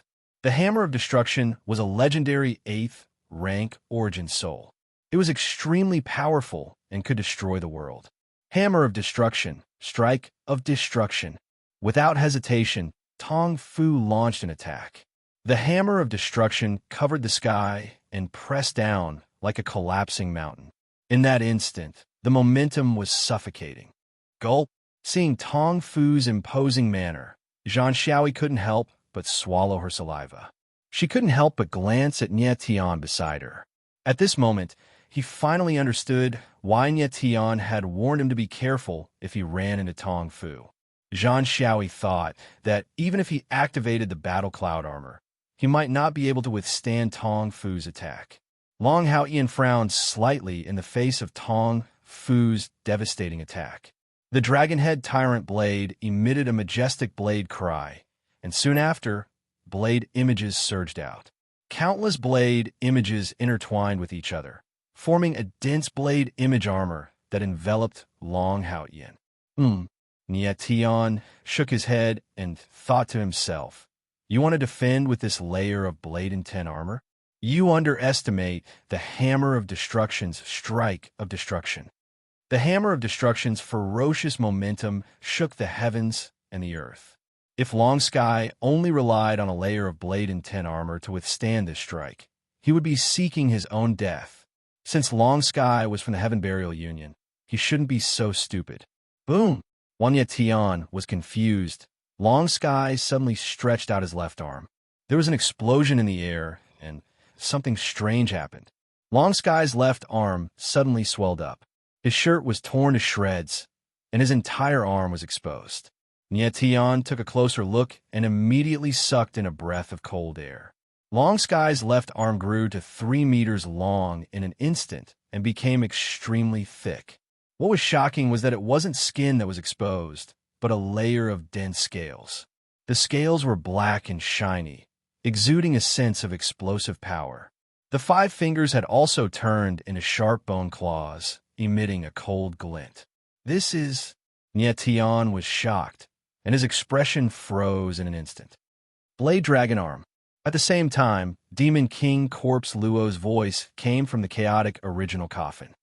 The Hammer of Destruction was a legendary 8th rank origin soul. It was extremely powerful and could destroy the world. Hammer of Destruction, Strike of Destruction. Without hesitation, Tong Fu launched an attack. The Hammer of Destruction covered the sky and pressed down like a collapsing mountain. In that instant, the momentum was suffocating. Gulp! Seeing Tong Fu's imposing manner, Zhang Xiaoi couldn't help but swallow her saliva. She couldn't help but glance at Nie Tian beside her. At this moment, he finally understood why Nie Tian had warned him to be careful if he ran into Tong Fu. Zhang Xiaoi thought that even if he activated the Battle Cloud armor, he might not be able to withstand Tong Fu's attack. Long Hao Ian frowned slightly in the face of Tong Fu's devastating attack. The Dragonhead Tyrant Blade emitted a majestic blade cry, and soon after, blade images surged out. Countless blade images intertwined with each other, forming a dense blade image armor that enveloped Long Hao Ian. Nie Tian shook his head and thought to himself, "You want to defend with this layer of blade intent armor? You underestimate the Hammer of Destruction's strike of destruction." The Hammer of Destruction's ferocious momentum shook the heavens and the earth. If Long Sky only relied on a layer of blade intent armor to withstand this strike, he would be seeking his own death. Since Long Sky was from the Heaven Burial Union, he shouldn't be so stupid. Boom! While Nie Tian was confused, Long Sky suddenly stretched out his left arm. There was an explosion in the air, and something strange happened. Long Sky's left arm suddenly swelled up. His shirt was torn to shreds, and his entire arm was exposed. Nie Tian took a closer look and immediately sucked in a breath of cold air. Long Sky's left arm grew to 3 meters long in an instant and became extremely thick. What was shocking was that it wasn't skin that was exposed, but a layer of dense scales. The scales were black and shiny, exuding a sense of explosive power. The 5 fingers had also turned into sharp bone claws, emitting a cold glint. "This is..." Nie Tian was shocked, and his expression froze in an instant. "Blade Dragon Arm." At the same time, Demon King Corpse Luo's voice came from the chaotic original coffin.